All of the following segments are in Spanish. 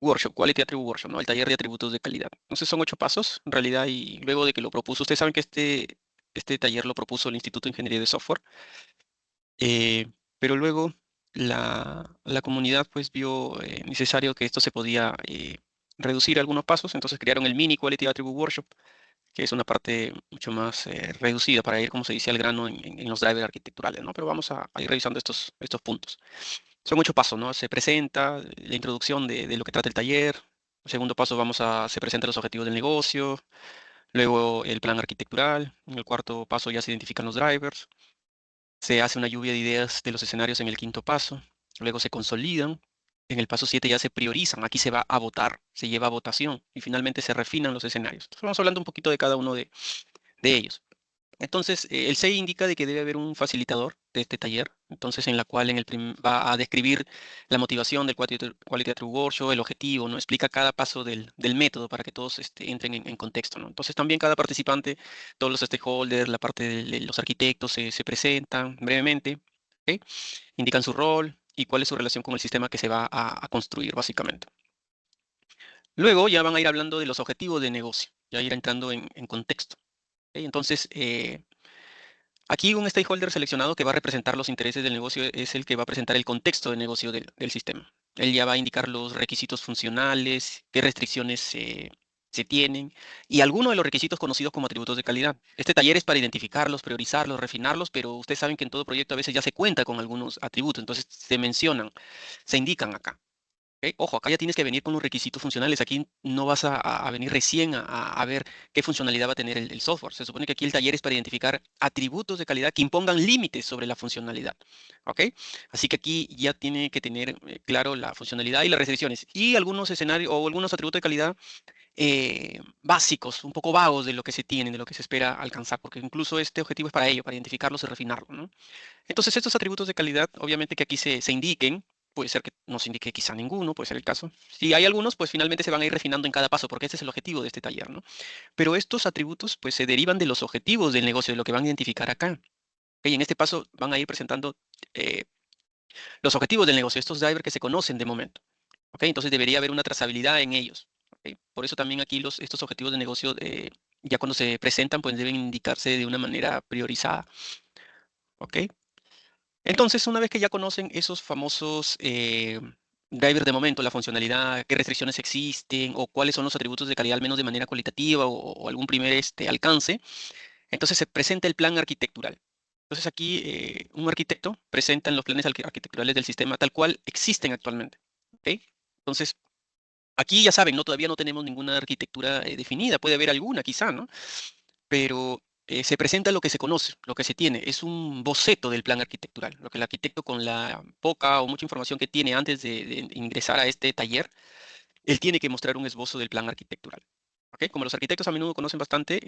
Workshop, Quality Attribute Workshop, ¿no? El taller de atributos de calidad. Entonces son 8 pasos, en realidad, y luego de que lo propuso, ustedes saben que este taller lo propuso el Instituto de Ingeniería de Software, eh, pero luego la comunidad pues vio necesario que esto se podía reducir a algunos pasos, entonces crearon el Mini Quality Attribute Workshop, que es una parte mucho más reducida para ir, como se dice, al grano en los drivers arquitecturales, ¿no? Pero vamos a ir revisando estos puntos. Son 8 pasos, ¿no? Se presenta la introducción de lo que trata el taller. El segundo paso se presentan los objetivos del negocio, luego el plan arquitectural. En el cuarto paso ya se identifican los drivers. Se hace una lluvia de ideas de los escenarios en el quinto paso. Luego se consolidan. En el paso 7 ya se priorizan. Aquí se va a votar, se lleva a votación y finalmente se refinan los escenarios. Entonces, vamos hablando un poquito de cada uno de ellos. Entonces, el SEI indica de que debe haber un facilitador de este taller, entonces en la cual va a describir la motivación del Quality Attribute Workshop, el objetivo, ¿no? Explica cada paso del método para que todos entren en contexto, ¿no? Entonces también cada participante, todos los stakeholders, la parte de los arquitectos se presentan brevemente, ¿ok? Indican su rol y cuál es su relación con el sistema que se va a construir, básicamente. Luego ya van a ir hablando de los objetivos de negocio, ya ir entrando en contexto. ¿Ok? Entonces, aquí un stakeholder seleccionado que va a representar los intereses del negocio es el que va a presentar el contexto de negocio del sistema. Él ya va a indicar los requisitos funcionales, qué restricciones se tienen y algunos de los requisitos conocidos como atributos de calidad. Este taller es para identificarlos, priorizarlos, refinarlos, pero ustedes saben que en todo proyecto a veces ya se cuenta con algunos atributos, entonces se mencionan, se indican acá. ¿Ok? Ojo, acá ya tienes que venir con los requisitos funcionales. Aquí no vas a venir recién a ver qué funcionalidad va a tener el software. Se supone que aquí el taller es para identificar atributos de calidad que impongan límites sobre la funcionalidad. ¿Ok? Así que aquí ya tiene que tener claro la funcionalidad y las restricciones. Y algunos escenarios o algunos atributos de calidad básicos, un poco vagos de lo que se tiene, de lo que se espera alcanzar, porque incluso este objetivo es para ello, para identificarlos y refinarlos, ¿no? Entonces, estos atributos de calidad, obviamente que aquí se indiquen, puede ser que no se indique quizá ninguno, puede ser el caso. Si hay algunos, pues finalmente se van a ir refinando en cada paso, porque este es el objetivo de este taller, ¿no? Pero estos atributos, pues se derivan de los objetivos del negocio, de lo que van a identificar acá. ¿Ok? Y en este paso van a ir presentando eh, los objetivos del negocio, estos drivers que se conocen de momento. ¿Ok? Entonces debería haber una trazabilidad en ellos. ¿Ok? Por eso también aquí estos objetivos de negocio, ya cuando se presentan, pues deben indicarse de una manera priorizada. ¿Ok? Entonces, una vez que ya conocen esos famosos drivers de momento, la funcionalidad, qué restricciones existen o cuáles son los atributos de calidad, al menos de manera cualitativa o algún primer alcance, entonces se presenta el plan arquitectural. Entonces aquí un arquitecto presenta los planes arquitecturales del sistema tal cual existen actualmente. ¿Ok? Entonces, aquí ya saben, ¿no? Todavía no tenemos ninguna arquitectura definida, puede haber alguna quizá, ¿no? Pero se presenta lo que se conoce, lo que se tiene. Es un boceto del plan arquitectural, lo que el arquitecto con la poca o mucha información que tiene antes de ingresar a este taller, él tiene que mostrar un esbozo del plan arquitectural. ¿Ok? Como los arquitectos a menudo conocen bastante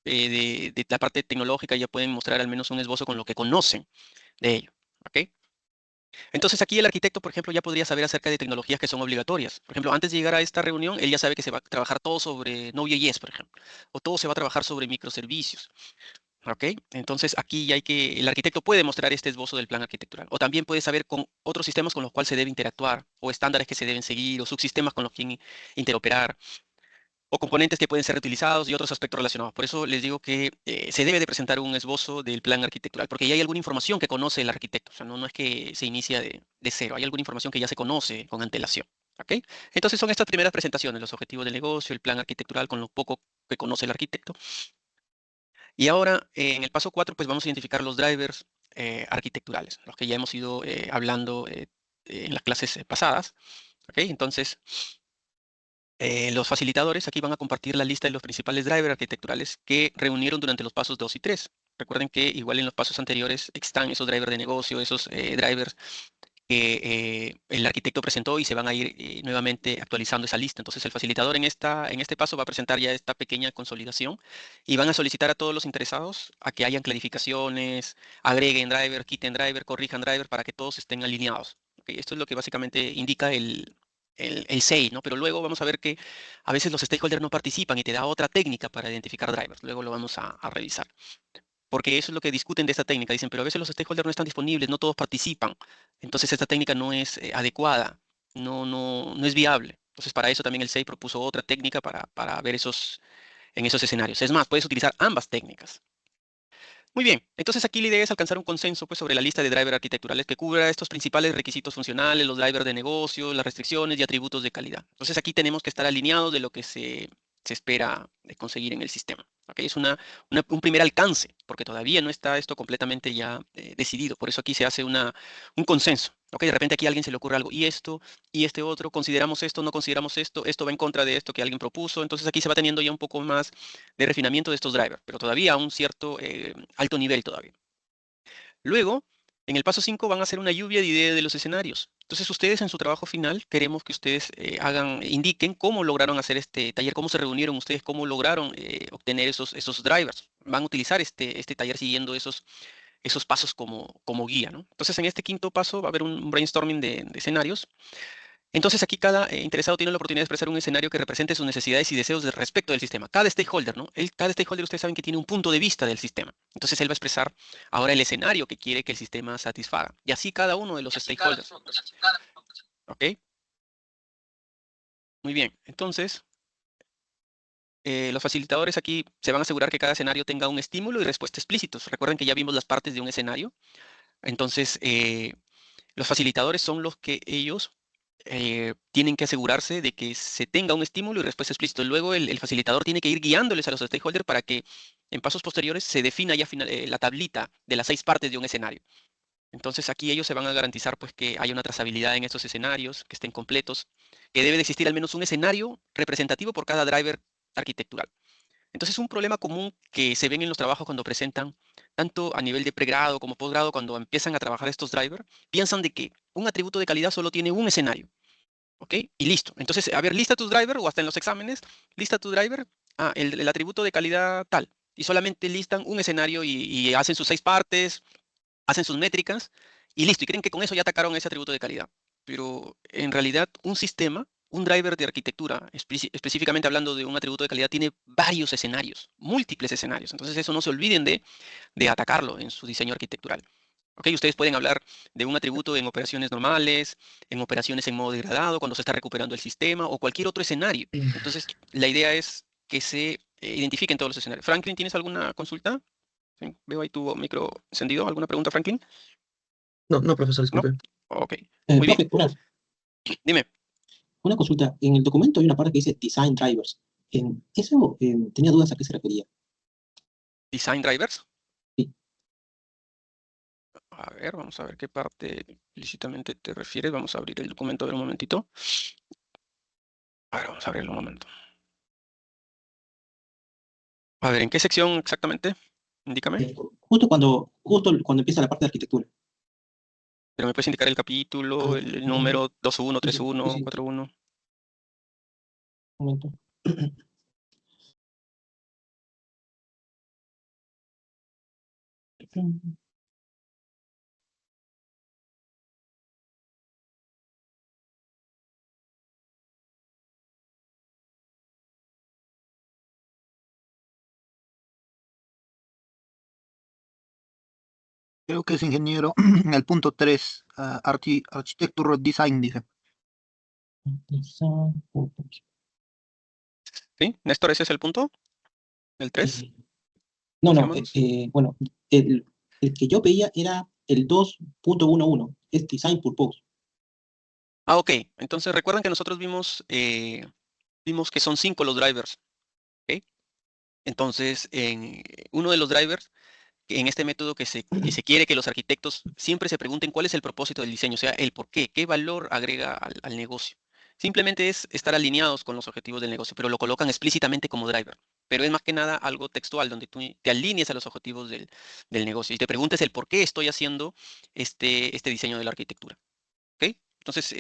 de la parte tecnológica, ya pueden mostrar al menos un esbozo con lo que conocen de ello. ¿Ok? Entonces aquí el arquitecto, por ejemplo, ya podría saber acerca de tecnologías que son obligatorias. Por ejemplo, antes de llegar a esta reunión, él ya sabe que se va a trabajar todo sobre Node.js, por ejemplo, o todo se va a trabajar sobre microservicios. ¿Ok? Entonces aquí ya el arquitecto puede mostrar este esbozo del plan arquitectural. O también puede saber con otros sistemas con los cuales se debe interactuar, o estándares que se deben seguir, o subsistemas con los que interoperar, o componentes que pueden ser reutilizados y otros aspectos relacionados. Por eso les digo que se debe de presentar un esbozo del plan arquitectural, porque ya hay alguna información que conoce el arquitecto. O sea, no es que se inicia de cero, hay alguna información que ya se conoce con antelación. ¿Ok? Entonces son estas primeras presentaciones, los objetivos del negocio, el plan arquitectural con lo poco que conoce el arquitecto. Y ahora, en el paso 4 pues vamos a identificar los drivers arquitecturales, los que ya hemos ido hablando en las clases pasadas. ¿Ok? Entonces, los facilitadores aquí van a compartir la lista de los principales drivers arquitecturales que reunieron durante los pasos 2 y 3. Recuerden que igual en los pasos anteriores están esos drivers de negocio, esos drivers que el arquitecto presentó y se van a ir nuevamente actualizando esa lista. Entonces el facilitador en este paso va a presentar ya esta pequeña consolidación y van a solicitar a todos los interesados a que hayan clarificaciones, agreguen driver, quiten driver, corrijan driver para que todos estén alineados. ¿Ok? Esto es lo que básicamente indica el SEI, ¿no? Pero luego vamos a ver que a veces los stakeholders no participan y te da otra técnica para identificar drivers. Luego lo vamos a revisar. Porque eso es lo que discuten de esta técnica. Dicen, pero a veces los stakeholders no están disponibles, no todos participan. Entonces esta técnica no es adecuada, no es viable. Entonces, para eso también el SEI propuso otra técnica para ver en esos escenarios. Es más, puedes utilizar ambas técnicas. Muy bien, entonces aquí la idea es alcanzar un consenso pues, sobre la lista de drivers arquitecturales que cubra estos principales requisitos funcionales, los drivers de negocio, las restricciones y atributos de calidad. Entonces aquí tenemos que estar alineados de lo que se espera de conseguir en el sistema. ¿Ok? Es un primer alcance, porque todavía no está esto completamente ya decidido. Por eso aquí se hace un consenso. ¿Ok? De repente aquí a alguien se le ocurre algo, y esto, y este otro, consideramos esto, no consideramos esto va en contra de esto que alguien propuso. Entonces aquí se va teniendo ya un poco más de refinamiento de estos drivers, pero todavía a un cierto alto nivel todavía. Luego, en el paso 5 van a hacer una lluvia de ideas de los escenarios. Entonces, ustedes en su trabajo final queremos que ustedes indiquen cómo lograron hacer este taller, cómo se reunieron ustedes, cómo lograron obtener esos drivers. Van a utilizar este taller siguiendo esos pasos como guía, ¿no? Entonces, en este quinto paso va a haber un brainstorming de escenarios. Entonces aquí cada interesado tiene la oportunidad de expresar un escenario que represente sus necesidades y deseos respecto del sistema. Cada stakeholder, ¿no? Cada stakeholder ustedes saben que tiene un punto de vista del sistema. Entonces él va a expresar ahora el escenario que quiere que el sistema satisfaga. Y así cada uno de los stakeholders. ¿Ok? Muy bien. Entonces, los facilitadores aquí se van a asegurar que cada escenario tenga un estímulo y respuesta explícitos. Recuerden que ya vimos las partes de un escenario. Entonces, los facilitadores son los que ellos tienen que asegurarse de que se tenga un estímulo y respuesta explícito. Luego el facilitador tiene que ir guiándoles a los stakeholders para que en pasos posteriores se defina ya la tablita de las 6 partes de un escenario. Entonces aquí ellos se van a garantizar pues que haya una trazabilidad en estos escenarios, que estén completos, que debe de existir al menos un escenario representativo por cada driver arquitectural. Entonces, un problema común que se ven en los trabajos cuando presentan, tanto a nivel de pregrado como posgrado, cuando empiezan a trabajar estos drivers, piensan de que un atributo de calidad solo tiene un escenario, ¿ok? Y listo. Entonces, a ver, lista tus drivers, o hasta en los exámenes, lista tu driver, el atributo de calidad tal, y solamente listan un escenario y hacen sus 6 partes, hacen sus métricas, y listo, y creen que con eso ya atacaron ese atributo de calidad. Pero en realidad, un sistema, un driver de arquitectura, específicamente hablando de un atributo de calidad, tiene varios escenarios, múltiples escenarios. Entonces, eso no se olviden de atacarlo en su diseño arquitectural. ¿Ok? Ustedes pueden hablar de un atributo en operaciones normales, en operaciones en modo degradado, cuando se está recuperando el sistema, o cualquier otro escenario. Entonces, la idea es que se identifiquen todos los escenarios. Franklin, ¿tienes alguna consulta? Sí, veo ahí tu micro encendido. ¿Alguna pregunta, Franklin? No, no, profesor, ¿No? disculpe. Ok, muy bien. Profe, Dime, una consulta. En el documento hay una parte que dice Design Drivers. Eso tenía dudas a qué se refería. design drivers. Sí. A ver, vamos a ver qué parte explícitamente te refieres. Vamos a abrir el documento de un momentito. A ver, vamos a abrirlo un momento. A ver, ¿en qué sección exactamente? Indícame. Justo cuando empieza la parte de arquitectura. Pero me puedes indicar el capítulo, el Un número 21, sí, sí, sí, 31, sí, 41. un momento. Creo que es ingeniero. En el punto 3, Architecture Design, dice. ¿Sí? Néstor, ¿ese es el punto? ¿El 3? No, Fijémonos. bueno, el que yo veía era el 2.11, es Design Purpose. Ok. Entonces recuerden que nosotros vimos que son 5 los drivers. ¿Ok? Entonces, en uno de los drivers, en este método que se quiere que los arquitectos siempre se pregunten cuál es el propósito del diseño, o sea, el por qué valor agrega al negocio. Simplemente es estar alineados con los objetivos del negocio, pero lo colocan explícitamente como driver. Pero es más que nada algo textual, donde tú te alinees a los objetivos del negocio y te preguntes el por qué estoy haciendo este diseño de la arquitectura. ¿Ok? Entonces,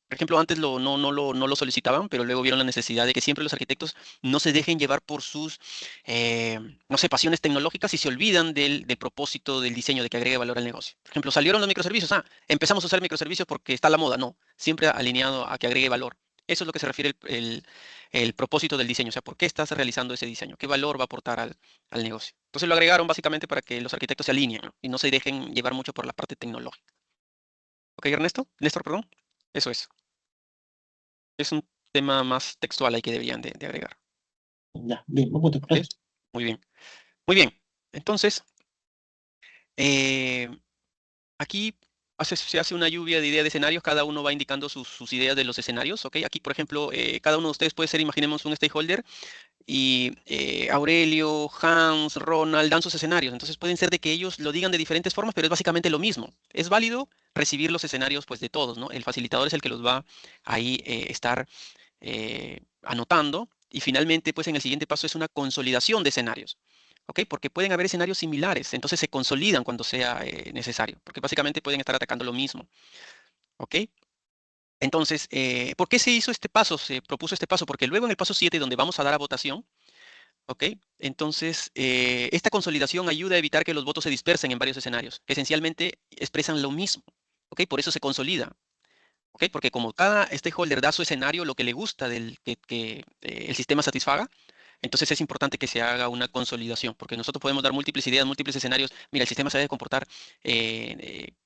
por ejemplo, antes no lo solicitaban, pero luego vieron la necesidad de que siempre los arquitectos no se dejen llevar por sus, no sé, pasiones tecnológicas y se olvidan del propósito del diseño, de que agregue valor al negocio. Por ejemplo, salieron los microservicios. Empezamos a usar microservicios porque está la moda. No, siempre alineado a que agregue valor. Eso es lo que se refiere el propósito del diseño. O sea, ¿por qué estás realizando ese diseño? ¿Qué valor va a aportar al negocio? Entonces lo agregaron básicamente para que los arquitectos se alineen, ¿no? Y no se dejen llevar mucho por la parte tecnológica. ¿Ok, Ernesto? Néstor, perdón. Eso es. Es un tema más textual ahí que deberían de agregar. Ya, bien, buen punto. ¿Ok? Gracias. Muy bien. Muy bien. Entonces, aquí se hace una lluvia de ideas de escenarios, cada uno va indicando sus ideas de los escenarios, ¿ok? Aquí, por ejemplo, cada uno de ustedes puede ser, imaginemos, un stakeholder, y Aurelio, Hans, Ronald dan sus escenarios. Entonces pueden ser de que ellos lo digan de diferentes formas, pero es básicamente lo mismo. Es válido recibir los escenarios pues, de todos, ¿no? El facilitador es el que los va ahí estar anotando. Y finalmente, pues en el siguiente paso es una consolidación de escenarios. ¿Ok? Porque pueden haber escenarios similares, entonces se consolidan cuando sea necesario, porque básicamente pueden estar atacando lo mismo. ¿Ok? Entonces, ¿por qué se hizo este paso? Se propuso este paso, porque luego en el paso 7, donde vamos a dar a votación, ¿ok? Entonces, esta consolidación ayuda a evitar que los votos se dispersen en varios escenarios, que esencialmente expresan lo mismo, ¿ok? Por eso se consolida, ¿ok? Porque como cada stakeholder da su escenario, lo que le gusta del que el sistema satisfaga, entonces es importante que se haga una consolidación, porque nosotros podemos dar múltiples ideas, múltiples escenarios. Mira, el sistema se debe comportar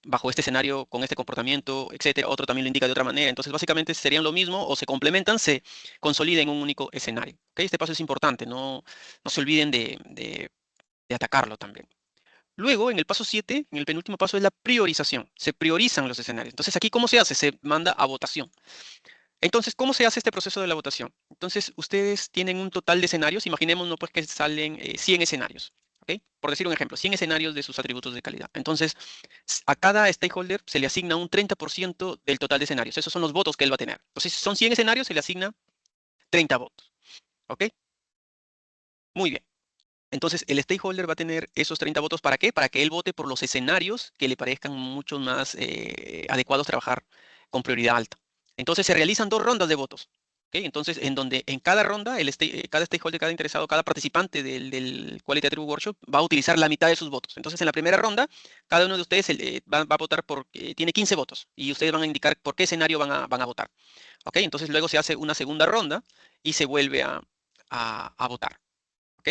bajo este escenario, con este comportamiento, etcétera. Otro también lo indica de otra manera. Entonces, básicamente serían lo mismo o se complementan, se consolida en un único escenario. ¿Ok? Este paso es importante, no se olviden de atacarlo también. Luego, en el paso 7, en el penúltimo paso, es la priorización. Se priorizan los escenarios. Entonces, aquí, ¿cómo se hace? Se manda a votación. Entonces, ¿cómo se hace este proceso de la votación? Entonces, ustedes tienen un total de escenarios. Imaginémonos pues que salen 100 escenarios. ¿Ok? Por decir un ejemplo, 100 escenarios de sus atributos de calidad. Entonces, a cada stakeholder se le asigna un 30% del total de escenarios. Esos son los votos que él va a tener. Entonces, si son 100 escenarios, se le asigna 30 votos. ¿Ok? Muy bien. Entonces, el stakeholder va a tener esos 30 votos. ¿Para qué? Para que él vote por los escenarios que le parezcan mucho más adecuados trabajar con prioridad alta. Entonces, se realizan 2 rondas de votos. ¿Ok? Entonces, en donde en cada ronda, cada stakeholder, cada interesado, cada participante del Quality Attribute Workshop va a utilizar la mitad de sus votos. Entonces, en la primera ronda, cada uno de ustedes va a votar tiene 15 votos y ustedes van a indicar por qué escenario van a votar. ¿Ok? Entonces, luego se hace una segunda ronda y se vuelve a votar. ¿Ok?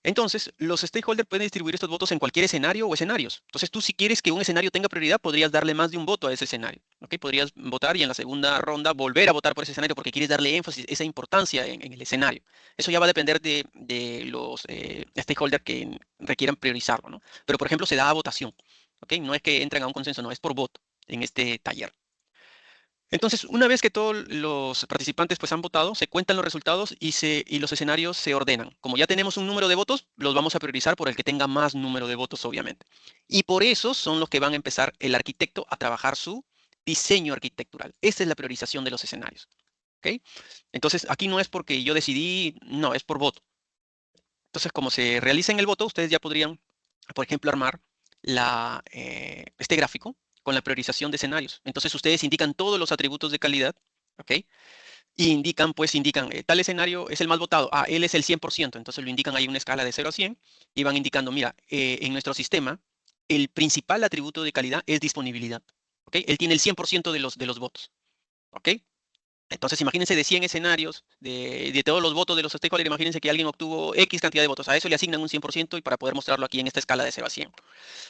Entonces, los stakeholders pueden distribuir estos votos en cualquier escenario o escenarios. Entonces, tú si quieres que un escenario tenga prioridad, podrías darle más de un voto a ese escenario. ¿Ok? Podrías votar y en la segunda ronda volver a votar por ese escenario porque quieres darle énfasis, esa importancia en el escenario. Eso ya va a depender de los stakeholders que requieran priorizarlo, ¿no? Pero, por ejemplo, se da a votación. ¿Ok? No es que entren a un consenso, no, es por voto en este taller. Entonces, una vez que todos los participantes pues, han votado, se cuentan los resultados y los escenarios se ordenan. Como ya tenemos un número de votos, los vamos a priorizar por el que tenga más número de votos, obviamente. Y por eso son los que van a empezar el arquitecto a trabajar su diseño arquitectural. Esa es la priorización de los escenarios. ¿Ok? Entonces, aquí no es porque yo decidí, no, es por voto. Entonces, como se realiza en el voto, ustedes ya podrían, por ejemplo, armar este gráfico con la priorización de escenarios. Entonces, ustedes indican todos los atributos de calidad, ¿ok? Y indican, tal escenario es el más votado. Ah, él es el 100%. Entonces, lo indican ahí en una escala de 0 a 100 y van indicando, mira, en nuestro sistema, el principal atributo de calidad es disponibilidad, ¿ok? Él tiene el 100% de los votos, ¿ok? Entonces, imagínense de 100 escenarios, de todos los votos de los stakeholders, imagínense que alguien obtuvo X cantidad de votos. A eso le asignan un 100% y para poder mostrarlo aquí en esta escala de 0 a 100.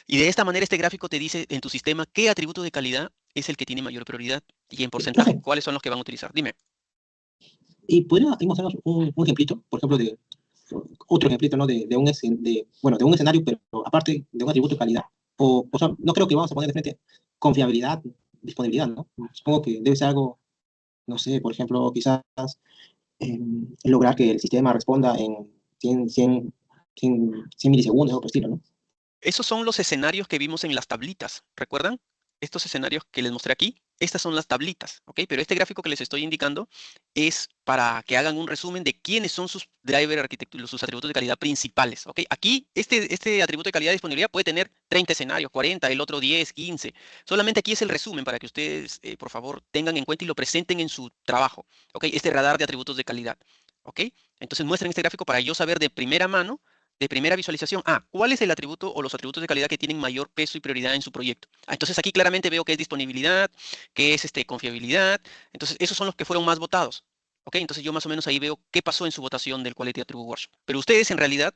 Y de esta manera este gráfico te dice en tu sistema qué atributo de calidad es el que tiene mayor prioridad y en porcentaje, Profe, cuáles son los que van a utilizar. Dime. ¿y podría mostrarnos un ejemplito, por ejemplo, de otro ejemplito, ¿no? Bueno, de un escenario, pero aparte de un atributo de calidad? O sea, no creo que vamos a poner de frente confiabilidad, disponibilidad, ¿no? Supongo que debe ser algo, no sé, por ejemplo, quizás lograr que el sistema responda en 100 milisegundos o por estilo, ¿no? Esos son los escenarios que vimos en las tablitas, ¿recuerdan? Estos escenarios que les mostré aquí, estas son las tablitas, ¿ok? Pero este gráfico que les estoy indicando es para que hagan un resumen de quiénes son sus driver arquitectura, sus atributos de calidad principales, ¿ok? Aquí, este atributo de calidad de disponibilidad puede tener 30 escenarios, 40, el otro 10, 15. Solamente aquí es el resumen para que ustedes, por favor, tengan en cuenta y lo presenten en su trabajo, ¿ok? Este radar de atributos de calidad, ¿ok? Entonces muestren este gráfico para yo saber de primera mano, de primera visualización, ¿cuál es el atributo o los atributos de calidad que tienen mayor peso y prioridad en su proyecto? Entonces aquí claramente veo que es disponibilidad, que es confiabilidad. Entonces esos son los que fueron más votados. ¿Ok? Entonces yo más o menos ahí veo qué pasó en su votación del Quality Attribute Workshop. Pero ustedes en realidad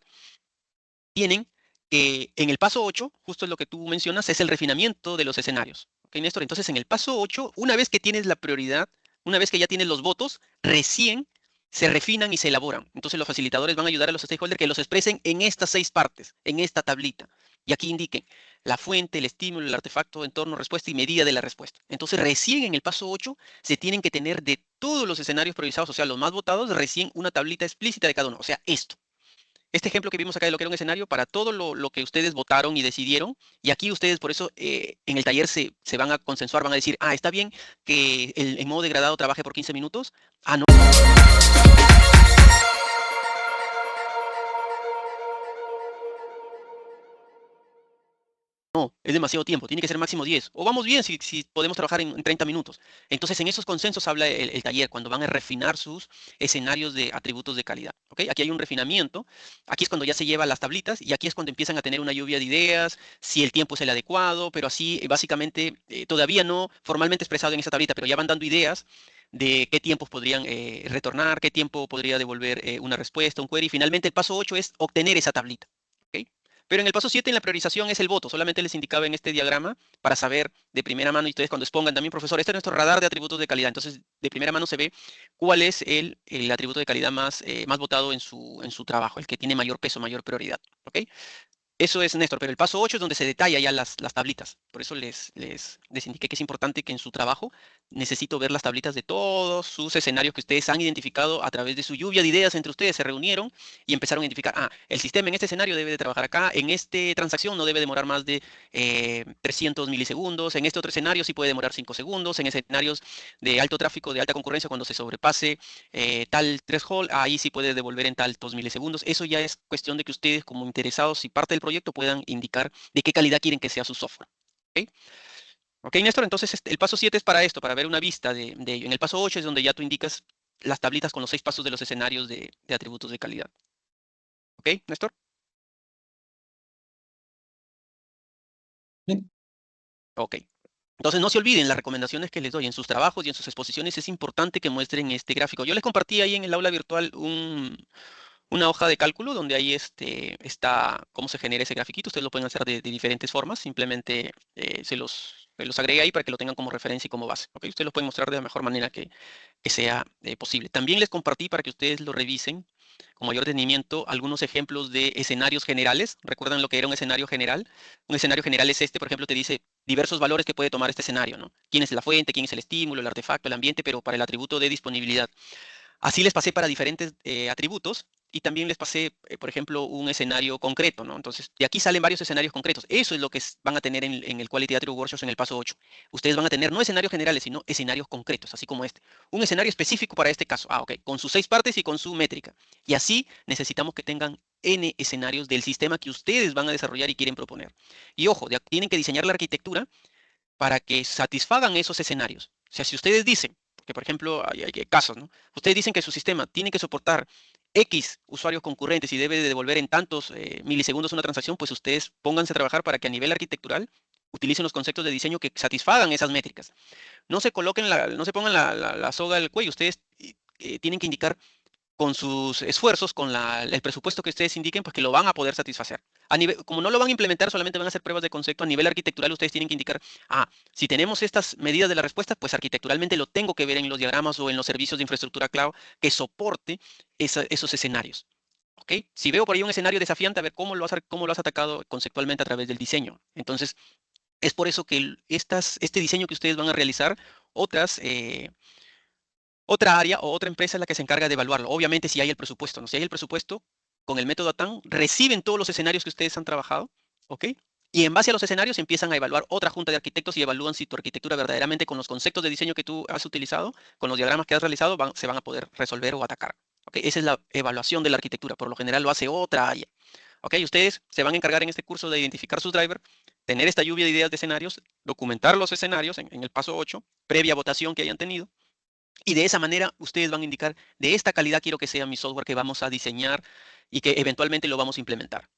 tienen en el paso 8, justo lo que tú mencionas, es el refinamiento de los escenarios. ¿Ok, Néstor? Entonces en el paso 8, una vez que tienes la prioridad Una vez que ya tienes los votos, recién se refinan y se elaboran. Entonces los facilitadores van a ayudar a los stakeholders que los expresen en estas 6 partes, en esta tablita. Y aquí indiquen la fuente, el estímulo, el artefacto, entorno, respuesta y medida de la respuesta. Entonces recién en el paso 8 se tienen que tener de todos los escenarios priorizados, o sea, los más votados, recién una tablita explícita de cada uno. O sea, esto. Este ejemplo que vimos acá de lo que era un escenario para todo lo que ustedes votaron y decidieron, y aquí ustedes por eso en el taller se van a consensuar, van a decir, está bien que en modo degradado trabaje por 15 minutos, no. No, es demasiado tiempo, tiene que ser máximo 10. O vamos bien si podemos trabajar en 30 minutos. Entonces, en esos consensos habla el taller, cuando van a refinar sus escenarios de atributos de calidad. ¿Ok? Aquí hay un refinamiento, aquí es cuando ya se llevan las tablitas y aquí es cuando empiezan a tener una lluvia de ideas, si el tiempo es el adecuado, pero así básicamente todavía no formalmente expresado en esa tablita, pero ya van dando ideas de qué tiempos podrían retornar, qué tiempo podría devolver una respuesta, un query. Y finalmente el paso 8 es obtener esa tablita. ¿Ok? Pero en el paso 7, en la priorización, es el voto. Solamente les indicaba en este diagrama para saber de primera mano, y ustedes cuando expongan también, profesor, este es nuestro radar de atributos de calidad. Entonces, de primera mano se ve cuál es el atributo de calidad más votado en su trabajo, el que tiene mayor peso, mayor prioridad. ¿Ok? Eso es Néstor, pero el paso 8 es donde se detalla ya las tablitas. Por eso les indiqué que es importante que en su trabajo necesito ver las tablitas de todos sus escenarios que ustedes han identificado a través de su lluvia de ideas entre ustedes. Se reunieron y empezaron a identificar, el sistema en este escenario debe de trabajar acá, en esta transacción no debe demorar más de 300 milisegundos, en este otro escenario sí puede demorar 5 segundos, en escenarios de alto tráfico, de alta concurrencia, cuando se sobrepase tal threshold, ahí sí puede devolver en tantos milisegundos. Eso ya es cuestión de que ustedes como interesados y parte del proyecto puedan indicar de qué calidad quieren que sea su software. ¿Ok? ¿Ok, Néstor? Entonces el paso 7 es para esto, para ver una vista de ello. En el paso 8 es donde ya tú indicas las tablitas con los 6 pasos de los escenarios de atributos de calidad. ¿Ok, Néstor? Bien. Ok. Entonces no se olviden las recomendaciones que les doy en sus trabajos y en sus exposiciones. Es importante que muestren este gráfico. Yo les compartí ahí en el aula virtual una hoja de cálculo donde ahí está cómo se genera ese grafiquito. Ustedes lo pueden hacer de diferentes formas. Simplemente se los agregué ahí para que lo tengan como referencia y como base. ¿Ok? Ustedes lo pueden mostrar de la mejor manera que sea posible. También les compartí para que ustedes lo revisen con mayor detenimiento algunos ejemplos de escenarios generales. ¿Recuerdan lo que era un escenario general? Un escenario general es este, por ejemplo, te dice diversos valores que puede tomar este escenario, ¿no? ¿Quién es la fuente? ¿Quién es el estímulo? ¿El artefacto? ¿El ambiente? Pero para el atributo de disponibilidad. Así les pasé para diferentes atributos y también les pasé, por ejemplo, un escenario concreto, ¿no? Entonces, de aquí salen varios escenarios concretos. Eso es lo que van a tener en el Quality Attribute Workshops en el paso 8. Ustedes van a tener no escenarios generales, sino escenarios concretos, así como este. Un escenario específico para este caso. Ok, con sus 6 partes y con su métrica. Y así necesitamos que tengan N escenarios del sistema que ustedes van a desarrollar y quieren proponer. Y ojo, tienen que diseñar la arquitectura para que satisfagan esos escenarios. O sea, si ustedes dicen, porque por ejemplo hay casos, ¿no? Ustedes dicen que su sistema tiene que soportar X usuarios concurrentes y debe de devolver en tantos milisegundos una transacción, pues ustedes pónganse a trabajar para que a nivel arquitectural utilicen los conceptos de diseño que satisfagan esas métricas. No se coloquen no se pongan la soga al cuello. Ustedes tienen que indicar con sus esfuerzos, con el presupuesto que ustedes indiquen, pues que lo van a poder satisfacer. Como no lo van a implementar, solamente van a hacer pruebas de concepto. A nivel arquitectural, ustedes tienen que indicar, si tenemos estas medidas de la respuesta, pues arquitecturalmente lo tengo que ver en los diagramas o en los servicios de infraestructura cloud que soporte esos escenarios. ¿Ok? Si veo por ahí un escenario desafiante, a ver cómo lo has atacado conceptualmente a través del diseño. Entonces, es por eso que este diseño que ustedes van a realizar, otra área o otra empresa es la que se encarga de evaluarlo. Obviamente, si hay el presupuesto, ¿no? Si hay el presupuesto, con el método ATAN, reciben todos los escenarios que ustedes han trabajado, ¿ok? Y en base a los escenarios empiezan a evaluar otra junta de arquitectos y evalúan si tu arquitectura verdaderamente con los conceptos de diseño que tú has utilizado, con los diagramas que has realizado, se van a poder resolver o atacar. ¿Ok? Esa es la evaluación de la arquitectura. Por lo general lo hace otra área. ¿Ok? Ustedes se van a encargar en este curso de identificar sus drivers, tener esta lluvia de ideas de escenarios, documentar los escenarios en el paso 8, previa votación que hayan tenido, y de esa manera ustedes van a indicar, de esta calidad quiero que sea mi software que vamos a diseñar y que eventualmente lo vamos a implementar.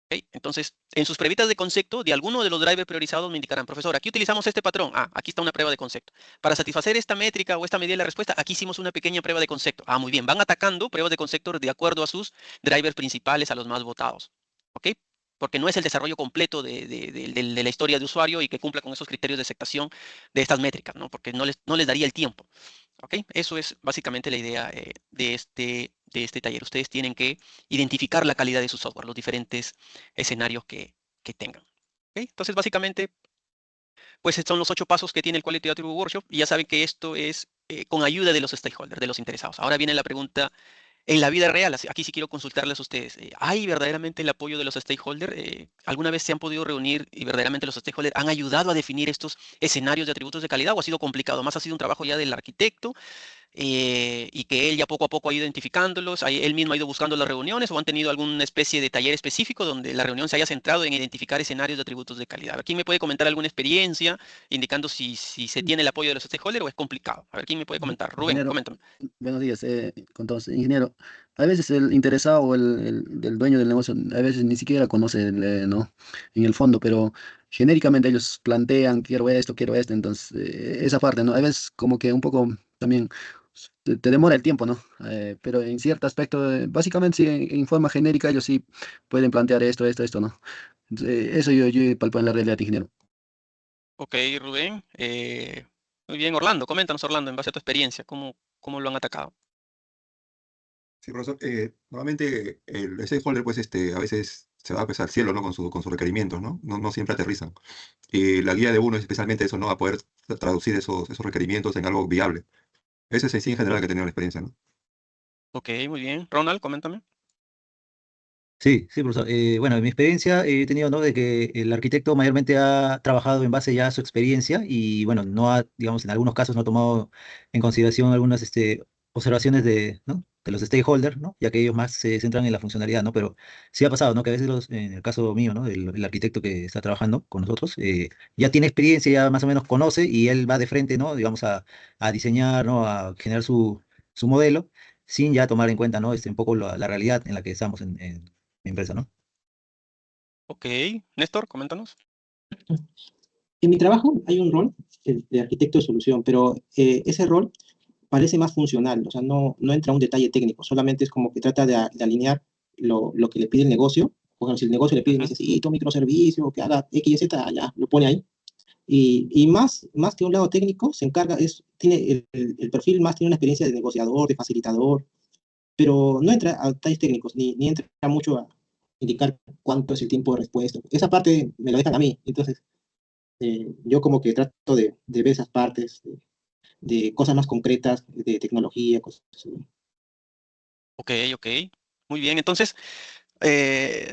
¿Ok? Entonces, en sus pruebitas de concepto, de alguno de los drivers priorizados me indicarán, profesor, aquí utilizamos este patrón. Aquí está una prueba de concepto. Para satisfacer esta métrica o esta medida de la respuesta, aquí hicimos una pequeña prueba de concepto. Muy bien, van atacando pruebas de concepto de acuerdo a sus drivers principales, a los más votados. ¿Ok? Porque no es el desarrollo completo de la historia de usuario y que cumpla con esos criterios de aceptación de estas métricas, ¿no? Porque no les daría el tiempo. ¿Ok? Eso es básicamente la idea de este taller. Ustedes tienen que identificar la calidad de su software, los diferentes escenarios que tengan. ¿Ok? Entonces, básicamente, pues son los 8 pasos que tiene el Quality Attribute Workshop y ya saben que esto es con ayuda de los stakeholders, de los interesados. Ahora viene la pregunta en la vida real. Aquí sí quiero consultarles a ustedes. ¿Hay verdaderamente el apoyo de los stakeholders? ¿Alguna vez se han podido reunir y verdaderamente los stakeholders han ayudado a definir estos escenarios de atributos de calidad o ha sido complicado? Más ha sido un trabajo ya del arquitecto y que él ya poco a poco ha ido identificándolos, él mismo ha ido buscando las reuniones o han tenido alguna especie de taller específico donde la reunión se haya centrado en identificar escenarios de atributos de calidad. A ver, ¿quién me puede comentar alguna experiencia indicando si se tiene el apoyo de los stakeholders o es complicado? A ver, ¿quién me puede comentar? Rubén, Ingeniero, coméntame. buenos días, con todos. Ingeniero, a veces el interesado o el dueño del negocio, a veces ni siquiera conoce, ¿no? En el fondo, pero genéricamente ellos plantean, quiero esto, entonces esa parte, ¿no? A veces como que un poco también te demora el tiempo, ¿no? Pero en cierto aspecto, básicamente sí, en forma genérica ellos sí pueden plantear esto, ¿no? Entonces, eso yo palpo en la realidad, ingeniero. Ok, Rubén. Muy bien, Orlando, coméntanos, Orlando, en base a tu experiencia, ¿cómo lo han atacado? Sí, profesor. Normalmente el stakeholder, pues, a veces se va pues, al cielo, ¿no? Con sus requerimientos, ¿no? No siempre aterrizan. Y la guía de uno es especialmente eso, ¿no? A poder traducir esos requerimientos en algo viable. Ese es en sí en general que he tenido la experiencia, ¿no? Ok, muy bien. Ronald, coméntame. Sí, sí, profesor. Bueno, en mi experiencia he tenido, ¿no? De que el arquitecto mayormente ha trabajado en base ya a su experiencia y, bueno, no ha, digamos, en algunos casos no ha tomado en consideración algunas observaciones de, ¿no? De los stakeholders, ¿no? Ya que ellos más se centran en la funcionalidad, ¿no? Pero sí ha pasado, ¿no? Que a veces, en el caso mío, ¿no? El arquitecto que está trabajando con nosotros ya tiene experiencia, ya más o menos conoce y él va de frente, ¿no? Digamos, a diseñar, ¿no? A generar su modelo sin ya tomar en cuenta, ¿no? Un poco la realidad en la que estamos en mi empresa, ¿no? Ok, Néstor, coméntanos. En mi trabajo hay un rol, el de arquitecto de solución, pero ese rol parece más funcional, o sea, no entra a un detalle técnico, solamente es como que trata de alinear lo que le pide el negocio. Por ejemplo, si el negocio le pide, Ujú. necesito un microservicio, que haga X, Y, Z, ya, lo pone ahí. Y más que un lado técnico, se encarga, tiene el perfil más tiene una experiencia de negociador, de facilitador, pero no entra a detalles técnicos, ni entra mucho a indicar cuánto es el tiempo de respuesta. Esa parte me lo dejan a mí, entonces yo como que trato de ver esas partes, de cosas más concretas, de tecnología, cosas así. Ok, ok. Muy bien. Entonces, eh,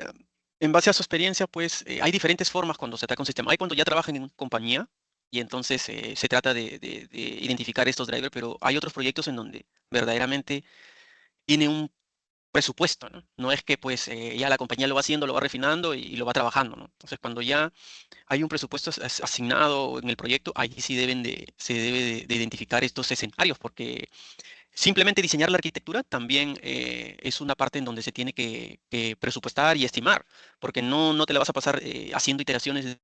en base a su experiencia, pues hay diferentes formas cuando se ataca un sistema. Hay cuando ya trabajan en una compañía y entonces se trata de identificar estos drivers, pero hay otros proyectos en donde verdaderamente tiene un presupuesto, ¿no? No es que pues ya la compañía lo va haciendo, lo va refinando y lo va trabajando, ¿no? Entonces, cuando ya hay un presupuesto asignado en el proyecto, ahí sí se debe de identificar estos escenarios, porque simplemente diseñar la arquitectura también es una parte en donde se tiene que presupuestar y estimar, porque no te la vas a pasar haciendo iteraciones.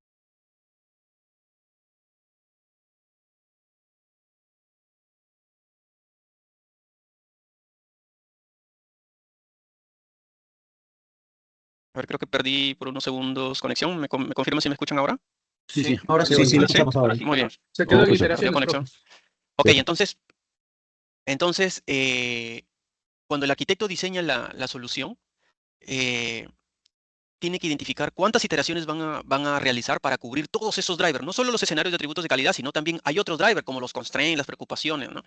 A ver, creo que perdí por unos segundos conexión. ¿Me confirma si me escuchan ahora? Sí, sí, Ahora sí, Sí, sí, lo profesor. ¿Sí? escuchamos ahora. Muy bien. Se quedó en Ok, perdió iteraciones, conexión. profe. Ok, Sí. entonces cuando el arquitecto diseña la solución, eh, tiene que identificar cuántas iteraciones van a realizar para cubrir todos esos drivers, no solo los escenarios de atributos de calidad, sino también hay otros drivers como los constraints, las preocupaciones, ¿no?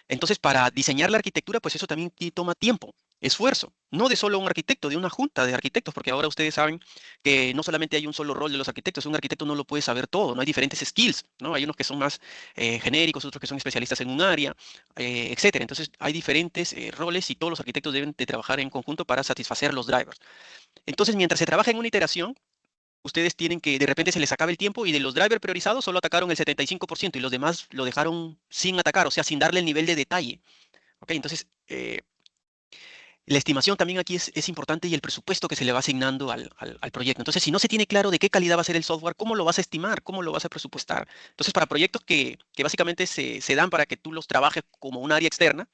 Entonces, para diseñar la arquitectura, pues eso también toma tiempo, esfuerzo, no de solo un arquitecto, de una junta de arquitectos, porque ahora ustedes saben que no solamente hay un solo rol de los arquitectos, un arquitecto no lo puede saber todo, no hay diferentes skills, ¿no? Hay unos que son más genéricos, otros que son especialistas en un área, etcétera. Entonces, hay diferentes roles y todos los arquitectos deben de trabajar en conjunto para satisfacer los drivers. Entonces, mientras se trabaja en una iteración, ustedes tienen que, de repente se les acaba el tiempo y de los drivers priorizados solo atacaron el 75% y los demás lo dejaron sin atacar, o sea, sin darle el nivel de detalle. ¿Ok? Entonces, la estimación también aquí es importante y el presupuesto que se le va asignando al proyecto. Entonces, si no se tiene claro de qué calidad va a ser el software, ¿cómo lo vas a estimar? ¿Cómo lo vas a presupuestar? Entonces, para proyectos que básicamente se dan para que tú los trabajes como un área externa,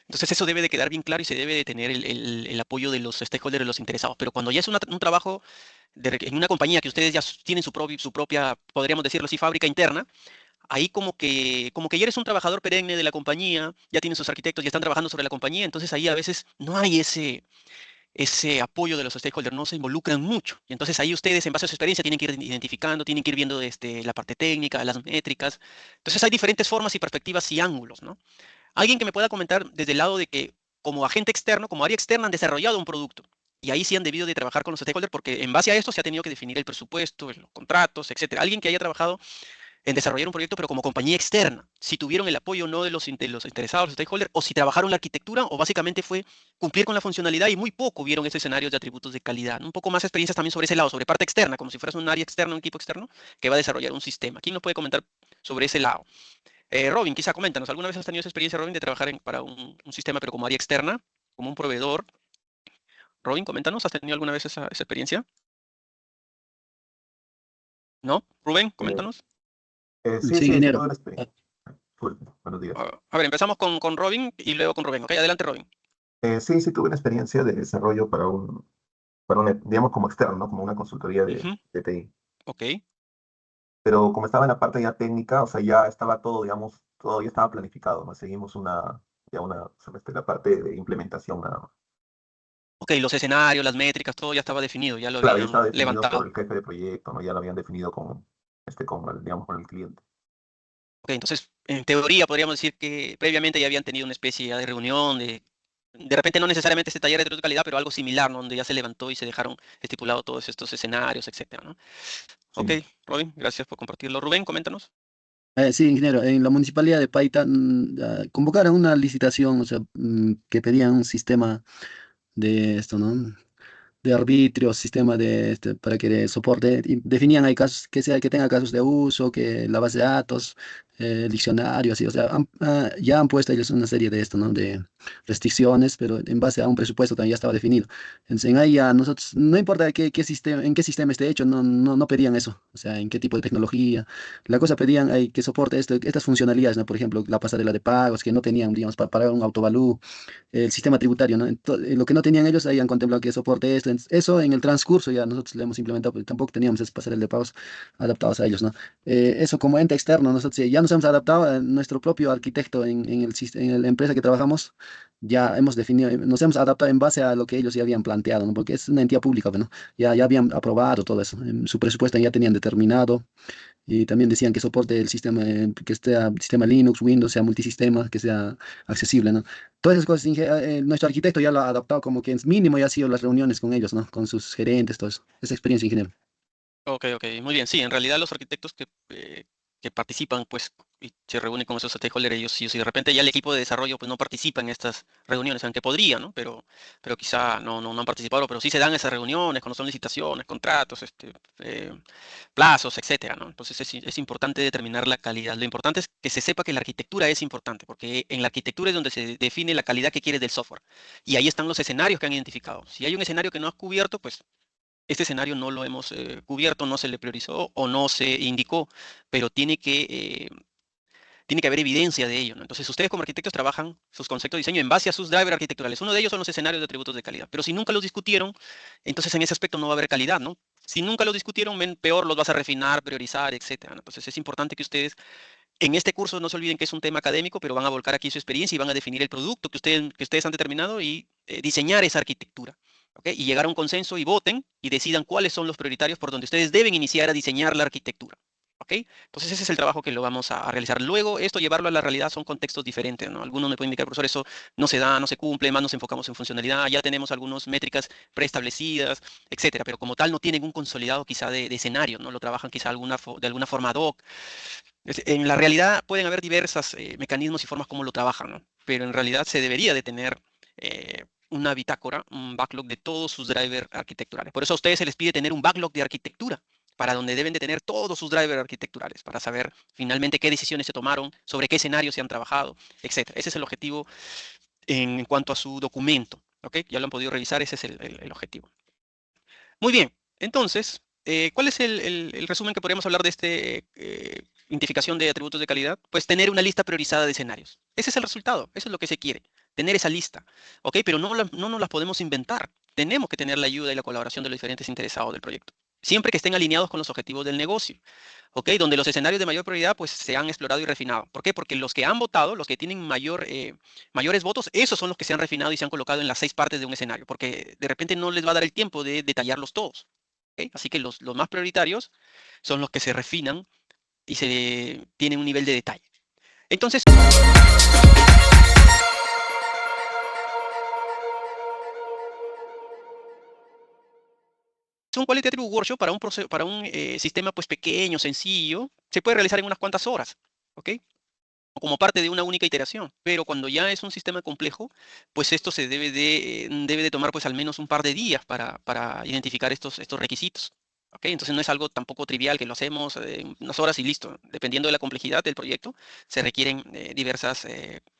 entonces eso debe de quedar bien claro y se debe de tener el apoyo de los stakeholders, de los interesados. Pero cuando ya es un trabajo en una compañía que ustedes ya tienen su propia, podríamos decirlo así, fábrica interna, ahí como que ya eres un trabajador perenne de la compañía, ya tienen sus arquitectos, ya están trabajando sobre la compañía, entonces ahí a veces no hay ese apoyo de los stakeholders, no se involucran mucho. Y entonces ahí ustedes, en base a su experiencia, tienen que ir identificando, tienen que ir viendo la parte técnica, las métricas. Entonces hay diferentes formas y perspectivas y ángulos, ¿no? Alguien que me pueda comentar desde el lado de que como agente externo, como área externa, han desarrollado un producto. Y ahí sí han debido de trabajar con los stakeholders porque en base a esto se ha tenido que definir el presupuesto, los contratos, etcétera. Alguien que haya trabajado en desarrollar un proyecto, pero como compañía externa, si tuvieron el apoyo o no de los interesados, los stakeholders, o si trabajaron la arquitectura, o básicamente fue cumplir con la funcionalidad y muy poco vieron ese escenario de atributos de calidad, ¿no? Un poco más experiencias también sobre ese lado, sobre parte externa, como si fueras un área externa, un equipo externo que va a desarrollar un sistema. ¿Quién nos puede comentar sobre ese lado? Robin, quizá coméntanos, ¿alguna vez has tenido esa experiencia, Robin, de trabajar para un sistema, pero como área externa, como un proveedor? Robin, coméntanos, ¿has tenido alguna vez esa experiencia? ¿No? Rubén, Eh, coméntanos. Sí, sí, sí, tuve ingeniero. una experiencia. Buenos días. A ver, empezamos con Robin y luego con Rubén. Ok, adelante, Robin. Sí, sí tuve una experiencia de desarrollo digamos, como externo, ¿no? Como una consultoría Ujú, de TI. ok. Pero como estaba en la parte ya técnica, o sea, ya estaba todo, digamos, todo ya estaba planificado, ¿no? Seguimos la parte de implementación nada más. Ok, los escenarios, las métricas, todo ya estaba definido, ya lo Claro, ya habían estaba definido por levantado. el jefe de proyecto, ¿no? Ya lo habían definido digamos, con el cliente. Ok, entonces, en teoría podríamos decir que previamente ya habían tenido una especie ya de reunión, de repente no necesariamente este taller de calidad, pero algo similar, ¿no? Donde ya se levantó y se dejaron estipulados todos estos escenarios, etcétera, ¿no? Ok, Sí. Robin, gracias por compartirlo. Rubén, coméntanos. Sí, ingeniero, en la municipalidad de Paita convocaron una licitación, o sea, que pedían un sistema de esto, ¿no? De arbitrio, sistema para que soporte, y definían hay casos que tenga casos de uso, que la base de datos, diccionario, así, o sea, ya han puesto ellos una serie de esto, ¿no? De restricciones, pero en base a un presupuesto también ya estaba definido. Entonces, en ahí ya nosotros, no importa qué sistema, en qué sistema esté hecho, no pedían eso, o sea, en qué tipo de tecnología. La cosa pedían que soporte estas funcionalidades, ¿no? Por ejemplo, la pasarela de pagos, que no tenían, digamos, para pagar un autovalú, el sistema tributario, ¿no? Lo que no tenían ellos, ahí han contemplado que soporte esto. Eso en el transcurso ya nosotros lo hemos implementado, porque tampoco teníamos ese pasarela de pagos adaptados a ellos, ¿no? Eso como ente externo, nosotros ya nos hemos adaptado a nuestro propio arquitecto en la empresa que trabajamos, ya hemos definido, nos hemos adaptado en base a lo que ellos ya habían planteado, ¿no? Porque es una entidad pública, pues, ¿no? Ya habían aprobado todo eso, en su presupuesto ya tenían determinado. Y también decían que soporte el sistema, que esté sistema Linux, Windows, sea multisistema, que sea accesible, ¿no? Todas esas cosas, nuestro arquitecto ya lo ha adaptado como que es mínimo ya ha sido las reuniones con ellos, ¿no? Con sus gerentes, todo eso. Esa experiencia, ingeniero. Ok, ok, muy bien. Sí, en realidad los arquitectos que participan, pues, y se reúnen con esos stakeholders, ellos sí, si de repente ya el equipo de desarrollo, pues, no participa en estas reuniones, aunque podría, ¿no? Pero quizá no han participado, pero sí se dan esas reuniones cuando son licitaciones, contratos, plazos, etcétera, ¿no? Entonces es importante determinar la calidad. Lo importante es que se sepa que la arquitectura es importante, porque en la arquitectura es donde se define la calidad que quieres del software. Y ahí están los escenarios que han identificado. Si hay un escenario que no has cubierto, pues este escenario no lo hemos cubierto, no se le priorizó o no se indicó, pero tiene que haber evidencia de ello, ¿no? Entonces, ustedes como arquitectos trabajan sus conceptos de diseño en base a sus drivers arquitecturales. Uno de ellos son los escenarios de atributos de calidad, pero si nunca los discutieron, entonces en ese aspecto no va a haber calidad, ¿no? Si nunca los discutieron, peor los vas a refinar, priorizar, etcétera, ¿no? Entonces, es importante que ustedes en este curso no se olviden que es un tema académico, pero van a volcar aquí su experiencia y van a definir el producto que ustedes han determinado y diseñar esa arquitectura. ¿Ok? Y llegar a un consenso y voten y decidan cuáles son los prioritarios por donde ustedes deben iniciar a diseñar la arquitectura. ¿Ok? Entonces ese es el trabajo que lo vamos a realizar. Luego, esto llevarlo a la realidad son contextos diferentes, ¿no? Algunos me pueden indicar, profesor, eso no se da, no se cumple, más nos enfocamos en funcionalidad, ya tenemos algunas métricas preestablecidas, etcétera, pero como tal no tienen un consolidado quizá de escenario, ¿no? Lo trabajan quizá de alguna forma ad hoc. En la realidad pueden haber diversos mecanismos y formas como lo trabajan, ¿no? Pero en realidad se debería de tener una bitácora, un backlog de todos sus drivers arquitecturales. Por eso a ustedes se les pide tener un backlog de arquitectura, para donde deben de tener todos sus drivers arquitecturales, para saber finalmente qué decisiones se tomaron, sobre qué escenarios se han trabajado, etcétera. Ese es el objetivo en cuanto a su documento, ¿ok? Ya lo han podido revisar, ese es el objetivo. Muy bien, entonces, ¿cuál es el resumen que podríamos hablar de identificación de atributos de calidad? Pues tener una lista priorizada de escenarios. Ese es el resultado, eso es lo que se quiere, tener esa lista, ¿ok? Pero no nos las podemos inventar. Tenemos que tener la ayuda y la colaboración de los diferentes interesados del proyecto. siempre que estén alineados con los objetivos del negocio, ¿ok? Donde los escenarios de mayor prioridad pues se han explorado y refinado. ¿Por qué? Porque los que han votado, los que tienen mayores votos, esos son los que se han refinado y se han colocado en las 6 partes de un escenario, porque de repente no les va a dar el tiempo de detallarlos todos, ¿ok? Así que los más prioritarios son los que se refinan y se tienen un nivel de detalle. Entonces, un Quality Attribute Workshop para un sistema pues pequeño, sencillo, se puede realizar en unas cuantas horas, ¿ok? O como parte de una única iteración. Pero cuando ya es un sistema complejo, pues esto se debe de tomar pues al menos un par de días para identificar estos requisitos. ¿Ok? Entonces no es algo tampoco trivial que lo hacemos en unas horas y listo. Dependiendo de la complejidad del proyecto, se requieren diversas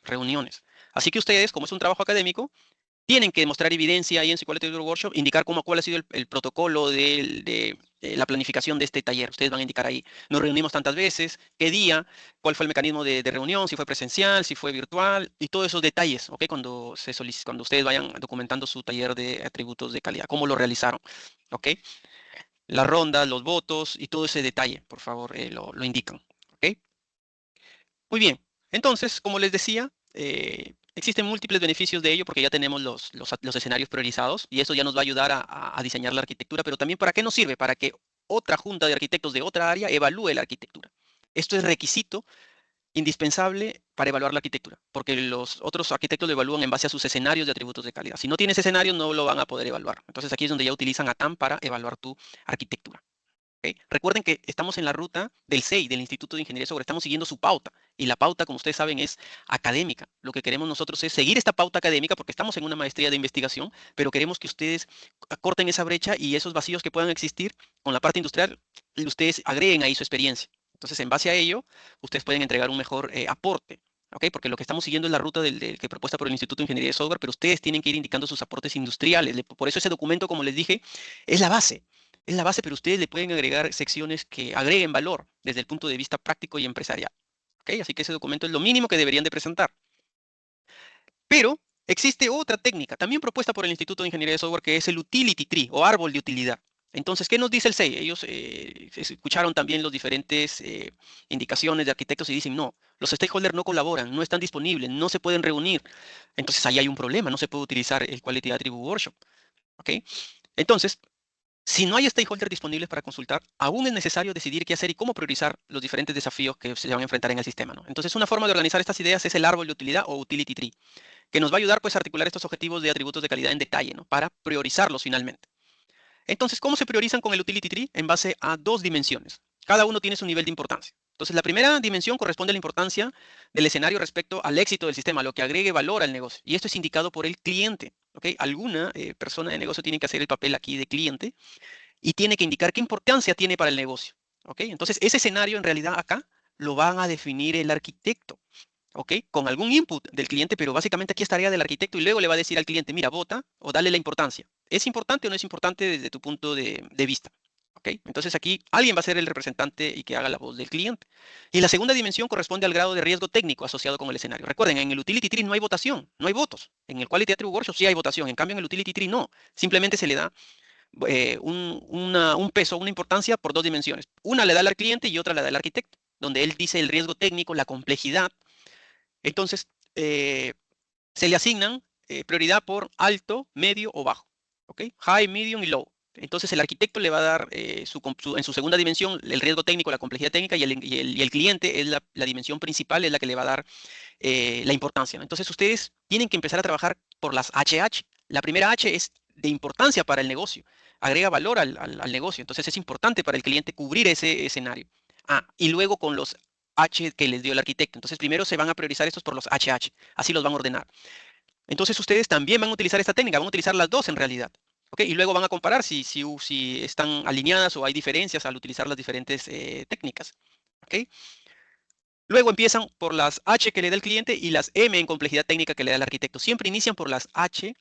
reuniones. Así que ustedes, como es un trabajo académico, tienen que mostrar evidencia ahí en su Quality Attribute Workshop, indicar cuál ha sido el protocolo de la planificación de este taller. Ustedes van a indicar ahí, nos reunimos tantas veces, qué día, cuál fue el mecanismo de reunión, si fue presencial, si fue virtual, y todos esos detalles, ¿ok? Cuando ustedes vayan documentando su taller de atributos de calidad, cómo lo realizaron, ¿ok? Las rondas, los votos y todo ese detalle, por favor, lo indican, ¿ok? Muy bien, entonces, como les decía, existen múltiples beneficios de ello porque ya tenemos los escenarios priorizados y eso ya nos va a ayudar a diseñar la arquitectura, pero también ¿para qué nos sirve? Para que otra junta de arquitectos de otra área evalúe la arquitectura. Esto es requisito indispensable para evaluar la arquitectura, porque los otros arquitectos lo evalúan en base a sus escenarios de atributos de calidad. Si no tienes escenarios, no lo van a poder evaluar. Entonces aquí es donde ya utilizan ATAM para evaluar tu arquitectura. ¿Ok? Recuerden que estamos en la ruta del CEI, del Instituto de Ingeniería de Software, estamos siguiendo su pauta. Y la pauta, como ustedes saben, es académica. Lo que queremos nosotros es seguir esta pauta académica porque estamos en una maestría de investigación, pero queremos que ustedes acorten esa brecha y esos vacíos que puedan existir con la parte industrial, y ustedes agreguen ahí su experiencia. Entonces, en base a ello, ustedes pueden entregar un mejor aporte. ¿Ok? Porque lo que estamos siguiendo es la ruta que propuesta por el Instituto de Ingeniería de Software, pero ustedes tienen que ir indicando sus aportes industriales. Por eso ese documento, como les dije, es la base. Es la base, pero ustedes le pueden agregar secciones que agreguen valor desde el punto de vista práctico y empresarial. ¿Ok? Así que ese documento es lo mínimo que deberían de presentar. Pero existe otra técnica, también propuesta por el Instituto de Ingeniería de Software, que es el Utility Tree o árbol de utilidad. Entonces, ¿qué nos dice el CEI? Ellos escucharon también las diferentes indicaciones de arquitectos y dicen, no, los stakeholders no colaboran, no están disponibles, no se pueden reunir. Entonces, ahí hay un problema, no se puede utilizar el Quality Attribute Workshop. ¿Ok? Entonces, si no hay stakeholders disponibles para consultar, aún es necesario decidir qué hacer y cómo priorizar los diferentes desafíos que se van a enfrentar en el sistema, ¿no? Entonces, una forma de organizar estas ideas es el árbol de utilidad o utility tree, que nos va a ayudar pues, a articular estos objetivos de atributos de calidad en detalle, ¿no? Para priorizarlos finalmente. Entonces, ¿cómo se priorizan con el utility tree? En base a 2 dimensiones. Cada uno tiene su nivel de importancia. Entonces, la primera dimensión corresponde a la importancia del escenario respecto al éxito del sistema, lo que agregue valor al negocio. Y esto es indicado por el cliente. ¿Ok? Alguna persona de negocio tiene que hacer el papel aquí de cliente y tiene que indicar qué importancia tiene para el negocio. ¿Ok? Entonces, ese escenario en realidad acá lo van a definir el arquitecto. ¿Ok? Con algún input del cliente, pero básicamente aquí es tarea del arquitecto y luego le va a decir al cliente, mira, vota o dale la importancia. ¿Es importante o no es importante desde tu punto de vista? ¿Ok? Entonces aquí alguien va a ser el representante y que haga la voz del cliente. Y la segunda dimensión corresponde al grado de riesgo técnico asociado con el escenario. Recuerden, en el Utility Tree no hay votación, no hay votos. En el Quality Attribute Workshop sí hay votación, en cambio en el Utility Tree no. Simplemente se le da un peso, una importancia por 2 dimensiones. Una le da al cliente y otra le da al arquitecto, donde él dice el riesgo técnico, la complejidad. Entonces, se le asignan prioridad por alto, medio o bajo. ¿Ok? High, medium y low. Entonces, el arquitecto le va a dar en su segunda dimensión el riesgo técnico, la complejidad técnica y el cliente es la dimensión principal, es la que le va a dar la importancia, ¿no? Entonces, ustedes tienen que empezar a trabajar por las HH. La primera H es de importancia para el negocio, agrega valor al negocio. Entonces, es importante para el cliente cubrir ese escenario. Y luego con los H que les dio el arquitecto. Entonces, primero se van a priorizar estos por los HH. Así los van a ordenar. Entonces, ustedes también van a utilizar esta técnica, van a utilizar las dos en realidad. ¿Ok? Y luego van a comparar si están alineadas o hay diferencias al utilizar las diferentes técnicas. ¿Ok? Luego empiezan por las H que le da el cliente y las M en complejidad técnica que le da el arquitecto. Siempre inician por las H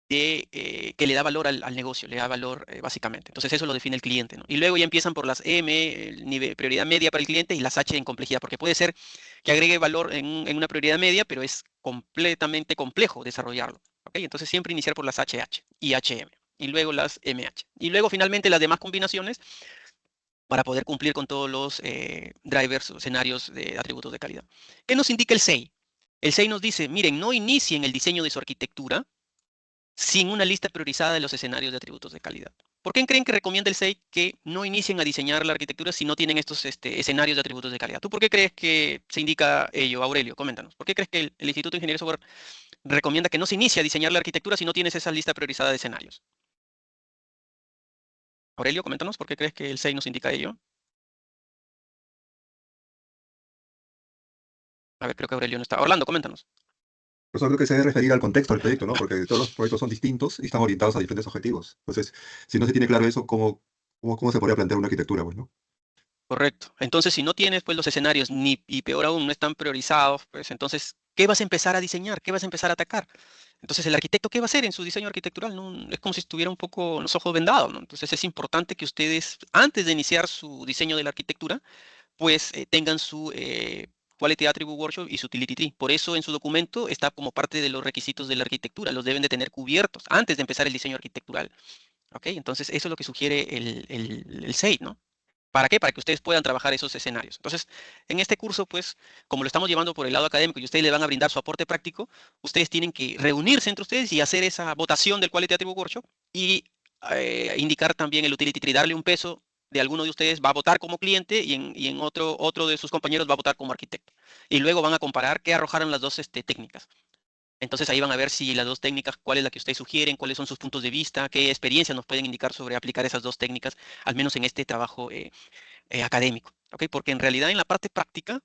que le da valor al negocio, le da valor básicamente. Entonces eso lo define el cliente, ¿no? Y luego ya empiezan por las M, el nivel, prioridad media para el cliente y las H en complejidad, porque puede ser que agregue valor en una prioridad media, pero es completamente complejo desarrollarlo. ¿Ok? Entonces siempre iniciar por las HH y HM. y luego las MH. Y luego finalmente las demás combinaciones para poder cumplir con todos los drivers o escenarios de atributos de calidad. ¿Qué nos indica el SEI? El SEI nos dice, miren, no inicien el diseño de su arquitectura sin una lista priorizada de los escenarios de atributos de calidad. ¿Por qué creen que recomienda el SEI que no inicien a diseñar la arquitectura si no tienen estos escenarios de atributos de calidad? ¿Tú por qué crees que se indica ello, Aurelio? Coméntanos. ¿Por qué crees que el Instituto de Ingeniería de Software recomienda que no se inicie a diseñar la arquitectura si no tienes esa lista priorizada de escenarios? Aurelio, coméntanos, ¿por qué crees que el SEI nos indica ello? A ver, creo que Aurelio no está. Orlando, coméntanos. Por eso creo que se debe referir al contexto del proyecto, ¿no? Porque todos los proyectos son distintos y están orientados a diferentes objetivos. Entonces, si no se tiene claro eso, ¿cómo se podría plantear una arquitectura, pues, ¿no? Correcto. Entonces, si no tienes pues los escenarios, y peor aún, no están priorizados, pues entonces, ¿qué vas a empezar a diseñar? ¿Qué vas a empezar a atacar? Entonces, el arquitecto, ¿qué va a hacer en su diseño arquitectural? No, es como si estuviera un poco los ojos vendados, ¿no? Entonces, es importante que ustedes, antes de iniciar su diseño de la arquitectura, pues tengan su Quality Attribute Workshop y su Utility Tree. Por eso, en su documento está como parte de los requisitos de la arquitectura. Los deben de tener cubiertos antes de empezar el diseño arquitectural. ¿Ok? Entonces, eso es lo que sugiere el SEI, ¿no? ¿Para qué? Para que ustedes puedan trabajar esos escenarios. Entonces, en este curso, pues, como lo estamos llevando por el lado académico y ustedes le van a brindar su aporte práctico, ustedes tienen que reunirse entre ustedes y hacer esa votación del Quality Attribute Workshop y indicar también el Utility Tree, darle un peso de alguno de ustedes va a votar como cliente y en otro de sus compañeros va a votar como arquitecto. Y luego van a comparar qué arrojaron las dos técnicas. Entonces ahí van a ver si las dos técnicas, cuál es la que ustedes sugieren, cuáles son sus puntos de vista, qué experiencias nos pueden indicar sobre aplicar esas dos técnicas, al menos en este trabajo académico. ¿Ok? Porque en realidad en la parte práctica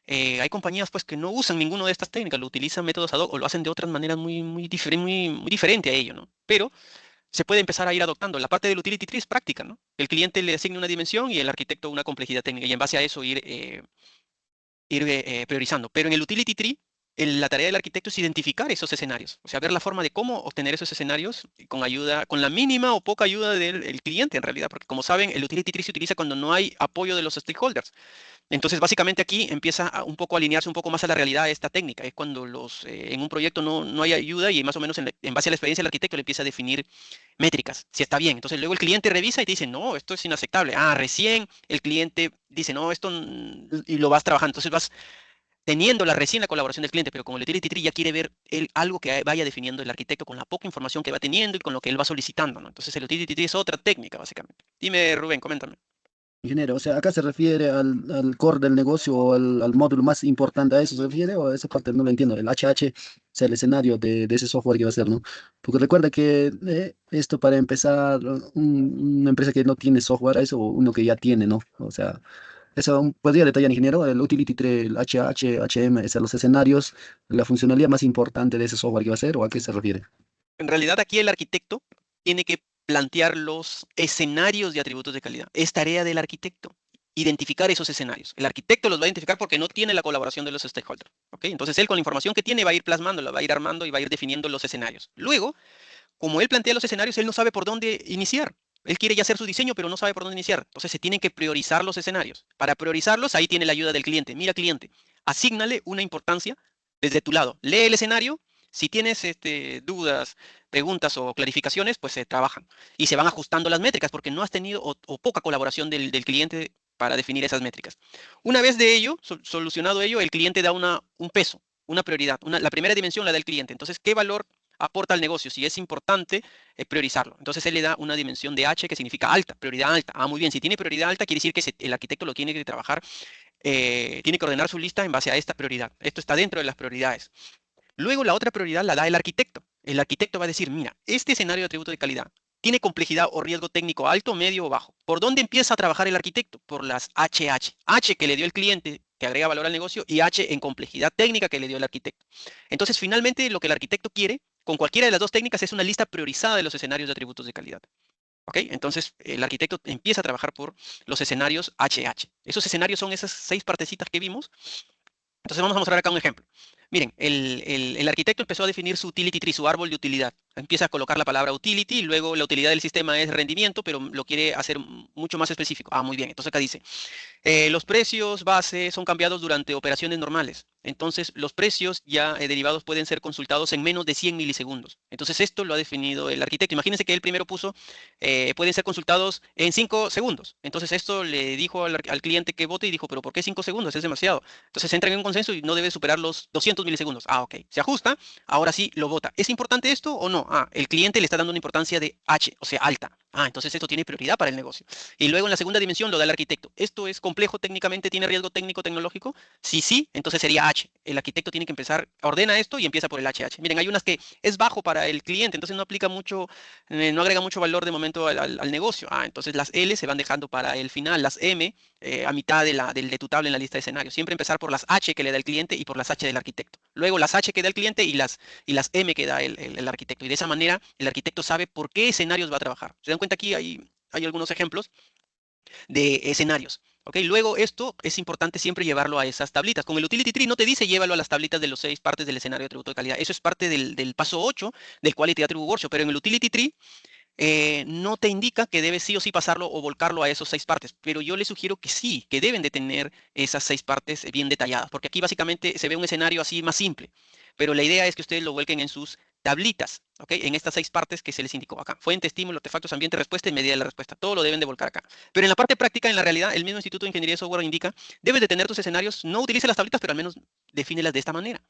hay compañías pues, que no usan ninguna de estas técnicas, lo utilizan métodos ad hoc o lo hacen de otras maneras muy diferente a ello, ¿no? Pero se puede empezar a ir adoptando. La parte del utility tree es práctica, ¿no? El cliente le asigna una dimensión y el arquitecto una complejidad técnica y en base a eso ir priorizando. Pero en el utility tree, la tarea del arquitecto es identificar esos escenarios, o sea, ver la forma de cómo obtener esos escenarios con ayuda, con la mínima o poca ayuda del cliente en realidad, porque como saben, el utility tree se utiliza cuando no hay apoyo de los stakeholders. Entonces, básicamente aquí empieza un poco a alinearse un poco más a la realidad esta técnica. Es cuando en un proyecto no hay ayuda y más o menos en base a la experiencia del arquitecto le empieza a definir métricas, si está bien. Entonces, luego el cliente revisa y te dice, no, esto es inaceptable. Ah, recién el cliente dice, no, esto, y lo vas trabajando. Entonces, vas teniendo recién la colaboración del cliente, pero como el utility tree ya quiere ver algo que vaya definiendo el arquitecto con la poca información que va teniendo y con lo que él va solicitando, ¿no? Entonces, el utility tree es otra técnica, básicamente. Dime, Rubén, coméntame. Ingeniero, o sea, acá se refiere al core del negocio o al módulo más importante, ¿a eso se refiere o a esa parte no lo entiendo? El HH, o sea, el escenario de ese software que va a ser, ¿no? Porque recuerda que esto para empezar, una empresa que no tiene software, eso uno que ya tiene, ¿no? O sea, eso podría detallar, ingeniero, el utility tree, el HH, HM, o sea, los escenarios, la funcionalidad más importante de ese software que va a ser o a qué se refiere. En realidad aquí el arquitecto tiene que plantear los escenarios de atributos de calidad. Es tarea del arquitecto identificar esos escenarios. El arquitecto los va a identificar porque no tiene la colaboración de los stakeholders. ¿Ok? Entonces él con la información que tiene va a ir plasmándola, va a ir armando y va a ir definiendo los escenarios. Luego, como él plantea los escenarios, él no sabe por dónde iniciar. Él quiere ya hacer su diseño, pero no sabe por dónde iniciar. Entonces se tienen que priorizar los escenarios. Para priorizarlos, ahí tiene la ayuda del cliente. Mira, cliente, asígnale una importancia desde tu lado. Lee el escenario. Si tienes dudas, preguntas o clarificaciones, pues se trabajan y se van ajustando las métricas porque no has tenido o poca colaboración del cliente para definir esas métricas. Una vez de ello, solucionado ello, el cliente da un peso, una prioridad. La primera dimensión la da el cliente. Entonces, ¿qué valor aporta al negocio? Si es importante priorizarlo. Entonces, él le da una dimensión de H que significa alta, prioridad alta. Ah, muy bien. Si tiene prioridad alta, quiere decir que el arquitecto lo tiene que trabajar, tiene que ordenar su lista en base a esta prioridad. Esto está dentro de las prioridades. Luego la otra prioridad la da el arquitecto. El arquitecto va a decir, mira, este escenario de atributo de calidad tiene complejidad o riesgo técnico alto, medio o bajo. ¿Por dónde empieza a trabajar el arquitecto? Por las HH. H que le dio el cliente, que agrega valor al negocio, y H en complejidad técnica que le dio el arquitecto. Entonces, finalmente, lo que el arquitecto quiere, con cualquiera de las dos técnicas, es una lista priorizada de los escenarios de atributos de calidad. ¿Ok? Entonces, el arquitecto empieza a trabajar por los escenarios HH. Esos escenarios son esas 6 partecitas que vimos. Entonces vamos a mostrar acá un ejemplo. Miren, el arquitecto empezó a definir su utility tree, su árbol de utilidad. empieza a colocar la palabra utility, y luego la utilidad del sistema es rendimiento, pero lo quiere hacer mucho más específico. Ah, muy bien. Entonces acá dice, los precios base son cambiados durante operaciones normales. Entonces, los precios ya derivados pueden ser consultados en menos de 100 milisegundos. Entonces, esto lo ha definido el arquitecto. Imagínense que él primero puso, pueden ser consultados en 5 segundos. Entonces, esto le dijo al cliente que vote y dijo, pero ¿por qué 5 segundos? Es demasiado. Entonces, entran en un consenso y no debe superar los 200 milisegundos. Ah, ok. Se ajusta, ahora sí lo vota. ¿Es importante esto o no? Ah, el cliente le está dando una importancia de H, o sea, alta. Ah, entonces esto tiene prioridad para el negocio. Y luego en la segunda dimensión lo da el arquitecto. ¿Esto es complejo técnicamente? ¿Tiene riesgo técnico tecnológico? Sí, sí, entonces sería H. El arquitecto tiene que empezar, ordena esto y empieza por el HH. Miren, hay unas que es bajo para el cliente, entonces no aplica mucho, no agrega mucho valor de momento al negocio. Ah, entonces las L se van dejando para el final, las M a mitad de tu tabla en la lista de escenarios. Siempre empezar por las H que le da el cliente y por las H del arquitecto. Luego las H que da el cliente y las M que da el arquitecto. Y de esa manera el arquitecto sabe por qué escenarios va a trabajar. ¿Se dan cuenta aquí? Hay algunos ejemplos de escenarios. ¿Ok? Luego esto es importante siempre llevarlo a esas tablitas. Con el Utility Tree no te dice llévalo a las tablitas de los 6 partes del escenario de atributo de calidad. Eso es parte del paso 8 del Quality Attribute Workshop. Pero en el Utility Tree no te indica que debes sí o sí pasarlo o volcarlo a esos 6 partes. Pero yo les sugiero que sí, que deben de tener esas 6 partes bien detalladas. Porque aquí básicamente se ve un escenario así más simple. Pero la idea es que ustedes lo vuelquen en sus tablitas, ¿ok? En estas 6 partes que se les indicó acá. Fuente, estímulo, artefactos, ambiente, respuesta y medida de la respuesta. Todo lo deben de volcar acá. Pero en la parte práctica, en la realidad, el mismo Instituto de Ingeniería de Software indica, debes de tener tus escenarios, no utilice las tablitas, pero al menos defínelas de esta manera,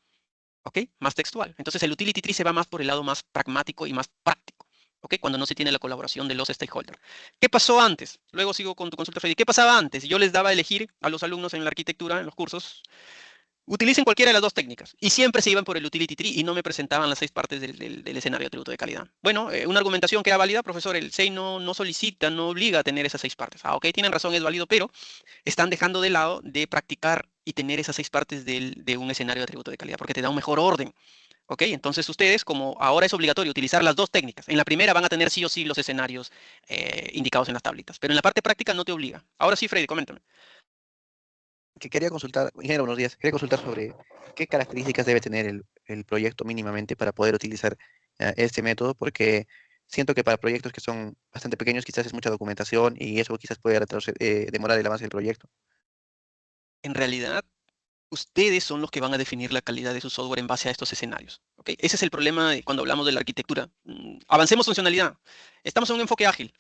¿ok? Más textual. Entonces el Utility Tree se va más por el lado más pragmático y más práctico, ¿ok? Cuando no se tiene la colaboración de los stakeholders. ¿Qué pasó antes? Luego sigo con tu consulta, Freddy. ¿Qué pasaba antes? Yo les daba a elegir a los alumnos en la arquitectura, en los cursos, utilicen cualquiera de las dos técnicas y siempre se iban por el Utility Tree y no me presentaban las 6 partes del escenario de atributo de calidad. Bueno, una argumentación que era válida, profesor, el SEI no solicita, no obliga a tener esas 6 partes. Ah, ok, tienen razón, es válido, pero están dejando de lado de practicar y tener esas 6 partes de un escenario de atributo de calidad porque te da un mejor orden. ¿Ok? Entonces ustedes, como ahora es obligatorio utilizar las dos técnicas, en la primera van a tener sí o sí los escenarios indicados en las tablitas, pero en la parte práctica no te obliga. Ahora sí, Freddy, coméntame. Que quería consultar, ingeniero, buenos días, quería consultar sobre qué características debe tener el proyecto mínimamente para poder utilizar este método, porque siento que para proyectos que son bastante pequeños quizás es mucha documentación y eso quizás puede demorar el avance del proyecto. En realidad, ustedes son los que van a definir la calidad de su software en base a estos escenarios. ¿Ok? Ese es el problema cuando hablamos de la arquitectura. Avancemos funcionalidad. Estamos en un enfoque ágil.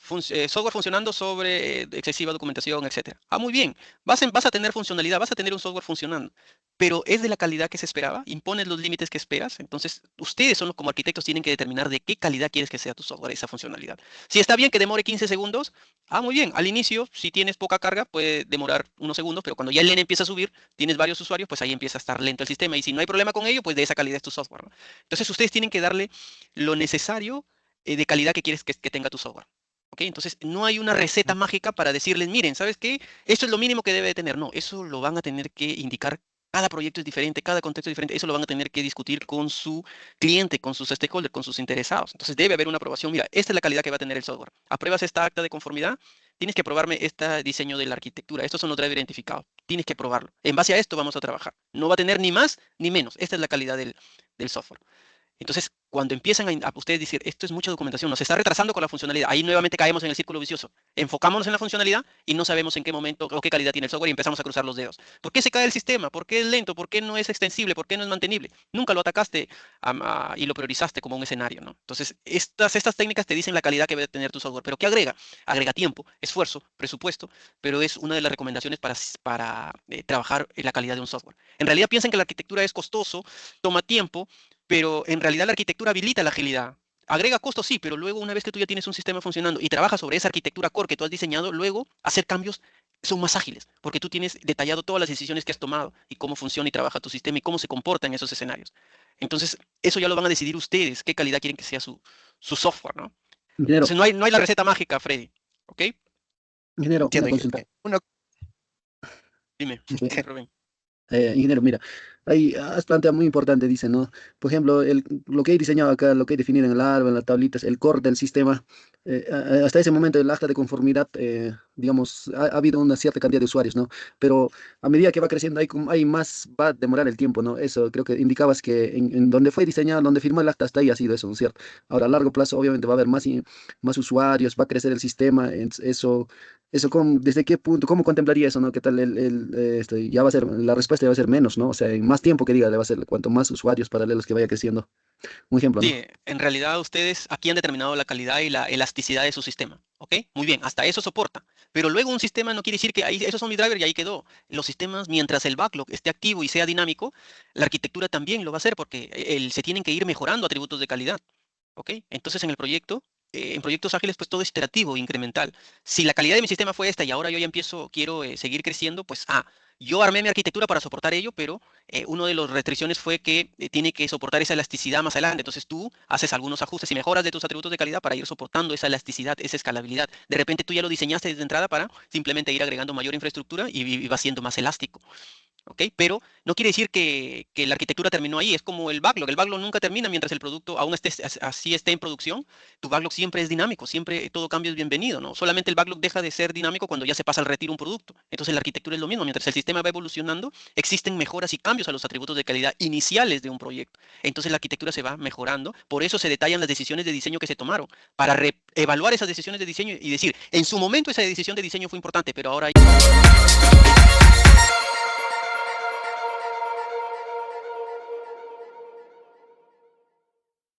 Software funcionando sobre excesiva documentación, etc. Ah, muy bien. Vas a tener funcionalidad, vas a tener un software funcionando. Pero ¿es de la calidad que se esperaba? ¿Impones los límites que esperas? Entonces, ustedes son los como arquitectos tienen que determinar de qué calidad quieres que sea tu software, esa funcionalidad. Si está bien que demore 15 segundos, ah, muy bien. Al inicio, si tienes poca carga, puede demorar unos segundos, pero cuando ya el N empieza a subir, tienes varios usuarios, pues ahí empieza a estar lento el sistema. Y si no hay problema con ello, pues de esa calidad es tu software, ¿no? Entonces ustedes tienen que darle lo necesario de calidad que quieres que tenga tu software. ¿Ok? Entonces no hay una receta mágica para decirles, miren, ¿sabes qué? Esto es lo mínimo que debe de tener. No, eso lo van a tener que indicar. Cada proyecto es diferente, cada contexto es diferente. Eso lo van a tener que discutir con su cliente, con sus stakeholders, con sus interesados. Entonces debe haber una aprobación. Mira, esta es la calidad que va a tener el software. ¿Apruebas esta acta de conformidad? Tienes que aprobarme este diseño de la arquitectura. Estos son los drivers identificados. Tienes que probarlo. En base a esto vamos a trabajar. No va a tener ni más ni menos. Esta es la calidad del software. Entonces, cuando empiezan a ustedes decir, esto es mucha documentación, nos está retrasando con la funcionalidad, ahí nuevamente caemos en el círculo vicioso. Enfocámonos en la funcionalidad y no sabemos en qué momento o qué calidad tiene el software y empezamos a cruzar los dedos. ¿Por qué se cae el sistema? ¿Por qué es lento? ¿Por qué no es extensible? ¿Por qué no es mantenible? Nunca lo atacaste y lo priorizaste como un escenario, ¿no? Entonces, estas técnicas te dicen la calidad que debe tener tu software. ¿Pero qué agrega? Agrega tiempo, esfuerzo, presupuesto, pero es una de las recomendaciones para trabajar en la calidad de un software. En realidad piensan que la arquitectura es costoso, toma tiempo, pero en realidad la arquitectura habilita la agilidad. Agrega costos, sí, pero luego una vez que tú ya tienes un sistema funcionando y trabajas sobre esa arquitectura core que tú has diseñado, luego hacer cambios son más ágiles, porque tú tienes detallado todas las decisiones que has tomado y cómo funciona y trabaja tu sistema y cómo se comporta en esos escenarios. Entonces, eso ya lo van a decidir ustedes, qué calidad quieren que sea su software, ¿no? Ingeniero, Entonces, no hay la receta mágica, Freddy, ¿ok? ingeniero, una Entiendo. consulta. Una, Dime, Sí. Rubén. Ingeniero, mira, ahí has planteado muy importante, dice, ¿no? Por ejemplo, lo que he diseñado acá, lo que he definido en el árbol, en las tablitas, el core del sistema, hasta ese momento el acta de conformidad, digamos, ha habido una cierta cantidad de usuarios, ¿no? Pero a medida que va creciendo, hay más, va a demorar el tiempo, ¿no? Eso creo que indicabas que en donde fue diseñado, donde firmó el acta, hasta ahí ha sido eso, ¿no es cierto? Ahora, a largo plazo, obviamente, va a haber más usuarios, va a crecer el sistema, eso, ¿desde qué punto, cómo contemplaría eso, ¿no? ¿Qué tal ya va a ser, la respuesta ya va a ser menos, ¿no? O sea, en más tiempo que diga, le va a ser cuanto más usuarios paralelos que vaya creciendo. Un ejemplo, Sí, ¿no? en realidad ustedes aquí han determinado la calidad y la elasticidad de su sistema, ¿ok? Muy bien, hasta eso soporta. Pero luego un sistema no quiere decir que ahí, esos son mis drivers y ahí quedó. Los sistemas, mientras el backlog esté activo y sea dinámico, la arquitectura también lo va a hacer porque se tienen que ir mejorando atributos de calidad, ¿ok? Entonces en el proyecto, en proyectos ágiles, pues todo es iterativo, incremental. Si la calidad de mi sistema fue esta y ahora yo ya empiezo, quiero seguir creciendo, pues, yo armé mi arquitectura para soportar ello, pero una de las restricciones fue que tiene que soportar esa elasticidad más adelante. Entonces tú haces algunos ajustes y mejoras de tus atributos de calidad para ir soportando esa elasticidad, esa escalabilidad. De repente tú ya lo diseñaste desde entrada para simplemente ir agregando mayor infraestructura y va siendo más elástico. ¿Ok? Pero no quiere decir que la arquitectura terminó ahí, es como el backlog. El backlog nunca termina mientras el producto aún esté, así esté en producción. Tu backlog siempre es dinámico, siempre todo cambio es bienvenido, ¿no? Solamente el backlog deja de ser dinámico cuando ya se pasa al retiro un producto. Entonces la arquitectura es lo mismo, mientras el sistema va evolucionando, existen mejoras y cambios a los atributos de calidad iniciales de un proyecto. Entonces la arquitectura se va mejorando, por eso se detallan las decisiones de diseño que se tomaron, para evaluar esas decisiones de diseño y decir, en su momento esa decisión de diseño fue importante, pero ahora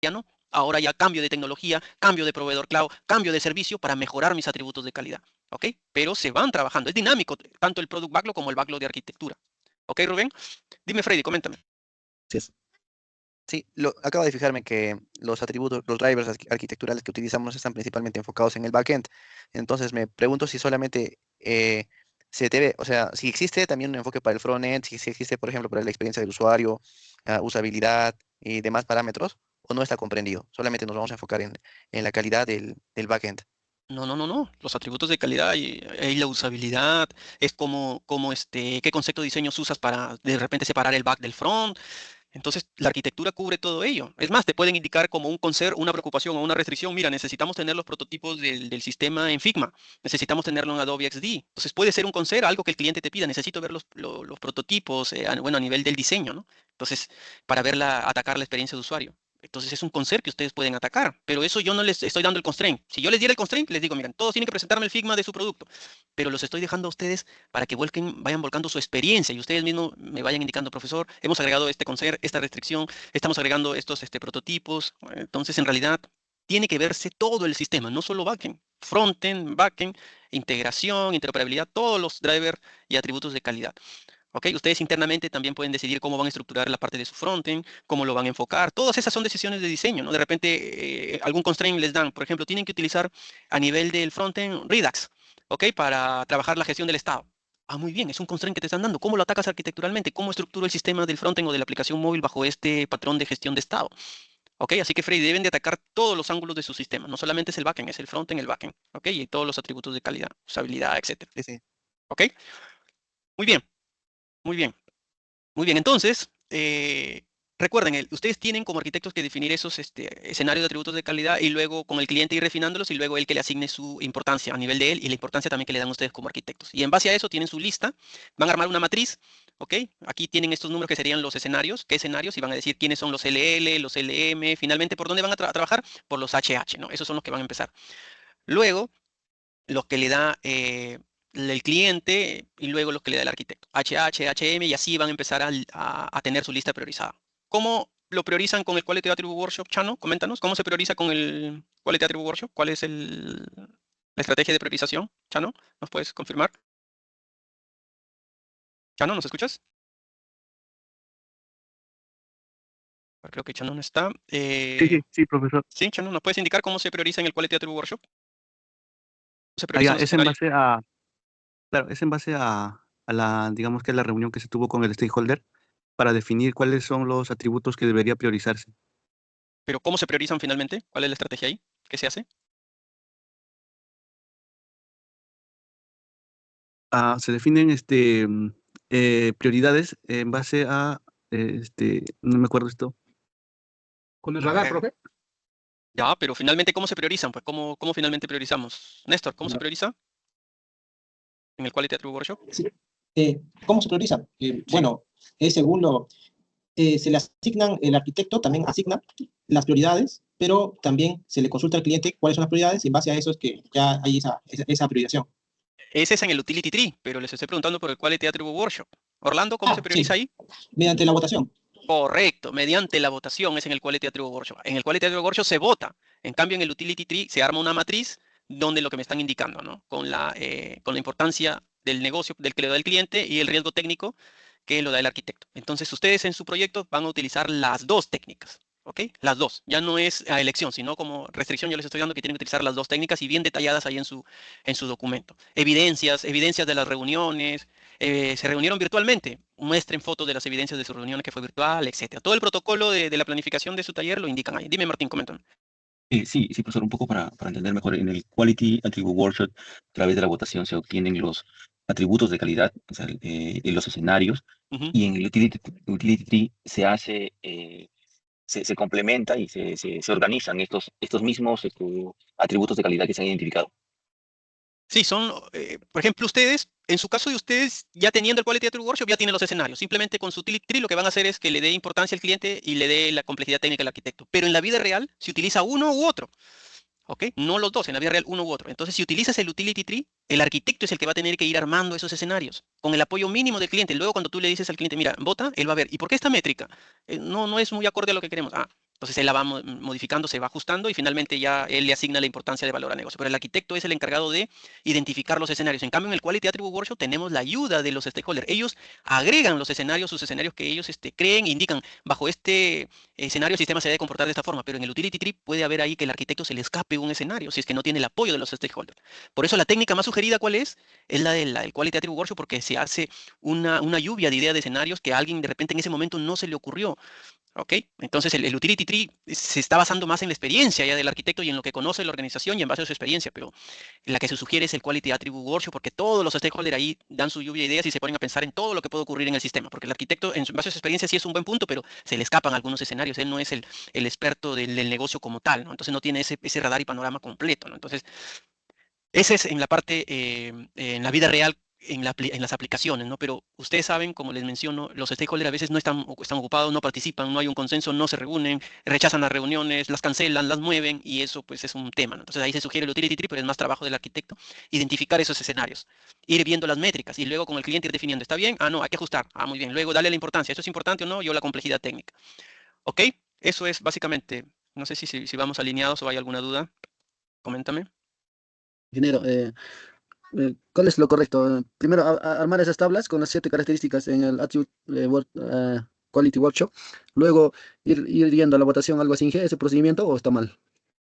ya no. Ahora ya cambio de tecnología, cambio de proveedor cloud, cambio de servicio para mejorar mis atributos de calidad. ¿Ok? Pero se van trabajando. Es dinámico, tanto el product backlog como el backlog de arquitectura. ¿Ok, Rubén? Dime, Freddy, coméntame. Así es. Sí, acabo de fijarme que los atributos, los drivers arquitecturales que utilizamos están principalmente enfocados en el backend. Entonces me pregunto si solamente se debe, o sea, si existe también un enfoque para el frontend, si existe, por ejemplo, para la experiencia del usuario, usabilidad y demás parámetros, o no está comprendido. Solamente nos vamos a enfocar en la calidad del backend. No, no, no, no. Los atributos de calidad y la usabilidad, es qué concepto de diseños usas para de repente separar el back del front. Entonces, la arquitectura cubre todo ello. Es más, te pueden indicar como un concern, una preocupación o una restricción. Mira, necesitamos tener los prototipos del sistema en Figma. Necesitamos tenerlo en Adobe XD. Entonces, puede ser un concern, algo que el cliente te pida. Necesito ver los prototipos, bueno, a nivel del diseño, ¿no? Entonces, para atacar la experiencia de usuario. Entonces, es un concern que ustedes pueden atacar. Pero eso yo no les estoy dando el constraint. Si yo les diera el constraint, les digo, miren, todos tienen que presentarme el Figma de su producto. Pero los estoy dejando a ustedes para que vayan volcando su experiencia y ustedes mismos me vayan indicando, profesor, hemos agregado este concern, esta restricción, estamos agregando estos prototipos. Entonces, en realidad, tiene que verse todo el sistema, no solo backend, frontend, backend, integración, interoperabilidad, todos los drivers y atributos de calidad. ¿Ok? Ustedes internamente también pueden decidir cómo van a estructurar la parte de su frontend, cómo lo van a enfocar. Todas esas son decisiones de diseño, ¿no? De repente, algún constraint les dan, por ejemplo, tienen que utilizar a nivel del frontend Redux, ¿ok? Para trabajar la gestión del estado. Muy bien, es un constraint que te están dando. ¿Cómo lo atacas arquitecturalmente? ¿Cómo estructuro el sistema del frontend o de la aplicación móvil bajo este patrón de gestión de estado? ¿Ok? Así que, Freddy, deben de atacar todos los ángulos de su sistema. No solamente es el backend, es el frontend, el backend, ¿ok? Y todos los atributos de calidad, usabilidad, etcétera. Sí, sí. ¿Ok? Muy bien, muy bien. Muy bien, entonces, recuerden, ustedes tienen como arquitectos que definir esos escenarios de atributos de calidad y luego con el cliente ir refinándolos y luego él que le asigne su importancia a nivel de él y la importancia también que le dan ustedes como arquitectos. Y en base a eso tienen su lista, van a armar una matriz, ¿ok? Aquí tienen estos números que serían los escenarios, ¿qué escenarios? Y van a decir quiénes son los LL, los LM, finalmente, ¿por dónde van a trabajar? Por los HH, ¿no? Esos son los que van a empezar. Luego, los que le da el cliente y luego los que le da el arquitecto. HH, HM y así van a empezar a tener su lista priorizada. ¿Cómo lo priorizan con el Quality Attribute Workshop, Chano? Coméntanos, ¿cómo se prioriza con el Quality Attribute Workshop? ¿Cuál es la estrategia de priorización? Chano, ¿nos puedes confirmar? Chano, ¿nos escuchas? Creo que Chano no está. Sí, profesor. Sí, Chano, ¿nos puedes indicar cómo se prioriza en el Quality Attribute Workshop? ¿Cómo se Ya, priorizan los es en escenarios? base claro, es en base a la, digamos que la reunión que se tuvo con el stakeholder para definir cuáles son los atributos que debería priorizarse. Pero ¿cómo se priorizan finalmente? ¿Cuál es la estrategia ahí? ¿Qué se hace? Se definen prioridades en base a, no me acuerdo esto. Con el radar, profe. Ya, pero finalmente, ¿cómo se priorizan? Pues, ¿cómo finalmente priorizamos? Néstor, ¿cómo se Ya. prioriza en el Quality Attribute Workshop? Sí. ¿Cómo se prioriza? Bueno, es según se le asignan, el arquitecto también asigna las prioridades, pero también se le consulta al cliente cuáles son las prioridades y en base a eso es que ya hay esa priorización. Ese es en el Utility Tree, pero les estoy preguntando por el Quality Attribute Workshop. Orlando, ¿cómo se Sí, prioriza ahí? mediante la votación. Correcto, mediante la votación es en el Quality Attribute Workshop. En el Quality Attribute Workshop se vota. En cambio, en el Utility Tree se arma una matriz donde lo que me están indicando, ¿no? Con la importancia del negocio, del que le da el cliente y el riesgo técnico que lo da el arquitecto. Entonces, ustedes en su proyecto van a utilizar las dos técnicas, ¿ok? Las dos. Ya no es a elección, sino como restricción yo les estoy dando que tienen que utilizar las dos técnicas y bien detalladas ahí en su documento. Evidencias de las reuniones, se reunieron virtualmente, muestren fotos de las evidencias de su reunión que fue virtual, etcétera. Todo el protocolo de la planificación de su taller lo indican ahí. Dime, Martín, coméntame. Sí, profesor, un poco para entender mejor. En el Quality Attribute Workshop, a través de la votación se obtienen los atributos de calidad, o sea, en los escenarios, Ujú. y en el Utility Tree se hace, se complementa y se organizan estos mismos atributos de calidad que se han identificado. Sí, son, por ejemplo, ustedes, en su caso de ustedes, ya teniendo el Quality Attribute Workshop, ya tienen los escenarios. Simplemente con su Utility Tree lo que van a hacer es que le dé importancia al cliente y le dé la complejidad técnica al arquitecto. Pero en la vida real se utiliza uno u otro. ¿Ok? No los dos, en la vida real uno u otro. Entonces, si utilizas el Utility Tree, el arquitecto es el que va a tener que ir armando esos escenarios con el apoyo mínimo del cliente. Luego, cuando tú le dices al cliente, mira, vota, él va a ver, ¿y por qué esta métrica? No es muy acorde a lo que queremos. Entonces él la va modificando, se va ajustando y finalmente ya él le asigna la importancia de valor a negocio. Pero el arquitecto es el encargado de identificar los escenarios. En cambio, en el Quality Attribute Workshop tenemos la ayuda de los stakeholders. Ellos agregan los escenarios, sus escenarios que ellos creen, indican, bajo este escenario el sistema se debe comportar de esta forma, pero en el Utility Tree puede haber ahí que el arquitecto se le escape un escenario si es que no tiene el apoyo de los stakeholders. Por eso la técnica más sugerida, ¿cuál es? Es la del Quality Attribute Workshop, porque se hace una lluvia de ideas de escenarios que a alguien de repente en ese momento no se le ocurrió. ¿Ok? Entonces el Utility Tree se está basando más en la experiencia ya del arquitecto y en lo que conoce la organización y en base a su experiencia, pero la que se sugiere es el Quality Attribute Workshop porque todos los stakeholders ahí dan su lluvia de ideas y se ponen a pensar en todo lo que puede ocurrir en el sistema, porque el arquitecto en base a su experiencia sí es un buen punto, pero se le escapan algunos escenarios, él no es el experto del negocio como tal, ¿no? Entonces no tiene ese radar y panorama completo, ¿no? Entonces ese es en la parte, en la vida real, en las aplicaciones, ¿no? Pero ustedes saben, como les menciono, los stakeholders a veces no están ocupados, no participan, no hay un consenso, no se reúnen, rechazan las reuniones, las cancelan, las mueven, y eso pues es un tema, ¿no? Entonces ahí se sugiere el Utility Tree, pero es más trabajo del arquitecto, identificar esos escenarios, ir viendo las métricas, y luego con el cliente ir definiendo, ¿está bien? No, hay que ajustar. Muy bien. Luego darle la importancia, ¿eso es importante o no? Yo la complejidad técnica. ¿Ok? Eso es básicamente, no sé si vamos alineados o hay alguna duda. Coméntame. Ingeniero, ¿cuál es lo correcto? Primero, armar esas tablas con las 7 características en el Attribute Quality Workshop. Luego, ir yendo a la votación, algo así, ese procedimiento, ¿o está mal?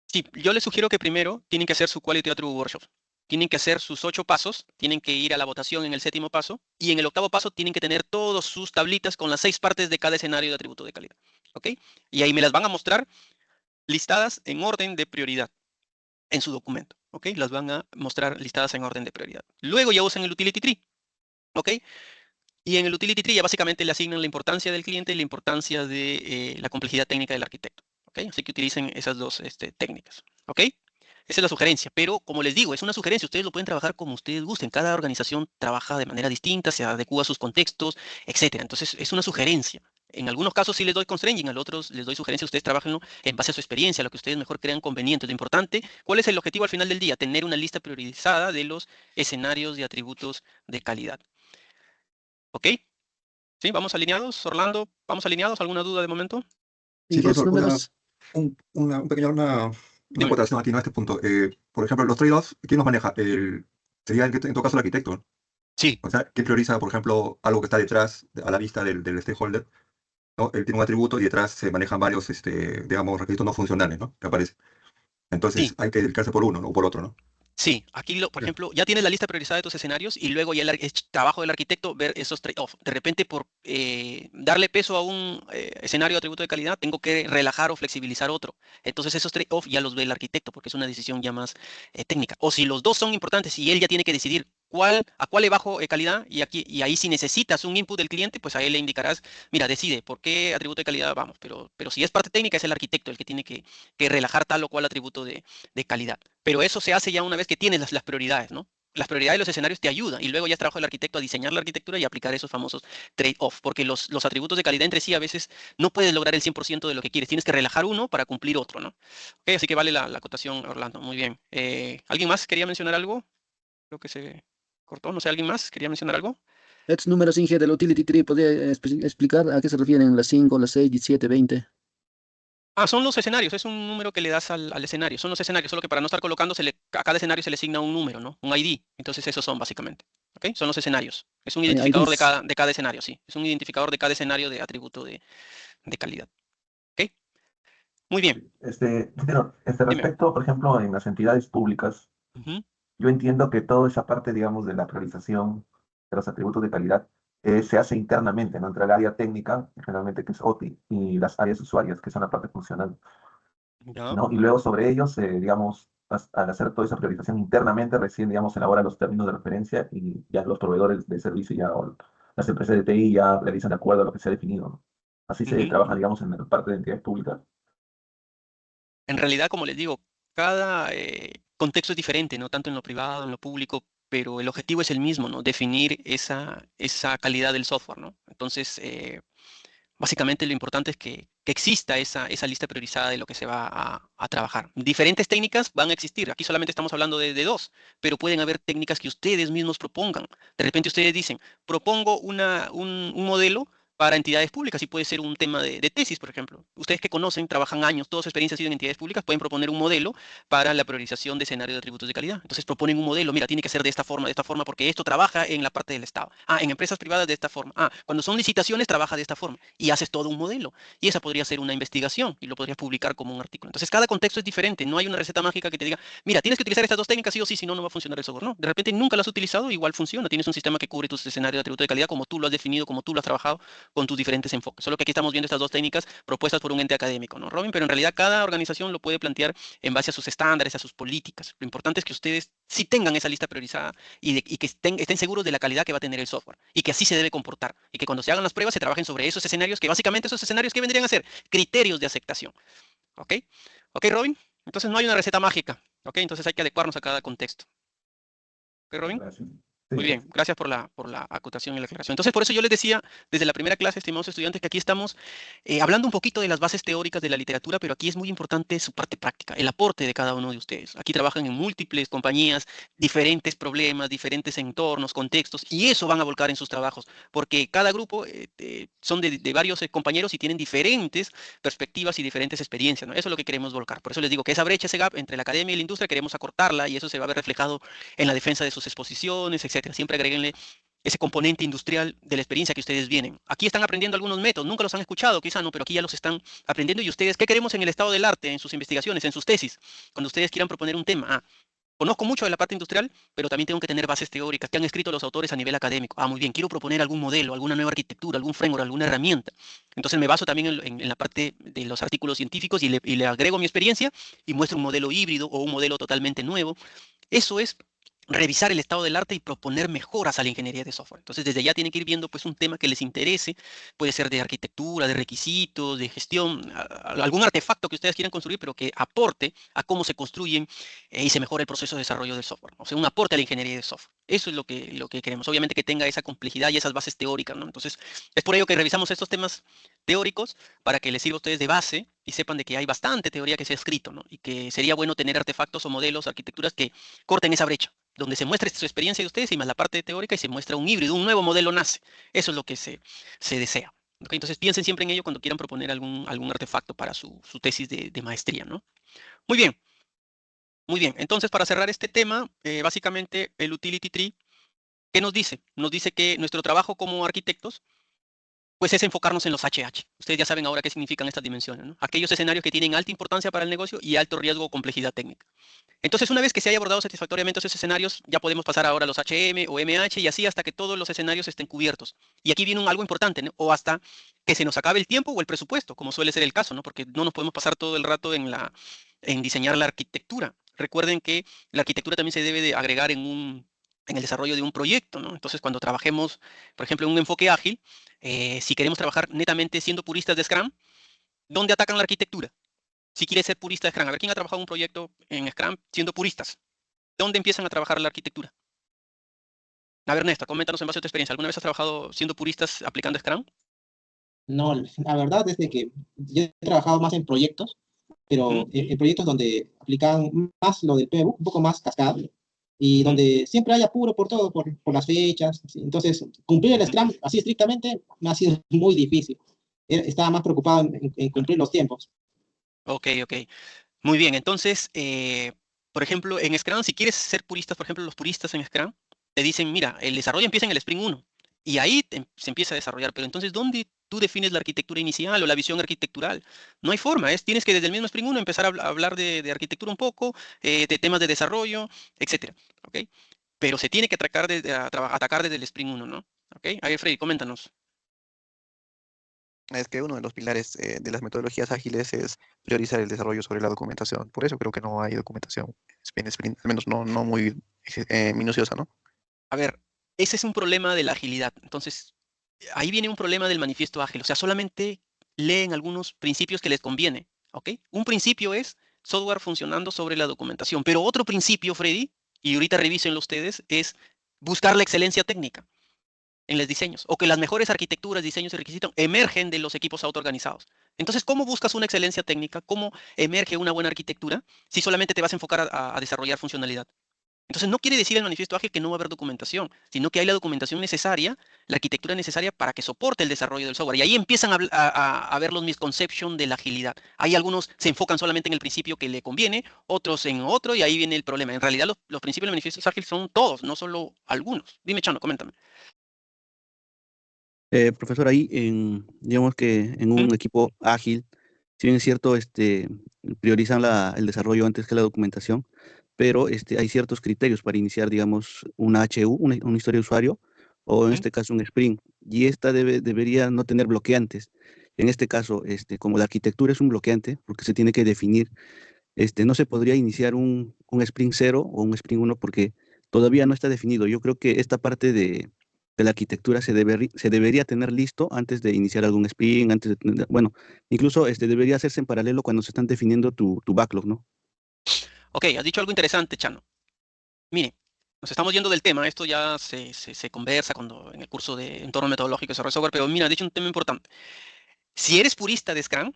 Sí, yo les sugiero que primero tienen que hacer su Quality Attribute Workshop. Tienen que hacer sus 8 pasos, tienen que ir a la votación en el 7º paso y en el 8º paso tienen que tener todas sus tablitas con las 6 partes de cada escenario de atributo de calidad. ¿Ok? Y ahí me las van a mostrar listadas en orden de prioridad en su documento. ¿Ok? Las van a mostrar listadas en orden de prioridad. Luego ya usan el Utility Tree. ¿Ok? Y en el Utility Tree ya básicamente le asignan la importancia del cliente y la importancia de la complejidad técnica del arquitecto. ¿Ok? Así que utilicen esas dos técnicas. ¿Ok? Esa es la sugerencia, pero como les digo, es una sugerencia, ustedes lo pueden trabajar como ustedes gusten, cada organización trabaja de manera distinta, se adecua a sus contextos, etcétera. Entonces, es una sugerencia. En algunos casos sí les doy constraint y en otros les doy sugerencia, ustedes trabajenlo en base a su experiencia, lo que ustedes mejor crean conveniente. Lo importante, ¿cuál es el objetivo al final del día? Tener una lista priorizada de los escenarios de atributos de calidad. ¿Ok? ¿Sí? ¿Vamos alineados, Orlando? ¿Vamos alineados? ¿Alguna duda de momento? Sí, ¿Y los profesor, números? una Dime. acotación aquí, ¿no? A este punto. Por ejemplo, los trade-offs, ¿quién los maneja? Sería en todo caso el arquitecto, ¿no? Sí, O sea, ¿quién prioriza, por ejemplo, algo que está detrás, a la vista del stakeholder? ¿No? Él tiene un atributo y detrás se manejan varios, digamos, requisitos no funcionales, ¿no? Que aparecen. Entonces sí. hay que dedicarse por uno, ¿no? O por otro, ¿no? Sí, aquí, por Ya. ejemplo, ya tienes la lista priorizada de tus escenarios y luego ya es trabajo del arquitecto ver esos trade-off. De repente, por darle peso a un escenario de atributo de calidad, tengo que relajar o flexibilizar otro. Entonces, esos trade-off ya los ve el arquitecto porque es una decisión ya más técnica. O si los dos son importantes y él ya tiene que decidir a cuál le bajo calidad, y ahí si necesitas un input del cliente, pues a él le indicarás, mira, decide por qué atributo de calidad vamos, pero si es parte técnica es el arquitecto el que tiene que relajar tal o cual atributo de calidad. Pero eso se hace ya una vez que tienes las prioridades, ¿no? Las prioridades de los escenarios te ayudan y luego ya es trabajo del arquitecto a diseñar la arquitectura y aplicar esos famosos trade-off, porque los atributos de calidad entre sí a veces no puedes lograr el 100% de lo que quieres, tienes que relajar uno para cumplir otro, ¿no? Ok, así que vale la acotación, Orlando, muy bien. ¿Alguien más quería mencionar algo? Creo que se cortó, no sé, ¿alguien más quería mencionar algo? Estos números, Inge, del utility tree, ¿podría explicar a qué se refieren las 5, las 6, 17, 20? Son los escenarios, es un número que le das al escenario, son los escenarios, solo que para no estar colocando, a cada escenario se le asigna un número, ¿no? Un ID, entonces esos son básicamente, ¿ok? Son los escenarios, es un identificador de IDs. cada escenario, sí, es un identificador de cada escenario de atributo de calidad, ¿ok? Muy bien, Ingeniero, dime. respecto, por ejemplo, en las entidades públicas, Ujú. yo entiendo que toda esa parte, digamos, de la priorización de los atributos de calidad se hace internamente, ¿no? Entre el área técnica, generalmente que es OTI, y las áreas usuarias, que son la parte funcional, Ya. ¿no? Y luego sobre ellos, digamos, al hacer toda esa priorización internamente, recién, digamos, elabora los términos de referencia y ya los proveedores de servicio ya, o las empresas de TI ya realizan de acuerdo a lo que se ha definido, ¿no? Así se Ujú, trabaja, ujú. digamos, en la parte de entidades públicas. En realidad, como les digo, cada contexto es diferente, ¿no? Tanto en lo privado, en lo público, pero el objetivo es el mismo, ¿no? Definir esa calidad del software, ¿no? Entonces, básicamente lo importante es que exista esa lista priorizada de lo que se va a trabajar. Diferentes técnicas van a existir. Aquí solamente estamos hablando de dos, pero pueden haber técnicas que ustedes mismos propongan. De repente ustedes dicen, propongo un modelo para entidades públicas y puede ser un tema de tesis, por ejemplo. Ustedes que conocen, trabajan años, toda su experiencia ha sido en entidades públicas, pueden proponer un modelo para la priorización de escenarios de atributos de calidad. Entonces proponen un modelo, mira, tiene que ser de esta forma, porque esto trabaja en la parte del Estado. En empresas privadas de esta forma. Cuando son licitaciones trabaja de esta forma y haces todo un modelo. Y esa podría ser una investigación y lo podrías publicar como un artículo. Entonces cada contexto es diferente, no hay una receta mágica que te diga, mira, tienes que utilizar estas dos técnicas sí o sí, si no, no va a funcionar el software. No, de repente nunca lo has utilizado, igual funciona. Tienes un sistema que cubre tus escenarios de atributo de calidad como tú lo has definido, como tú lo has trabajado con tus diferentes enfoques. Solo que aquí estamos viendo estas dos técnicas propuestas por un ente académico, ¿no, Robin? Pero en realidad cada organización lo puede plantear en base a sus estándares, a sus políticas. Lo importante es que ustedes sí tengan esa lista priorizada y que estén seguros de la calidad que va a tener el software y que así se debe comportar y que cuando se hagan las pruebas se trabajen sobre esos escenarios que básicamente esos escenarios que vendrían a ser criterios de aceptación. ¿Ok? ¿Ok, Robin? Entonces no hay una receta mágica. ¿Ok? Entonces hay que adecuarnos a cada contexto. ¿Ok, Robin? Gracias. Sí, Muy bien, gracias. gracias por la acotación y la aclaración. Entonces, por eso yo les decía desde la primera clase, estimados estudiantes, que aquí estamos hablando un poquito de las bases teóricas de la literatura, pero aquí es muy importante su parte práctica, el aporte de cada uno de ustedes. Aquí trabajan en múltiples compañías, diferentes problemas, diferentes entornos, contextos, y eso van a volcar en sus trabajos, porque cada grupo son de varios compañeros y tienen diferentes perspectivas y diferentes experiencias, ¿no? Eso es lo que queremos volcar. Por eso les digo que esa brecha, ese gap entre la academia y la industria, queremos acortarla y eso se va a ver reflejado en la defensa de sus exposiciones, etcétera. Siempre agréguenle ese componente industrial de la experiencia que ustedes vienen. Aquí están aprendiendo algunos métodos, nunca los han escuchado, quizá no, pero aquí ya los están aprendiendo. ¿Y ustedes qué queremos en el estado del arte, en sus investigaciones, en sus tesis? Cuando ustedes quieran proponer un tema. Conozco mucho de la parte industrial, pero también tengo que tener bases teóricas. ¿Qué han escrito los autores a nivel académico? Muy bien, quiero proponer algún modelo, alguna nueva arquitectura, algún framework, alguna herramienta. Entonces me baso también en la parte de los artículos científicos y le agrego mi experiencia y muestro un modelo híbrido o un modelo totalmente nuevo. Eso es revisar el estado del arte y proponer mejoras a la ingeniería de software. Entonces, desde ya tienen que ir viendo pues un tema que les interese, puede ser de arquitectura, de requisitos, de gestión, algún artefacto que ustedes quieran construir, pero que aporte a cómo se construyen y se mejora el proceso de desarrollo del software. O sea, un aporte a la ingeniería de software. Eso es lo que queremos. Obviamente que tenga esa complejidad y esas bases teóricas, ¿no? Entonces, es por ello que revisamos estos temas teóricos para que les sirva a ustedes de base y sepan de que hay bastante teoría que se ha escrito, ¿no? Y que sería bueno tener artefactos o modelos, arquitecturas que corten esa brecha, donde se muestre su experiencia de ustedes y más la parte teórica y se muestra un híbrido, un nuevo modelo nace. Eso es lo que se desea. ¿Ok? Entonces piensen siempre en ello cuando quieran proponer algún artefacto para su tesis de maestría, ¿no? Muy bien, muy bien. Entonces, para cerrar este tema, básicamente el utility tree, ¿qué nos dice? Nos dice que nuestro trabajo como arquitectos pues es enfocarnos en los HH. Ustedes ya saben ahora qué significan estas dimensiones, ¿no? Aquellos escenarios que tienen alta importancia para el negocio y alto riesgo o complejidad técnica. Entonces, una vez que se haya abordado satisfactoriamente esos escenarios, ya podemos pasar ahora a los HM o MH y así hasta que todos los escenarios estén cubiertos. Y aquí viene algo importante, ¿no? O hasta que se nos acabe el tiempo o el presupuesto, como suele ser el caso, ¿no? Porque no nos podemos pasar todo el rato en diseñar la arquitectura. Recuerden que la arquitectura también se debe de agregar en el desarrollo de un proyecto, ¿no? Entonces, cuando trabajemos, por ejemplo, en un enfoque ágil, si queremos trabajar netamente siendo puristas de Scrum, ¿dónde atacan la arquitectura? Si quieres ser purista de Scrum, a ver, ¿quién ha trabajado un proyecto en Scrum siendo puristas? ¿Dónde empiezan a trabajar la arquitectura? A ver, Néstor, coméntanos en base a tu experiencia. ¿Alguna vez has trabajado siendo puristas aplicando Scrum? No, la verdad es de que yo he trabajado más en proyectos, pero Ujú, en proyectos donde aplican más lo del PBOK, un poco más cascada, y ujú, donde siempre hay apuro por todo, por las fechas. Así. Entonces, cumplir el ujú. Scrum así estrictamente me ha sido muy difícil. Estaba más preocupado en Claro. cumplir los tiempos. Ok, ok. Muy bien, entonces, por ejemplo, en Scrum, si quieres ser puristas, por ejemplo, los puristas en Scrum, te dicen, mira, el desarrollo empieza en el Sprint 1 y ahí se empieza a desarrollar, pero entonces, ¿dónde tú defines la arquitectura inicial o la visión arquitectural? No hay forma, tienes que desde el mismo Sprint 1 empezar a hablar de arquitectura un poco, de temas de desarrollo, etcétera, ¿ok? Pero se tiene que atacar desde el Sprint 1, ¿no? ¿Ok? A ver, Freddy, coméntanos. Es que uno de los pilares de las metodologías ágiles es priorizar el desarrollo sobre la documentación. Por eso creo que no hay documentación en sprint, al menos no muy minuciosa, ¿no? A ver, ese es un problema de la agilidad. Entonces, ahí viene un problema del manifiesto ágil. O sea, solamente leen algunos principios que les conviene. ¿Ok? Un principio es software funcionando sobre la documentación. Pero otro principio, Freddy, y ahorita revísenlo ustedes, es buscar la excelencia técnica en los diseños. O que las mejores arquitecturas, diseños y requisitos emergen de los equipos autoorganizados. Entonces, ¿cómo buscas una excelencia técnica? ¿Cómo emerge una buena arquitectura si solamente te vas a enfocar a desarrollar funcionalidad? Entonces, no quiere decir el manifiesto ágil que no va a haber documentación, sino que hay la documentación necesaria, la arquitectura necesaria para que soporte el desarrollo del software. Y ahí empiezan a ver los misconceptions de la agilidad. Hay algunos se enfocan solamente en el principio que le conviene, otros en otro, y ahí viene el problema. En realidad, los principios del manifiesto ágil son todos, no solo algunos. Dime, Chano, coméntame. Profesor, ahí digamos que en ¿Mm? un equipo ágil, si bien es cierto, priorizan el desarrollo antes que la documentación, pero hay ciertos criterios para iniciar, digamos, una HU, una historia de usuario, o en ¿Mm? este caso un sprint, y esta debería no tener bloqueantes. En este caso, como la arquitectura es un bloqueante, porque se tiene que definir, no se podría iniciar un sprint 0 o un sprint 1 porque todavía no está definido. Yo creo que esta parte de la arquitectura se debería tener listo antes de iniciar algún sprint, bueno, incluso debería hacerse en paralelo cuando se están definiendo tu backlog, ¿no? Ok, has dicho algo interesante, Chano. Mire, nos estamos yendo del tema. Esto ya se conversa cuando en el curso de entorno metodológico y desarrollo de software, pero mira, has dicho un tema importante. Si eres purista de Scrum,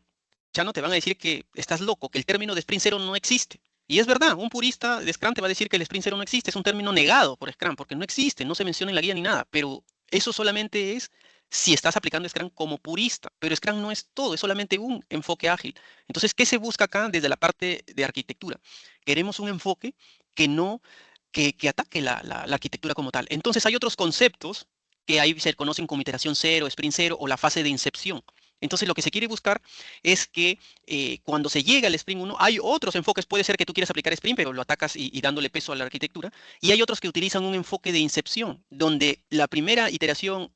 ya no te van a decir que estás loco, que el término de Sprint Zero no existe. Y es verdad, un purista de Scrum te va a decir que el Sprint Zero no existe, es un término negado por Scrum, porque no existe, no se menciona en la guía ni nada, pero eso solamente es si estás aplicando Scrum como purista, pero Scrum no es todo, es solamente un enfoque ágil. Entonces, ¿qué se busca acá desde la parte de arquitectura? Queremos un enfoque que no, que ataque la arquitectura como tal. Entonces, hay otros conceptos que ahí se conocen como iteración cero, sprint cero o la fase de incepción. Entonces, lo que se quiere buscar es que cuando se llega al Sprint 1, hay otros enfoques. Puede ser que tú quieras aplicar Sprint, pero lo atacas y dándole peso a la arquitectura. Y hay otros que utilizan un enfoque de incepción, donde la primera iteración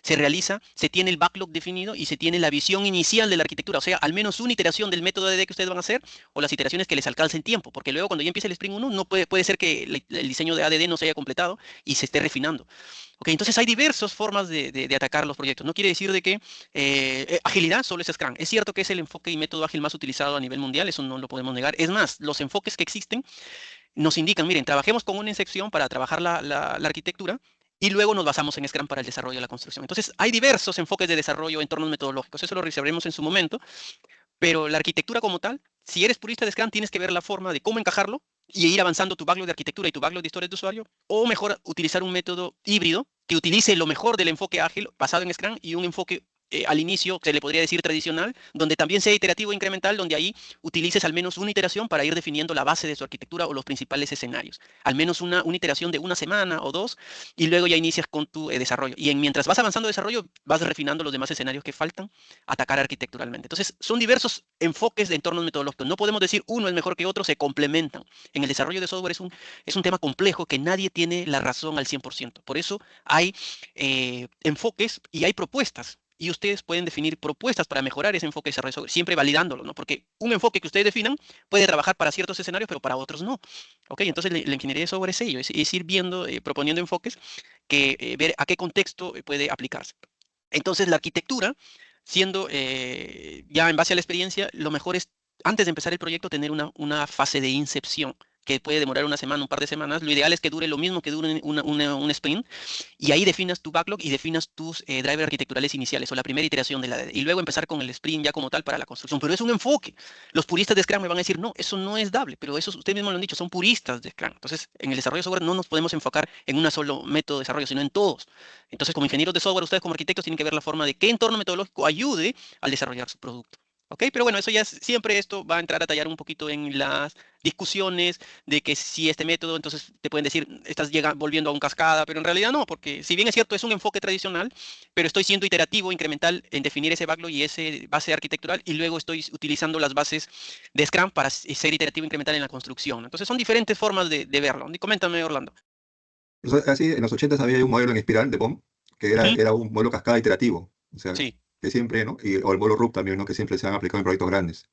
se realiza, se tiene el backlog definido y se tiene la visión inicial de la arquitectura. O sea, al menos una iteración del método ADD que ustedes van a hacer o las iteraciones que les alcance el tiempo. Porque luego cuando ya empiece el Sprint 1, no puede ser que el diseño de ADD no se haya completado y se esté refinando. Ok, entonces hay diversas formas de atacar los proyectos. No quiere decir de que agilidad solo es Scrum. Es cierto que es el enfoque y método ágil más utilizado a nivel mundial, eso no lo podemos negar. Es más, los enfoques que existen nos indican, miren, trabajemos con una sección para trabajar la arquitectura y luego nos basamos en Scrum para el desarrollo de la construcción. Entonces, hay diversos enfoques de desarrollo, entornos metodológicos. Eso lo resolveremos en su momento, pero la arquitectura como tal, si eres purista de Scrum, tienes que ver la forma de cómo encajarlo y ir avanzando tu backlog de arquitectura y tu backlog de historias de usuario, o mejor utilizar un método híbrido que utilice lo mejor del enfoque ágil basado en Scrum y un enfoque al inicio, se le podría decir tradicional, donde también sea iterativo e incremental, donde ahí utilices al menos una iteración para ir definiendo la base de su arquitectura o los principales escenarios. Al menos una iteración de una semana o dos, y luego ya inicias con tu desarrollo. Y mientras vas avanzando desarrollo, vas refinando los demás escenarios que faltan, atacar arquitecturalmente. Entonces, son diversos enfoques de entornos metodológicos. No podemos decir uno es mejor que otro, se complementan. En el desarrollo de software es un tema complejo que nadie tiene la razón al 100%. Por eso hay enfoques y hay propuestas y ustedes pueden definir propuestas para mejorar ese enfoque de desarrollo de software, siempre validándolo, ¿no? Porque un enfoque que ustedes definan puede trabajar para ciertos escenarios, pero para otros no. ¿Ok? Entonces la ingeniería de software es ello, es ir viendo, proponiendo enfoques que ver a qué contexto puede aplicarse. Entonces la arquitectura, siendo ya en base a la experiencia, lo mejor es antes de empezar el proyecto tener una fase de incepción que puede demorar una semana, un par de semanas. Lo ideal es que dure lo mismo que dure un sprint, y ahí definas tu backlog y definas tus drivers arquitecturales iniciales o la primera iteración de la ADD, y luego empezar con el sprint ya como tal para la construcción. Pero es un enfoque. Los puristas de Scrum me van a decir, no, eso no es dable, pero eso ustedes mismos lo han dicho, son puristas de Scrum. Entonces, en el desarrollo de software no nos podemos enfocar en un solo método de desarrollo, sino en todos. Entonces, como ingenieros de software, ustedes como arquitectos tienen que ver la forma de qué entorno metodológico ayude al desarrollar su producto. ¿Ok? Pero bueno, eso ya siempre esto va a entrar a tallar un poquito en las discusiones de que si este método, entonces te pueden decir, estás volviendo a un cascada, pero en realidad no, porque si bien es cierto, es un enfoque tradicional, pero estoy siendo iterativo, incremental en definir ese backlog y ese base arquitectural, y luego estoy utilizando las bases de Scrum para ser iterativo, incremental en la construcción. Entonces son diferentes formas de verlo. Coméntame, Orlando. Así, en los 80 había un modelo en espiral de POM, que era un modelo cascada iterativo. O sea, Sí. que siempre, ¿no? O el modelo RUP también, ¿no? Que siempre se han aplicado en proyectos grandes.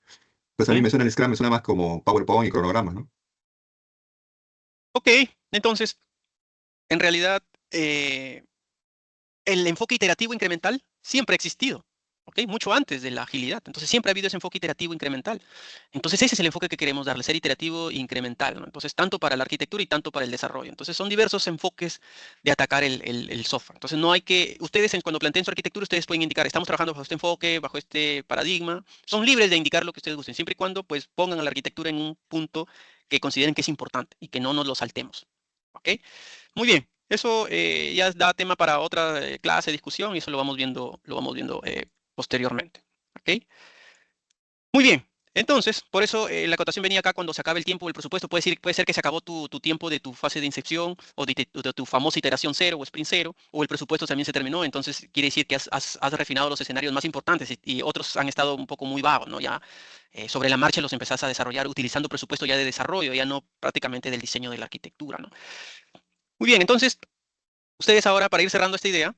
Pues a mí me suena el Scrum, me suena más como PowerPoint y cronogramas, ¿no? Ok, entonces, en realidad, el enfoque iterativo incremental siempre ha existido, ¿ok? Mucho antes de la agilidad. Entonces, siempre ha habido ese enfoque iterativo incremental. Entonces, ese es el enfoque que queremos darle, ser iterativo e incremental, ¿no? Entonces, tanto para la arquitectura y tanto para el desarrollo. Entonces, son diversos enfoques de atacar el software. Entonces, no hay que, ustedes cuando planteen su arquitectura, ustedes pueden indicar, estamos trabajando bajo este enfoque, bajo este paradigma. Son libres de indicar lo que ustedes gusten, siempre y cuando, pues, pongan a la arquitectura en un punto que consideren que es importante y que no nos lo saltemos, ¿ok? Muy bien. Eso ya da tema para otra clase, discusión, y eso lo vamos viendo posteriormente. ¿Ok? Muy bien. Entonces, por eso la acotación venía acá cuando se acabe el tiempo del presupuesto. Puede ser que se acabó tu tiempo de tu fase de incepción o de tu famosa iteración 0 o sprint 0, o el presupuesto también se terminó. Entonces, quiere decir que has refinado los escenarios más importantes y otros han estado un poco muy vagos, ¿no? Ya sobre la marcha los empezás a desarrollar utilizando presupuesto ya de desarrollo, ya no prácticamente del diseño de la arquitectura, ¿no? Muy bien, entonces, ustedes ahora, para ir cerrando esta idea,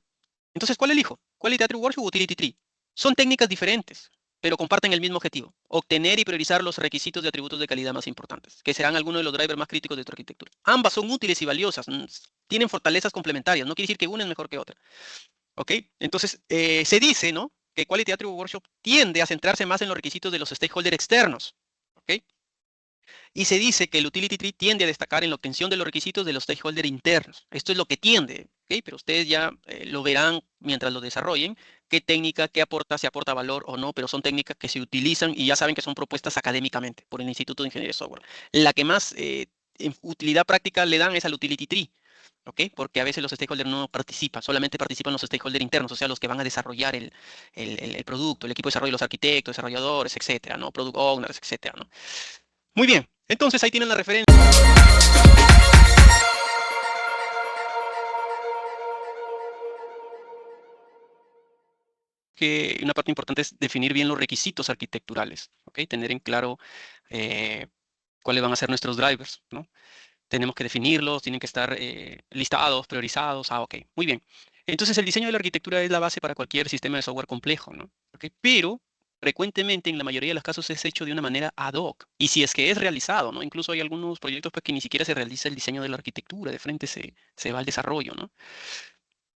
entonces, ¿cuál elijo? ¿Quality Attribute Workshop o Utility Tree? Son técnicas diferentes, pero comparten el mismo objetivo: obtener y priorizar los requisitos de atributos de calidad más importantes, que serán algunos de los drivers más críticos de tu arquitectura. Ambas son útiles y valiosas, tienen fortalezas complementarias, no quiere decir que una es mejor que otra. ¿Ok? Entonces, se dice, ¿no?, que Quality Attribute Workshop tiende a centrarse más en los requisitos de los stakeholders externos. ¿Ok? Y se dice que el Utility Tree tiende a destacar en la obtención de los requisitos de los stakeholders internos. Esto es lo que tiende, ¿ok? Pero ustedes ya lo verán mientras lo desarrollen, qué técnica, qué aporta, si aporta valor o no, pero son técnicas que se utilizan y ya saben que son propuestas académicamente por el Instituto de Ingeniería de Software. La que más utilidad práctica le dan es al Utility Tree, ¿ok? Porque a veces los stakeholders no participan, solamente participan los stakeholders internos, o sea, los que van a desarrollar el producto, el equipo de desarrollo, los arquitectos, desarrolladores, etcétera, ¿no? Product owners, etcétera, ¿no? Muy bien, entonces ahí tienen la referencia. Que una parte importante es definir bien los requisitos arquitecturales, ¿ok? Tener en claro cuáles van a ser nuestros drivers, ¿no? Tenemos que definirlos, tienen que estar listados, priorizados. Ok, muy bien. Entonces el diseño de la arquitectura es la base para cualquier sistema de software complejo, ¿no? ¿Ok? Pero frecuentemente, en la mayoría de los casos, es hecho de una manera ad hoc. Y si es que es realizado, ¿no? Incluso hay algunos proyectos pues, que ni siquiera se realiza el diseño de la arquitectura, de frente se va al desarrollo, ¿no?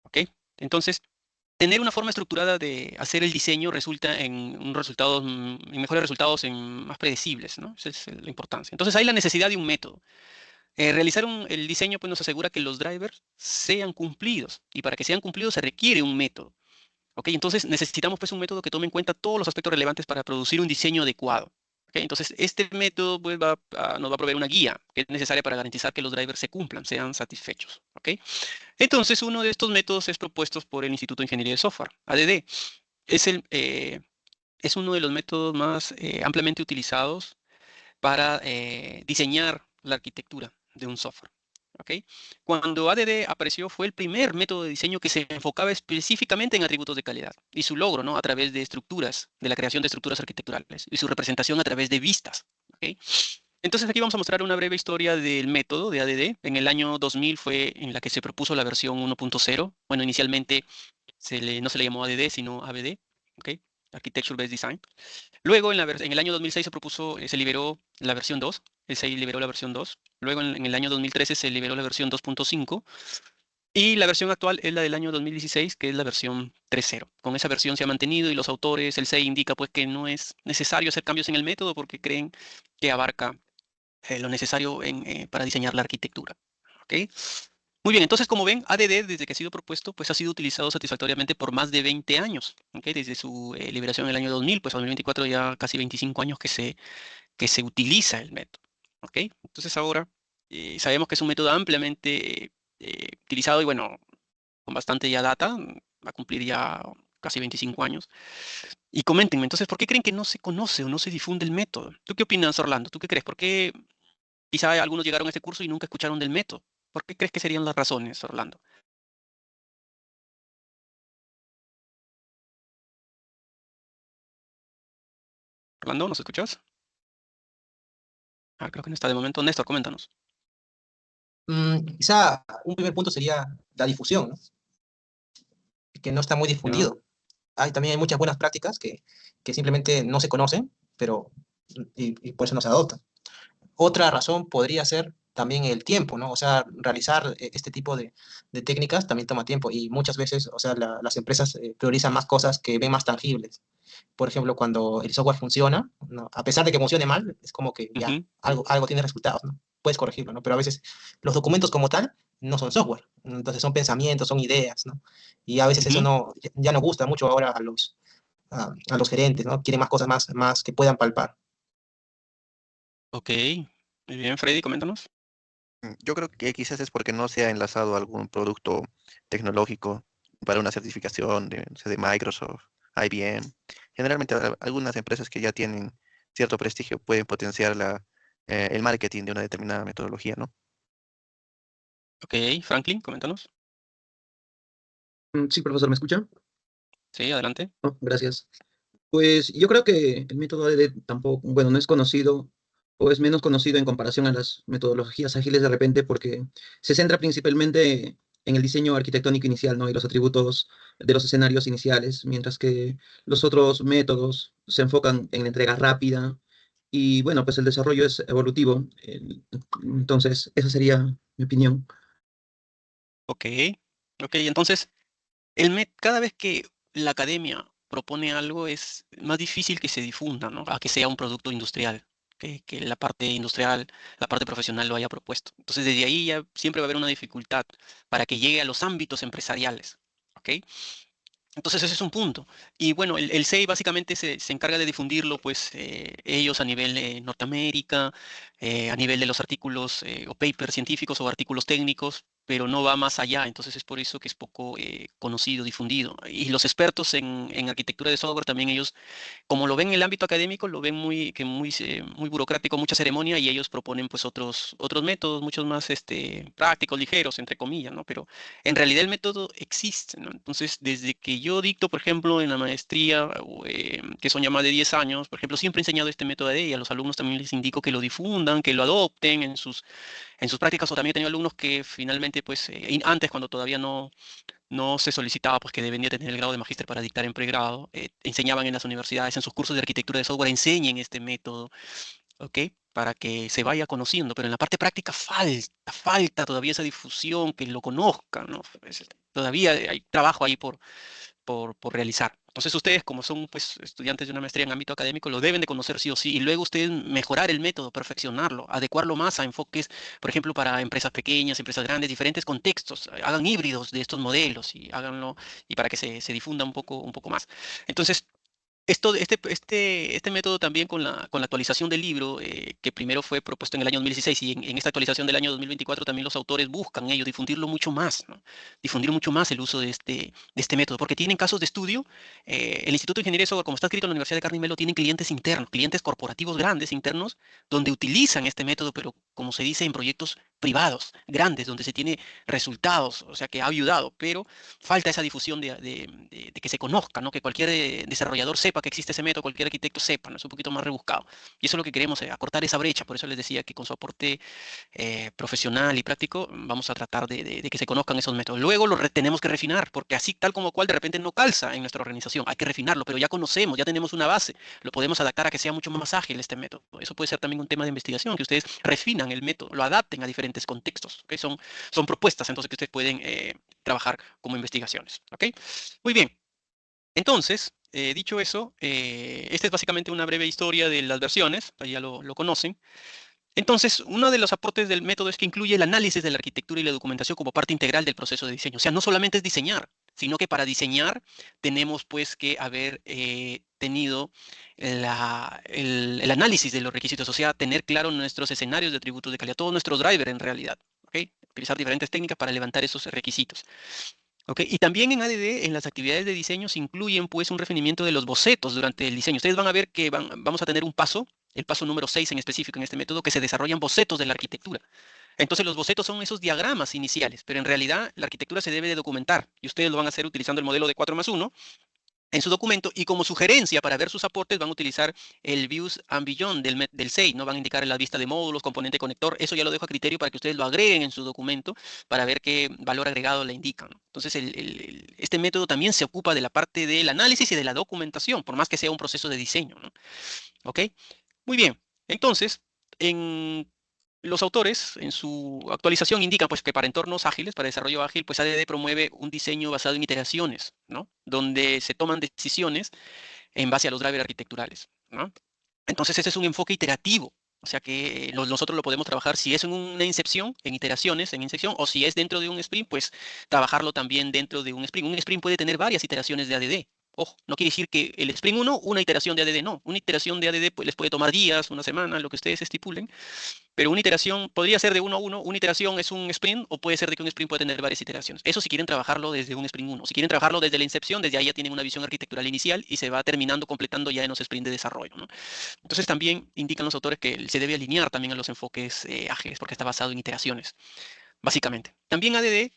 ¿Ok? Entonces, tener una forma estructurada de hacer el diseño resulta en en mejores resultados, en más predecibles, ¿no? Esa es la importancia. Entonces, hay la necesidad de un método. Realizar el diseño pues, nos asegura que los drivers sean cumplidos, y para que sean cumplidos se requiere un método. ¿Ok? Entonces necesitamos pues, un método que tome en cuenta todos los aspectos relevantes para producir un diseño adecuado. ¿Ok? Entonces este método pues, nos va a proveer una guía que es necesaria para garantizar que los drivers se cumplan, sean satisfechos. ¿Ok? Entonces uno de estos métodos es propuesto por el Instituto de Ingeniería de Software, ADD. Es uno de los métodos más ampliamente utilizados para diseñar la arquitectura de un software. ¿Ok? Cuando ADD apareció, fue el primer método de diseño que se enfocaba específicamente en atributos de calidad y su logro, ¿no?, a través de estructuras, de la creación de estructuras arquitecturales y su representación a través de vistas. ¿Ok? Entonces aquí vamos a mostrar una breve historia del método de ADD. En el año 2000 fue en la que se propuso la versión 1.0. Bueno, inicialmente no se le llamó ADD, sino ABD, ¿ok? Architecture Based Design. Luego, en el año 2006 se propuso, se liberó la versión 2, el 6 liberó la versión 2. Luego, en el año 2013 se liberó la versión 2.5. Y la versión actual es la del año 2016, que es la versión 3.0. Con esa versión se ha mantenido y los autores, el 6 indica pues que no es necesario hacer cambios en el método porque creen que abarca lo necesario para diseñar la arquitectura. ¿Ok? Muy bien, entonces como ven, ADD desde que ha sido propuesto pues ha sido utilizado satisfactoriamente por más de 20 años. ¿Ok? Desde su liberación en el año 2000, pues a 2024 ya casi 25 años que se utiliza el método. ¿Ok? Entonces ahora sabemos que es un método ampliamente utilizado y bueno, con bastante ya data, va a cumplir ya casi 25 años. Y coméntenme, entonces, ¿por qué creen que no se conoce o no se difunde el método? ¿Tú qué opinas, Orlando? ¿Tú qué crees? ¿Por qué quizá algunos llegaron a este curso y nunca escucharon del método? ¿Por qué crees que serían las razones, Orlando? Orlando, ¿nos escuchas? Creo que no está de momento. Néstor, coméntanos. Quizá un primer punto sería la difusión, ¿no? Que no está muy ¿Ya? difundido. También hay muchas buenas prácticas que simplemente no se conocen, pero y por eso no se adoptan. Otra razón podría ser también el tiempo, ¿no? O sea, realizar este tipo de técnicas también toma tiempo y muchas veces, o sea, las empresas priorizan más cosas que ven más tangibles. Por ejemplo, cuando el software funciona, ¿no? A pesar de que funcione mal, es como que ya Ujú. algo tiene resultados, ¿no? Puedes corregirlo, ¿no? Pero a veces los documentos como tal no son software, entonces son pensamientos, son ideas, ¿no? Y a veces eso Ujú. ya no gusta mucho ahora a los gerentes, ¿no? Quieren más cosas más que puedan palpar. Ok. Muy bien, Freddy, coméntanos. Yo creo que quizás es porque no se ha enlazado algún producto tecnológico para una certificación de, no sé, de Microsoft, IBM. Generalmente algunas empresas que ya tienen cierto prestigio pueden potenciar el marketing de una determinada metodología, ¿no? Ok, Franklin, coméntanos. Sí, profesor, ¿me escucha? Sí, adelante. Oh, gracias. Pues yo creo que el método ADD tampoco, bueno, no es conocido o es menos conocido en comparación a las metodologías ágiles de repente porque se centra principalmente en el diseño arquitectónico inicial, ¿no? Y los atributos de los escenarios iniciales, mientras que los otros métodos se enfocan en la entrega rápida y bueno, pues el desarrollo es evolutivo. Entonces, esa sería mi opinión. Ok. Ok, entonces, cada vez que la academia propone algo es más difícil que se difunda, ¿no? A que sea un producto industrial, que la parte industrial, la parte profesional lo haya propuesto. Entonces, desde ahí ya siempre va a haber una dificultad para que llegue a los ámbitos empresariales, ¿ok? Entonces ese es un punto. Y bueno, el SEI básicamente se encarga de difundirlo, pues ellos a nivel Norteamérica, a nivel de los artículos o papers científicos o artículos técnicos, pero no va más allá. Entonces es por eso que es poco conocido, difundido. Y los expertos en arquitectura de software también ellos como lo ven en el ámbito académico, lo ven muy burocrático, mucha ceremonia, y ellos proponen pues otros métodos, muchos más prácticos, ligeros, entre comillas, ¿no? Pero en realidad el método existe, ¿no? Entonces, desde que yo dicto, por ejemplo, en la maestría, que son ya más de 10 años, por ejemplo, siempre he enseñado este método de y a los alumnos también les indico que lo difundan, que lo adopten en sus prácticas, o también he tenido alumnos que finalmente, pues, antes, cuando todavía no se solicitaba pues que debía tener el grado de magíster para dictar en pregrado. Enseñaban en las universidades, en sus cursos de arquitectura de software, enseñen este método, ¿ok? Para que se vaya conociendo, pero en la parte práctica falta todavía esa difusión, que lo conozcan, ¿no? Todavía hay trabajo ahí por realizar. Entonces ustedes, como son pues, estudiantes de una maestría en ámbito académico, lo deben de conocer sí o sí, y luego ustedes mejorar el método, perfeccionarlo, adecuarlo más a enfoques, por ejemplo, para empresas pequeñas, empresas grandes, diferentes contextos, hagan híbridos de estos modelos y háganlo, y para que se difunda un poco más. Entonces, este método también con la actualización del libro, que primero fue propuesto en el año 2016 y en esta actualización del año 2024 también los autores buscan ellos difundirlo mucho más, ¿no? Difundir mucho más el uso de este método, porque tienen casos de estudio. El Instituto de Ingeniería de Software, como está escrito en la Universidad de Carnegie Mellon, tienen clientes internos, clientes corporativos grandes internos, donde utilizan este método, pero como se dice en proyectos privados, grandes, donde se tiene resultados, o sea que ha ayudado, pero falta esa difusión de que se conozca, ¿no? Que cualquier desarrollador sepa que existe ese método, cualquier arquitecto sepa, ¿no? Es un poquito más rebuscado. Y eso es lo que queremos, acortar esa brecha. Por eso les decía que con su aporte profesional y práctico vamos a tratar de que se conozcan esos métodos. Luego tenemos que refinar, porque así tal como cual de repente no calza en nuestra organización. Hay que refinarlo, pero ya conocemos, ya tenemos una base. Lo podemos adaptar a que sea mucho más ágil este método. Eso puede ser también un tema de investigación, que ustedes refinan el método, lo adapten a diferentes contextos. ¿Okay? Son propuestas entonces que ustedes pueden trabajar como investigaciones. ¿Okay? Muy bien. Entonces, dicho eso, esta es básicamente una breve historia de las versiones, ya lo conocen. Entonces, uno de los aportes del método es que incluye el análisis de la arquitectura y la documentación como parte integral del proceso de diseño. O sea, no solamente es diseñar, sino que para diseñar tenemos pues que haber tenido el análisis de los requisitos, o sea, tener claro nuestros escenarios de atributos de calidad, todos nuestros drivers en realidad, ¿ok? Utilizar diferentes técnicas para levantar esos requisitos. ¿Ok? Y también en ADD, en las actividades de diseño, se incluyen pues un refinamiento de los bocetos durante el diseño. Ustedes van a ver que vamos a tener un paso, el paso número 6 en específico en este método, que se desarrollan bocetos de la arquitectura. Entonces los bocetos son esos diagramas iniciales, pero en realidad la arquitectura se debe de documentar y ustedes lo van a hacer utilizando el modelo de 4+1 en su documento, y como sugerencia para ver sus aportes van a utilizar el Views and Beyond del 6, ¿no? Van a indicar la vista de módulos, componente conector. Eso ya lo dejo a criterio para que ustedes lo agreguen en su documento para ver qué valor agregado le indican, ¿no? Entonces, este método también se ocupa de la parte del análisis y de la documentación, por más que sea un proceso de diseño, ¿no? ¿Ok? Muy bien. Entonces, los autores en su actualización indican pues, que para entornos ágiles, para desarrollo ágil, pues ADD promueve un diseño basado en iteraciones, ¿no? Donde se toman decisiones en base a los drivers arquitecturales, ¿no? Entonces ese es un enfoque iterativo, o sea que nosotros lo podemos trabajar si es en una incepción, en iteraciones, en incepción, o si es dentro de un sprint, pues trabajarlo también dentro de un sprint. Un sprint puede tener varias iteraciones de ADD. Ojo, no quiere decir que el sprint 1, una iteración de ADD, no. Una iteración de ADD pues, les puede tomar días, una semana, lo que ustedes estipulen. Pero una iteración podría ser de 1 a 1, una iteración es un sprint, o puede ser de que un sprint puede tener varias iteraciones. Eso si quieren trabajarlo desde un sprint 1. Si quieren trabajarlo desde la incepción, desde ahí ya tienen una visión arquitectural inicial y se va terminando, completando ya en los sprints de desarrollo, ¿no? Entonces también indican los autores que se debe alinear también a los enfoques ágiles porque está basado en iteraciones, básicamente. También ADD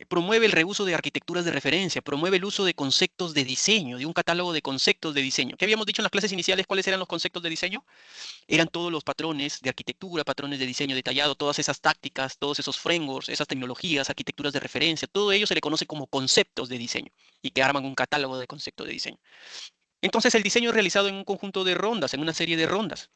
promueve el reuso de arquitecturas de referencia, promueve el uso de conceptos de diseño, de un catálogo de conceptos de diseño. ¿Qué habíamos dicho en las clases iniciales? ¿Cuáles eran los conceptos de diseño? Eran todos los patrones de arquitectura, patrones de diseño detallado, todas esas tácticas, todos esos frameworks, esas tecnologías, arquitecturas de referencia, todo ello se le conoce como conceptos de diseño y que arman un catálogo de conceptos de diseño. Entonces el diseño es realizado en un conjunto de rondas, en una serie de rondas.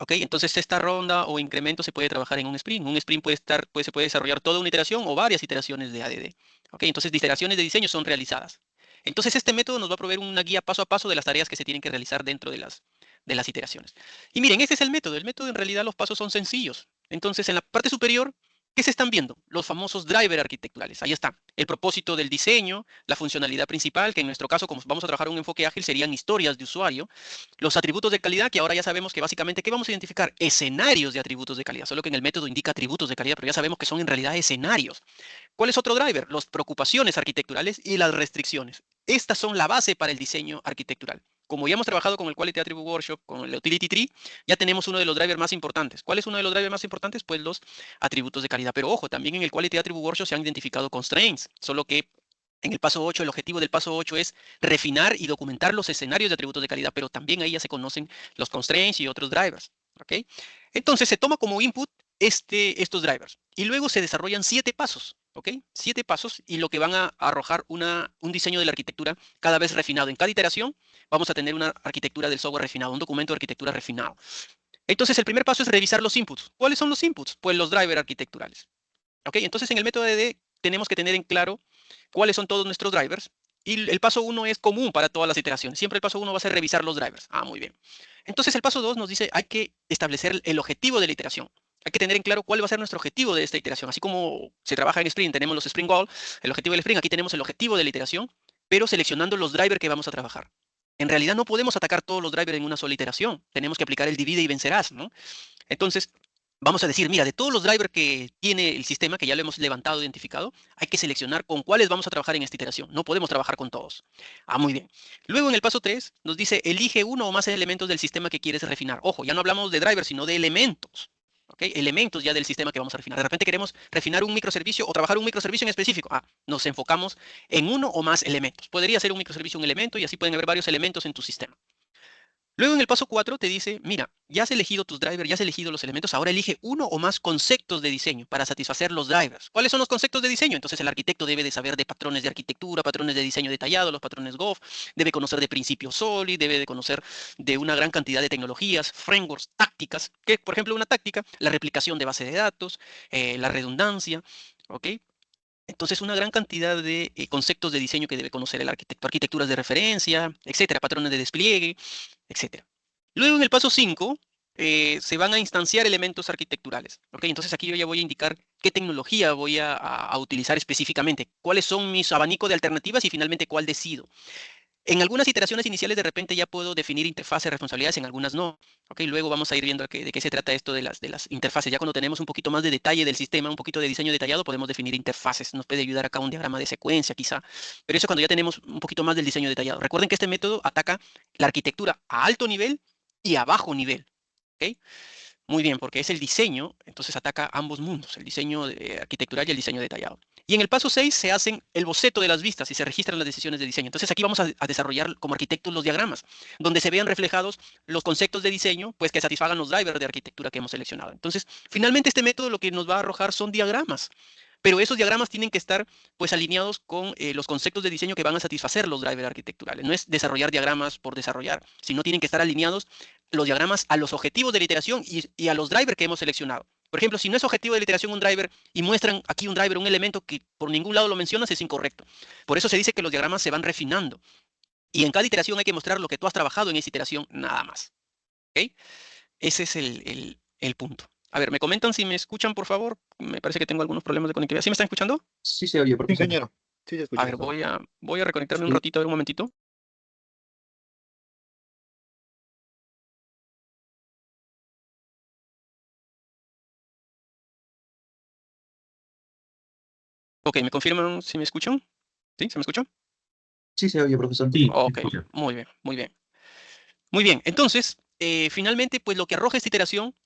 ¿Ok? Entonces esta ronda o incremento se puede trabajar en un sprint. Un sprint se puede desarrollar toda una iteración o varias iteraciones de ADD. ¿Ok? Entonces iteraciones de diseño son realizadas. Entonces este método nos va a proveer una guía paso a paso de las tareas que se tienen que realizar dentro de las iteraciones. Y miren, este es el método. El método en realidad los pasos son sencillos. Entonces en la parte superior, ¿qué se están viendo? Los famosos drivers arquitecturales. Ahí está. El propósito del diseño, la funcionalidad principal, que en nuestro caso, como vamos a trabajar un enfoque ágil, serían historias de usuario. Los atributos de calidad, que ahora ya sabemos que básicamente, ¿qué vamos a identificar? Escenarios de atributos de calidad. Solo que en el método indica atributos de calidad, pero ya sabemos que son en realidad escenarios. ¿Cuál es otro driver? Las preocupaciones arquitecturales y las restricciones. Estas son la base para el diseño arquitectural. Como ya hemos trabajado con el Quality Attribute Workshop, con el Utility Tree, ya tenemos uno de los drivers más importantes. ¿Cuál es uno de los drivers más importantes? Pues los atributos de calidad. Pero ojo, también en el Quality Attribute Workshop se han identificado constraints, solo que en el paso 8, el objetivo del paso 8 es refinar y documentar los escenarios de atributos de calidad, pero también ahí ya se conocen los constraints y otros drivers. ¿Ok? Entonces se toma como input estos drivers y luego se desarrollan 7 pasos. ¿Ok? 7 pasos y lo que van a arrojar un diseño de la arquitectura cada vez refinado. En cada iteración vamos a tener una arquitectura del software refinado, un documento de arquitectura refinado. Entonces el primer paso es revisar los inputs. ¿Cuáles son los inputs? Pues los drivers arquitecturales. ¿Ok? Entonces en el método ADD tenemos que tener en claro cuáles son todos nuestros drivers. Y el paso 1 es común para todas las iteraciones. Siempre el paso 1 va a ser revisar los drivers. Ah, muy bien. Entonces el paso 2 nos dice hay que establecer el objetivo de la iteración. Hay que tener en claro cuál va a ser nuestro objetivo de esta iteración. Así como se trabaja en Sprint, tenemos los Sprint Goal, el objetivo del Sprint, aquí tenemos el objetivo de la iteración, pero seleccionando los drivers que vamos a trabajar. En realidad no podemos atacar todos los drivers en una sola iteración. Tenemos que aplicar el divide y vencerás, ¿no? Entonces, vamos a decir, mira, de todos los drivers que tiene el sistema, que ya lo hemos levantado, identificado, hay que seleccionar con cuáles vamos a trabajar en esta iteración. No podemos trabajar con todos. Ah, muy bien. Luego en el paso 3 nos dice, elige uno o más elementos del sistema que quieres refinar. Ojo, ya no hablamos de drivers, sino de elementos. ¿ok? Elementos ya del sistema que vamos a refinar. De repente queremos refinar un microservicio o trabajar un microservicio en específico. Nos enfocamos en uno o más elementos. Podría ser un microservicio un elemento y así pueden haber varios elementos en tu sistema. Luego en el paso 4 te dice, mira, ya has elegido tus drivers, ya has elegido los elementos, ahora elige uno o más conceptos de diseño para satisfacer los drivers. ¿Cuáles son los conceptos de diseño? Entonces el arquitecto debe de saber de patrones de arquitectura, patrones de diseño detallado, los patrones GOF, debe conocer de principios SOLID, debe de conocer de una gran cantidad de tecnologías, frameworks, tácticas, que por ejemplo una táctica, la replicación de base de datos, la redundancia, ¿ok? Entonces, una gran cantidad de conceptos de diseño que debe conocer el arquitecto, arquitecturas de referencia, etcétera, patrones de despliegue, etcétera. Luego, en el paso 5, se van a instanciar elementos arquitecturales. ¿Ok? Entonces, aquí yo ya voy a indicar qué tecnología voy a utilizar específicamente, cuáles son mis abanicos de alternativas y finalmente cuál decido. En algunas iteraciones iniciales de repente ya puedo definir interfaces, responsabilidades, en algunas no. ¿Ok? Luego vamos a ir viendo de qué se trata esto de las interfaces. Ya cuando tenemos un poquito más de detalle del sistema, un poquito de diseño detallado, podemos definir interfaces. Nos puede ayudar acá un diagrama de secuencia quizá. Pero eso cuando ya tenemos un poquito más del diseño detallado. Recuerden que este método ataca la arquitectura a alto nivel y a bajo nivel. ¿Ok? Muy bien, porque es el diseño, entonces ataca ambos mundos, el diseño arquitectural y el diseño detallado. Y en el paso 6 se hacen el boceto de las vistas y se registran las decisiones de diseño. Entonces aquí vamos a desarrollar como arquitectos los diagramas, donde se vean reflejados los conceptos de diseño, pues que satisfagan los drivers de arquitectura que hemos seleccionado. Entonces, finalmente este método lo que nos va a arrojar son diagramas. Pero esos diagramas tienen que estar pues alineados con los conceptos de diseño que van a satisfacer los drivers arquitecturales. No es desarrollar diagramas por desarrollar, sino tienen que estar alineados los diagramas a los objetivos de la iteración y a los drivers que hemos seleccionado. Por ejemplo, si no es objetivo de la iteración un driver y muestran aquí un driver, un elemento que por ningún lado lo mencionas, es incorrecto. Por eso se dice que los diagramas se van refinando. Y en cada iteración hay que mostrar lo que tú has trabajado en esa iteración, nada más. ¿Ok? Ese es el punto. A ver, ¿me comentan si me escuchan, por favor? Me parece que tengo algunos problemas de conectividad. ¿Sí me están escuchando? Sí se oye, Sí, profesor. ingeniero. Sí, se escucha. A ver, voy a reconectarme un Sí. ratito, a ver un momentito. Ok, ¿me confirman si me escuchan? ¿Sí? ¿Se me escucha? Sí se oye, profesor. Sí, Ok, escucha. muy bien, muy bien. Muy bien, entonces, finalmente, pues lo que arroja esta iteración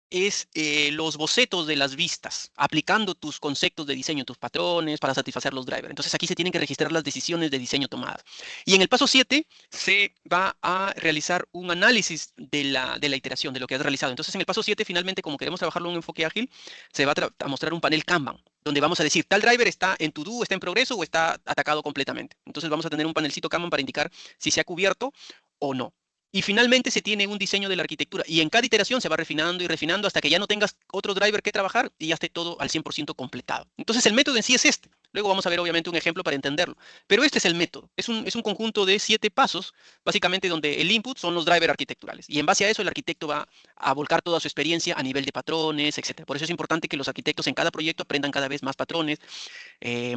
es los bocetos de las vistas, aplicando tus conceptos de diseño, tus patrones para satisfacer los drivers. Entonces aquí se tienen que registrar las decisiones de diseño tomadas. Y en el paso 7 se va a realizar un análisis de la iteración, de lo que has realizado. Entonces en el paso 7, finalmente, como queremos trabajarlo en un enfoque ágil, se va a mostrar un panel Kanban, donde vamos a decir, tal driver está en to-do, está en progreso o está atacado completamente. Entonces vamos a tener un panelcito Kanban para indicar si se ha cubierto o no. Y finalmente se tiene un diseño de la arquitectura y en cada iteración se va refinando y refinando hasta que ya no tengas otro driver que trabajar y ya esté todo al 100% completado. Entonces el método en sí es este. Luego vamos a ver obviamente un ejemplo para entenderlo. Pero este es el método. Es un conjunto de 7 pasos, básicamente donde el input son los drivers arquitecturales. Y en base a eso el arquitecto va a volcar toda su experiencia a nivel de patrones, etc. Por eso es importante que los arquitectos en cada proyecto aprendan cada vez más patrones,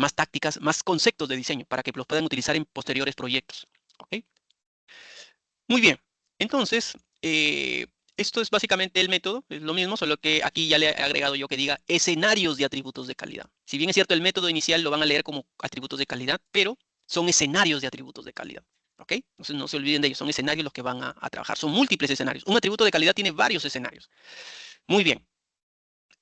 más tácticas, más conceptos de diseño para que los puedan utilizar en posteriores proyectos. ¿Ok? Muy bien, entonces, esto es básicamente el método, es lo mismo, solo que aquí ya le he agregado yo que diga escenarios de atributos de calidad. Si bien es cierto, el método inicial lo van a leer como atributos de calidad, pero son escenarios de atributos de calidad. ¿Ok? Entonces no se olviden de ellos, son escenarios los que van a trabajar, son múltiples escenarios. Un atributo de calidad tiene varios escenarios. Muy bien.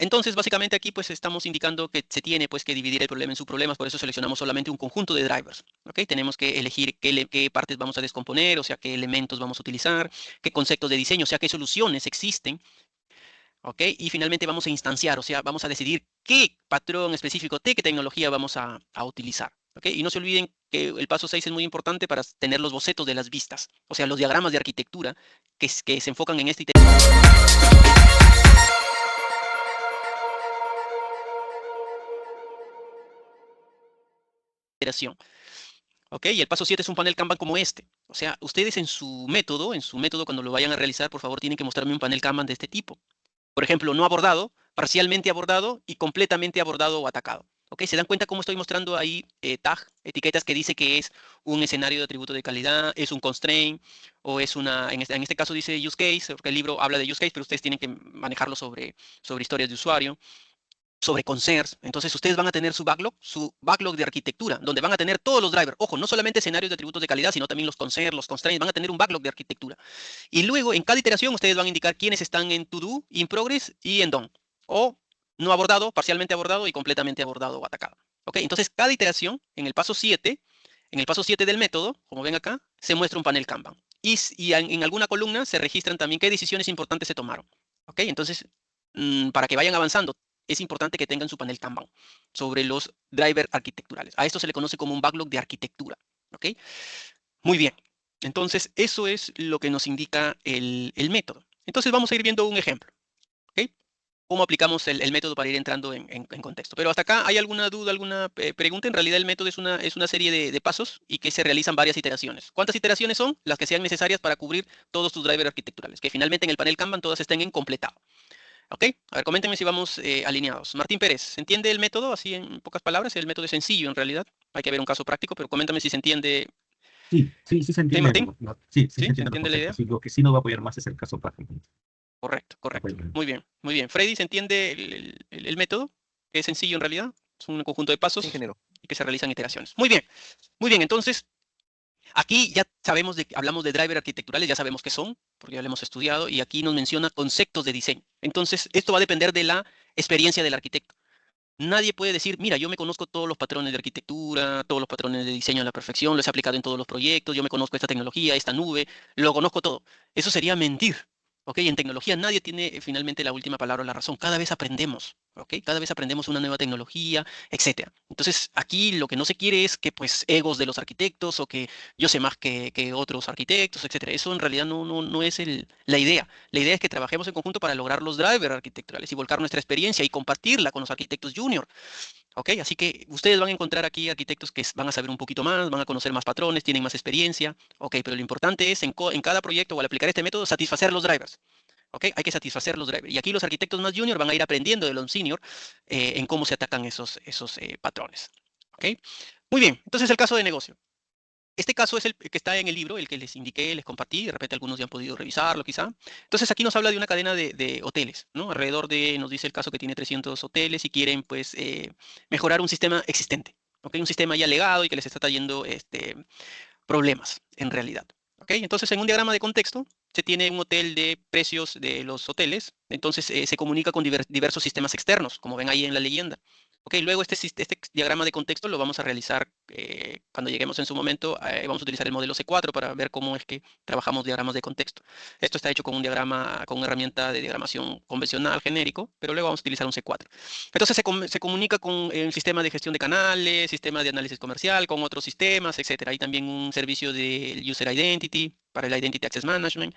Entonces, básicamente aquí pues estamos indicando que se tiene pues que dividir el problema en subproblemas, por eso seleccionamos solamente un conjunto de drivers, ¿ok? Tenemos que elegir qué partes vamos a descomponer, o sea, qué elementos vamos a utilizar, qué conceptos de diseño, o sea, qué soluciones existen, ¿ok? Y finalmente vamos a instanciar, o sea, vamos a decidir qué patrón específico, qué tecnología vamos a utilizar, ¿ok? Y no se olviden que el paso 6 es muy importante para tener los bocetos de las vistas, o sea, los diagramas de arquitectura que se enfocan en este iteración. ¿Ok? Y el paso 7 es un panel Kanban como este. O sea, ustedes en su método cuando lo vayan a realizar, por favor, tienen que mostrarme un panel Kanban de este tipo. Por ejemplo, no abordado, parcialmente abordado y completamente abordado o atacado. ¿Ok? ¿Se dan cuenta cómo estoy mostrando ahí etiquetas que dice que es un escenario de atributo de calidad, es un constraint, o es en este caso dice use case, porque el libro habla de use case, pero ustedes tienen que manejarlo sobre historias de usuario. sobre concerns. Entonces ustedes van a tener su backlog de arquitectura, donde van a tener todos los drivers. Ojo, no solamente escenarios de atributos de calidad, sino también los concerns, los constraints, van a tener un backlog de arquitectura. Y luego en cada iteración ustedes van a indicar quiénes están en to do, in progress y en done. O no abordado, parcialmente abordado y completamente abordado o atacado. ¿Ok? Entonces cada iteración en el paso 7, del método, como ven acá, se muestra un panel Kanban. Y en alguna columna se registran también qué decisiones importantes se tomaron. ¿Ok? Entonces, para que vayan avanzando, es importante que tengan su panel Kanban sobre los drivers arquitecturales. A esto se le conoce como un backlog de arquitectura. ¿Ok? Muy bien. Entonces, eso es lo que nos indica el método. Entonces, vamos a ir viendo un ejemplo. ¿Ok? Cómo aplicamos el método para ir entrando en contexto. Pero hasta acá, ¿hay alguna duda, alguna pregunta? En realidad, el método es una serie de pasos y que se realizan varias iteraciones. ¿Cuántas iteraciones son? Las que sean necesarias para cubrir todos tus drivers arquitecturales, que finalmente en el panel Kanban todas estén en completado. ¿Ok? A ver, coméntenme si vamos alineados. Martín Pérez, ¿se entiende el método? Así en pocas palabras, el método es sencillo en realidad. Hay que ver un caso práctico, pero coméntame si se entiende. Sí se entiende. Martín? Sí, ¿Sí? se ¿Se entiende entiende la idea? sí, lo que sí nos va a apoyar más es el caso práctico. Correcto. Muy bien, muy bien. Freddy, ¿se entiende el método? Que es sencillo en realidad. Es un conjunto de pasos y que se realizan iteraciones. Muy bien. Entonces, aquí ya sabemos hablamos de drivers arquitecturales, ya sabemos qué son, porque ya lo hemos estudiado, y aquí nos menciona conceptos de diseño. Entonces, esto va a depender de la experiencia del arquitecto. Nadie puede decir, mira, yo me conozco todos los patrones de arquitectura, todos los patrones de diseño a la perfección, los he aplicado en todos los proyectos, yo me conozco esta tecnología, esta nube, lo conozco todo. Eso sería mentir. ¿Ok? En tecnología nadie tiene finalmente la última palabra o la razón. Cada vez aprendemos. ¿Ok? Cada vez aprendemos una nueva tecnología, etcétera. Entonces, aquí lo que no se quiere es que, pues, egos de los arquitectos o que yo sé más que otros arquitectos, etcétera. Eso en realidad no es la idea. La idea es que trabajemos en conjunto para lograr los drivers arquitecturales y volcar nuestra experiencia y compartirla con los arquitectos junior. ¿Ok? Así que ustedes van a encontrar aquí arquitectos que van a saber un poquito más, van a conocer más patrones, tienen más experiencia. ¿Ok? Pero lo importante es en cada proyecto o al aplicar este método satisfacer los drivers. ¿Ok? Hay que satisfacer los drivers. Y aquí los arquitectos más junior van a ir aprendiendo de los senior en cómo se atacan esos patrones. ¿Ok? Muy bien. Entonces el caso de negocio. Este caso es el que está en el libro, el que les indiqué, les compartí, de repente algunos ya han podido revisarlo quizá. Entonces aquí nos habla de una cadena de hoteles, ¿no? Nos dice el caso que tiene 300 hoteles y quieren pues mejorar un sistema existente, ¿ok? Un sistema ya legado y que les está trayendo problemas en realidad, ¿ok? Entonces en un diagrama de contexto se tiene un hotel de precios de los hoteles, entonces se comunica con diversos sistemas externos, como ven ahí en la leyenda. Ok, luego este diagrama de contexto lo vamos a realizar cuando lleguemos en su momento. Vamos a utilizar el modelo C4 para ver cómo es que trabajamos diagramas de contexto. Esto está hecho con una herramienta de diagramación convencional, genérico, pero luego vamos a utilizar un C4. Entonces se comunica con el sistema de gestión de canales, sistema de análisis comercial, con otros sistemas, etc. Hay también un servicio de User Identity para el Identity Access Management.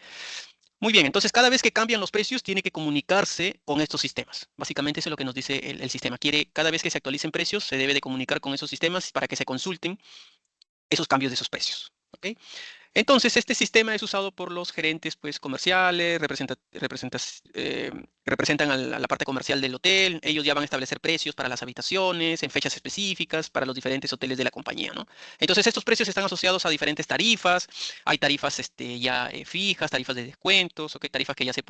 Muy bien, entonces cada vez que cambian los precios tiene que comunicarse con estos sistemas. Básicamente eso es lo que nos dice el sistema. Cada vez que se actualicen precios, se debe de comunicar con esos sistemas para que se consulten esos cambios de esos precios. ¿Ok? Entonces, este sistema es usado por los gerentes pues, comerciales, representan a la parte comercial del hotel. Ellos ya van a establecer precios para las habitaciones en fechas específicas para los diferentes hoteles de la compañía, ¿no? Entonces, estos precios están asociados a diferentes tarifas. Hay tarifas ya fijas, tarifas de descuentos, ¿okay? Tarifas que ya son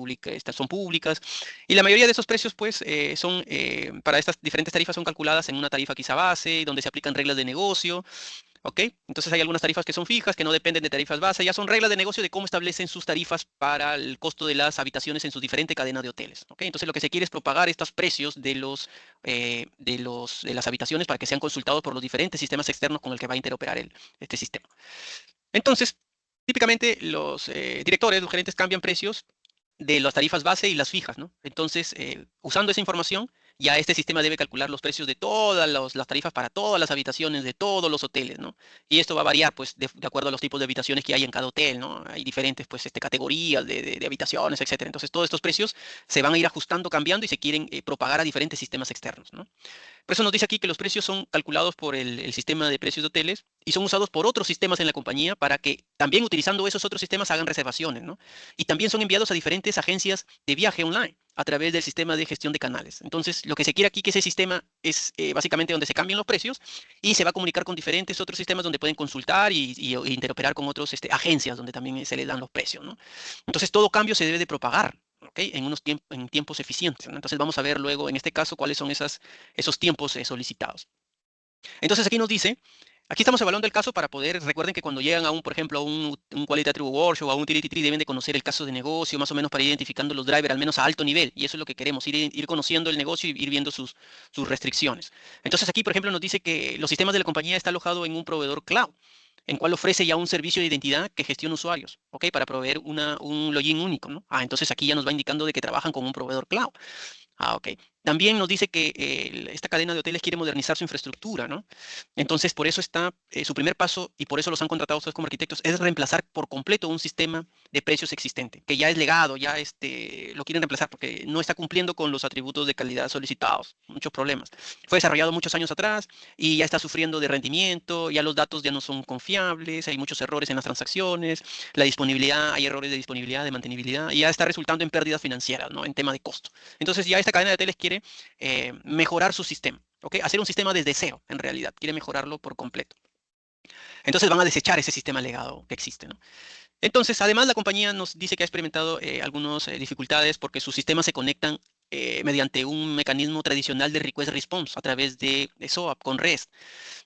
públicas. Y la mayoría de esos precios, pues, para estas diferentes tarifas son calculadas en una tarifa quizá base, donde se aplican reglas de negocio. ¿Ok? Entonces hay algunas tarifas que son fijas, que no dependen de tarifas base, ya son reglas de negocio de cómo establecen sus tarifas para el costo de las habitaciones en su diferente cadena de hoteles. ¿Ok? Entonces lo que se quiere es propagar estos precios de las habitaciones para que sean consultados por los diferentes sistemas externos con el que va a interoperar este sistema. Entonces, típicamente los directores, los gerentes cambian precios de las tarifas base y las fijas, ¿no? Entonces, usando esa información, ya este sistema debe calcular los precios de todas las tarifas para todas las habitaciones de todos los hoteles, ¿no? Y esto va a variar, pues, de acuerdo a los tipos de habitaciones que hay en cada hotel, ¿no? Hay diferentes, pues, categorías de habitaciones, etcétera. Entonces, todos estos precios se van a ir ajustando, cambiando y se quieren propagar a diferentes sistemas externos, ¿no? Por eso nos dice aquí que los precios son calculados por el sistema de precios de hoteles y son usados por otros sistemas en la compañía para que también utilizando esos otros sistemas hagan reservaciones, ¿no? Y también son enviados a diferentes agencias de viaje online a través del sistema de gestión de canales. Entonces, lo que se quiere aquí que ese sistema es básicamente donde se cambian los precios y se va a comunicar con diferentes otros sistemas donde pueden consultar y interoperar con otras agencias donde también se les dan los precios, ¿no? Entonces, todo cambio se debe de propagar ¿ok? En tiempos eficientes, ¿no? Entonces vamos a ver luego, en este caso, cuáles son esos tiempos solicitados. Entonces aquí nos dice, aquí estamos evaluando el caso para poder, recuerden que cuando llegan a por ejemplo, a un Quality Attribute Workshop o a un Utility Tree, deben de conocer el caso de negocio, más o menos para ir identificando los drivers, al menos a alto nivel, y eso es lo que queremos, ir conociendo el negocio y ir viendo sus restricciones. Entonces aquí, por ejemplo, nos dice que los sistemas de la compañía está alojado en un proveedor cloud, en cual ofrece ya un servicio de identidad que gestiona usuarios, ¿ok? Para proveer un login único, ¿no? Entonces aquí ya nos va indicando de que trabajan con un proveedor cloud. Ok. También nos dice que esta cadena de hoteles quiere modernizar su infraestructura, ¿no? Entonces, por eso está su primer paso, y por eso los han contratado ustedes como arquitectos, es reemplazar por completo un sistema de precios existente, que ya es legado, ya lo quieren reemplazar porque no está cumpliendo con los atributos de calidad solicitados. Muchos problemas. Fue desarrollado muchos años atrás y ya está sufriendo de rendimiento, ya los datos ya no son confiables, hay muchos errores en las transacciones, la disponibilidad, hay errores de disponibilidad, de mantenibilidad, y ya está resultando en pérdidas financieras, ¿no? En tema de costo. Entonces, ya esta cadena de hoteles quiere mejorar su sistema, ¿ok? Hacer un sistema desde cero, en realidad, quiere mejorarlo por completo. Entonces van a desechar ese sistema legado que existe, ¿no? Entonces, además, la compañía nos dice que ha experimentado algunas dificultades porque sus sistemas se conectan mediante un mecanismo tradicional de request response a través de SOAP con REST.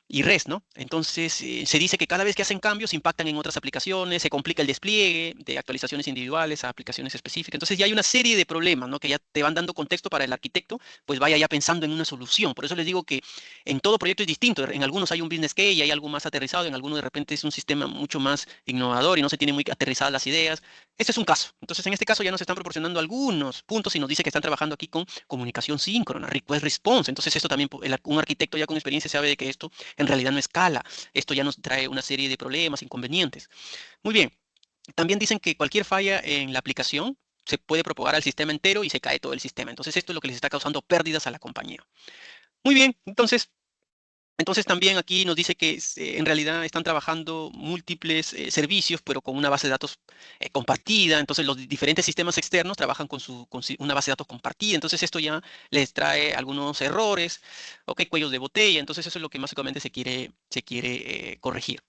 Y REST, ¿no? Entonces, se dice que cada vez que hacen cambios impactan en otras aplicaciones, se complica el despliegue de actualizaciones individuales a aplicaciones específicas. Entonces, ya hay una serie de problemas, ¿no? Que ya te van dando contexto para el arquitecto, pues vaya ya pensando en una solución. Por eso les digo que en todo proyecto es distinto. En algunos hay un business case y hay algo más aterrizado, en algunos de repente es un sistema mucho más innovador y no se tienen muy aterrizadas las ideas. Este es un caso. Entonces, en este caso ya nos están proporcionando algunos puntos y nos dice que están trabajando aquí con comunicación síncrona, request response. Entonces, esto también, un arquitecto ya con experiencia sabe de que esto en realidad no escala. Esto ya nos trae una serie de problemas, inconvenientes. Muy bien. También dicen que cualquier falla en la aplicación se puede propagar al sistema entero y se cae todo el sistema. Entonces, esto es lo que les está causando pérdidas a la compañía. Muy bien. Entonces también aquí nos dice que en realidad están trabajando múltiples servicios, pero con una base de datos compartida. Entonces los diferentes sistemas externos trabajan con una base de datos compartida. Entonces esto ya les trae algunos errores, cuellos de botella. Entonces eso es lo que básicamente se quiere corregir.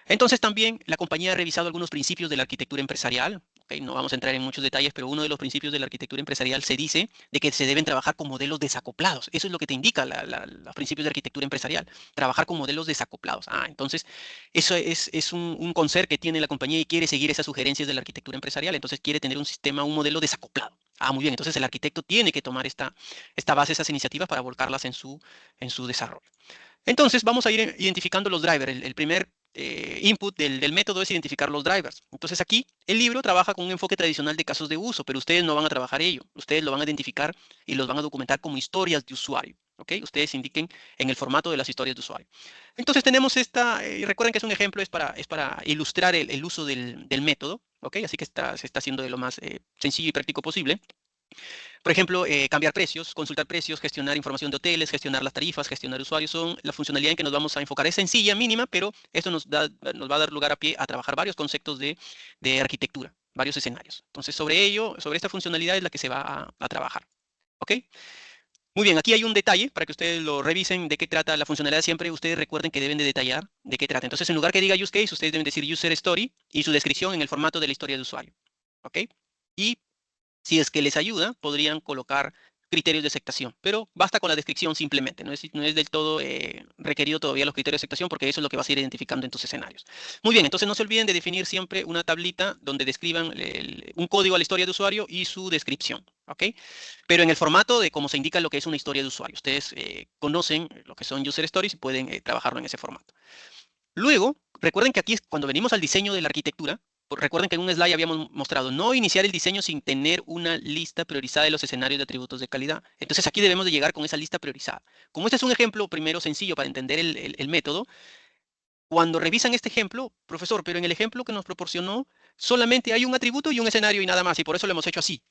Entonces también la compañía ha revisado algunos principios de la arquitectura empresarial. No vamos a entrar en muchos detalles, pero uno de los principios de la arquitectura empresarial se dice de que se deben trabajar con modelos desacoplados. Eso es lo que te indica los principios de arquitectura empresarial, trabajar con modelos desacoplados. Entonces, eso es un concepto que tiene la compañía y quiere seguir esas sugerencias de la arquitectura empresarial. Entonces, quiere tener un sistema, un modelo desacoplado. Muy bien. Entonces, el arquitecto tiene que tomar esta base, esas iniciativas para volcarlas en su desarrollo. Entonces, vamos a ir identificando los drivers. El primer input del método es identificar los drivers. Entonces aquí el libro trabaja con un enfoque tradicional de casos de uso, pero ustedes no van a trabajar ello. Ustedes lo van a identificar y los van a documentar como historias de usuario. Ustedes indiquen en el formato de las historias de usuario. Entonces tenemos recuerden que es un ejemplo, es para ilustrar el uso del método. Así que se está haciendo de lo más sencillo y práctico posible. Por ejemplo, cambiar precios, consultar precios, gestionar información de hoteles, gestionar las tarifas, gestionar usuarios, son la funcionalidad en que nos vamos a enfocar. Es sencilla, mínima, pero esto nos va a dar lugar a trabajar varios conceptos de arquitectura, varios escenarios. Entonces, sobre esta funcionalidad es la que se va a trabajar. ¿Ok? Muy bien, aquí hay un detalle para que ustedes lo revisen de qué trata la funcionalidad. Siempre ustedes recuerden que deben de detallar de qué trata. Entonces, en lugar que diga use case, ustedes deben decir user story y su descripción en el formato de la historia de usuario. ¿Ok? Y si es que les ayuda, podrían colocar criterios de aceptación, pero basta con la descripción simplemente. No es del todo requerido todavía los criterios de aceptación porque eso es lo que vas a ir identificando en tus escenarios. Muy bien, entonces no se olviden de definir siempre una tablita donde describan un código a la historia de usuario y su descripción. ¿Ok? Pero en el formato de cómo se indica lo que es una historia de usuario. Ustedes conocen lo que son user stories y pueden trabajarlo en ese formato. Luego, recuerden que aquí cuando venimos al diseño de la arquitectura, recuerden que en un slide habíamos mostrado no iniciar el diseño sin tener una lista priorizada de los escenarios de atributos de calidad. Entonces aquí debemos de llegar con esa lista priorizada. Como este es un ejemplo primero sencillo para entender el método, cuando revisan este ejemplo, profesor, pero en el ejemplo que nos proporcionó solamente hay un atributo y un escenario y nada más, y por eso lo hemos hecho así.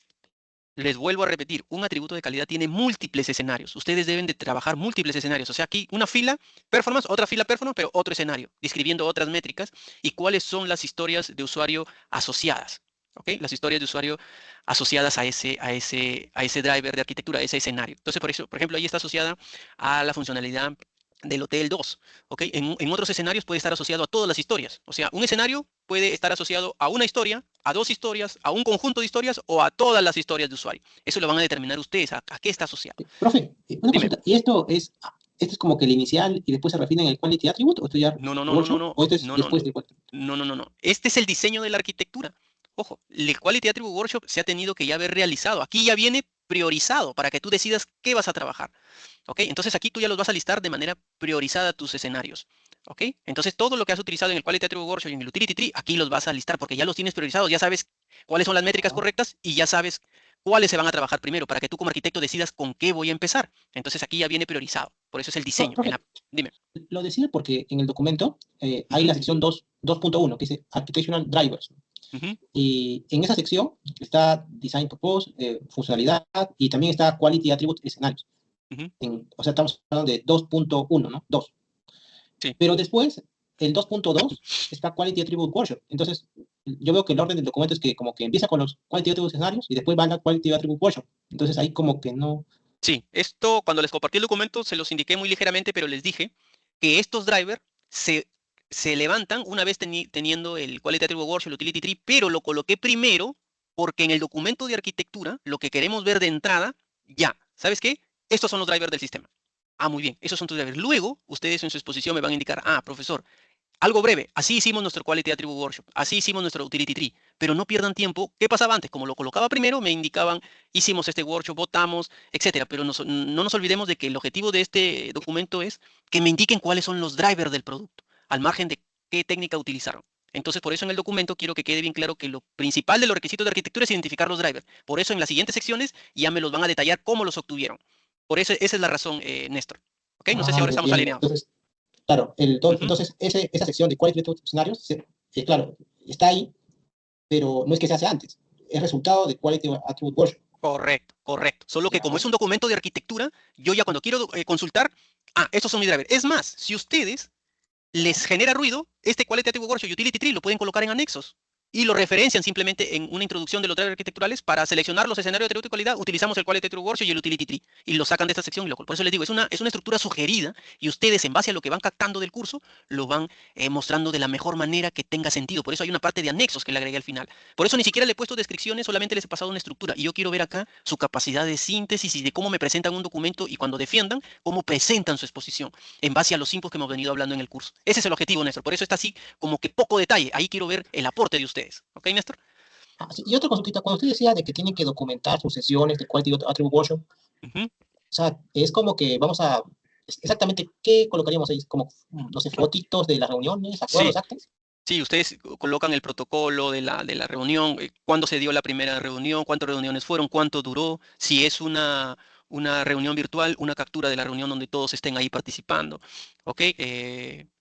Les vuelvo a repetir, un atributo de calidad tiene múltiples escenarios. Ustedes deben de trabajar múltiples escenarios. O sea, aquí una fila performance, otra fila performance, pero otro escenario, describiendo otras métricas y cuáles son las historias de usuario asociadas. Las historias de usuario asociadas a ese driver de arquitectura, a ese escenario. Entonces, por ejemplo, ahí está asociada a la funcionalidad del Hotel 2. En otros escenarios puede estar asociado a todas las historias. O sea, un escenario puede estar asociado a una historia, a dos historias, a un conjunto de historias o a todas las historias de usuario. Eso lo van a determinar ustedes, a qué está asociado. Profe, una Dime. consulta. ¿Y esto es como que el inicial y después se refina en el quality attribute? ¿O esto ya No, no, no, no, workshop? no, no, ¿O esto es no, no, después no. del quality? No, no, no, no. Este es el diseño de la arquitectura. Ojo, el Quality Attribute Workshop se ha tenido que ya haber realizado. Aquí ya viene priorizado para que tú decidas qué vas a trabajar. ¿Ok? Entonces aquí tú ya los vas a listar de manera priorizada tus escenarios. ¿Ok? Entonces todo lo que has utilizado en el Quality Attribute Workshop y en el Utility Tree, aquí los vas a listar porque ya los tienes priorizados, ya sabes cuáles son las métricas correctas y ya sabes cuáles se van a trabajar primero para que tú como arquitecto decidas con qué voy a empezar. Entonces aquí ya viene priorizado. Por eso es el diseño. Profe, Dime. lo decía porque en el documento hay la sección 2.1 que dice Architectural Drivers. Y en esa sección está Design Purpose, funcionalidad y también está Quality Attribute Escenarios. O sea, estamos hablando de 2.1, ¿no? 2. Sí. Pero después, el 2.2 está Quality Attribute Workshop. Entonces, yo veo que el orden del documento es que como que empieza con los Quality Attribute Escenarios y después va a la Quality Attribute Workshop. Entonces, ahí como que no... Sí, esto cuando les compartí el documento se los indiqué muy ligeramente, pero les dije que estos drivers se levantan una vez teniendo el Quality Attribute Workshop, el Utility Tree, pero lo coloqué primero porque en el documento de arquitectura lo que queremos ver de entrada, ya, ¿sabes qué? Estos son los drivers del sistema. Ah, muy bien, esos son tus drivers. Luego, ustedes en su exposición me van a indicar, profesor, algo breve, así hicimos nuestro Quality Attribute Workshop, así hicimos nuestro Utility Tree, pero no pierdan tiempo. ¿Qué pasaba antes? Como lo colocaba primero, me indicaban, hicimos este workshop, votamos, etcétera, pero no nos olvidemos de que el objetivo de este documento es que me indiquen cuáles son los drivers del producto, al margen de qué técnica utilizaron. Entonces, por eso en el documento quiero que quede bien claro que lo principal de los requisitos de arquitectura es identificar los drivers. Por eso en las siguientes secciones ya me los van a detallar cómo los obtuvieron. Por eso esa es la razón, Néstor. ¿Ok? No sé si ahora estamos bien. alineados. Entonces, claro, entonces esa sección de Quality Attribute Escenarios, claro, está ahí, pero no es que se hace antes. Es resultado de Quality Attribute Workshop. Correcto, correcto. Solo que como es un documento de arquitectura, yo ya cuando quiero consultar, estos son mis drivers. Es más, si ustedes les genera ruido, este Quality Attribute Workshop y Utility Tree lo pueden colocar en anexos y lo referencian simplemente en una introducción de los drivers arquitecturales. Para seleccionar los escenarios de atributo y calidad, utilizamos el Quality Attribute Workshop y el Utility Tree y lo sacan de esta sección. Por eso les digo, es una estructura sugerida y ustedes en base a lo que van captando del curso, lo van mostrando de la mejor manera que tenga sentido. Por eso hay una parte de anexos que le agregué al final. Por eso ni siquiera le he puesto descripciones, solamente les he pasado una estructura. Y yo quiero ver acá su capacidad de síntesis y de cómo me presentan un documento y cuando defiendan, cómo presentan su exposición en base a los inputs que hemos venido hablando en el curso. Ese es el objetivo, Néstor. Por eso está así como que poco detalle. Ahí quiero ver el aporte de ustedes. ¿Ok, Néstor? Sí, y otra consultita, cuando usted decía de que tienen que documentar sus sesiones de Quality Attribute Workshop, o sea, es como que vamos a, exactamente, ¿qué colocaríamos ahí? Como, no sé, fotitos de las reuniones, acuerdos, actas. Sí, ustedes colocan el protocolo de la reunión, cuándo se dio la primera reunión, cuántas reuniones fueron, cuánto duró, si es una reunión virtual, una captura de la reunión donde todos estén ahí participando. ¿Ok?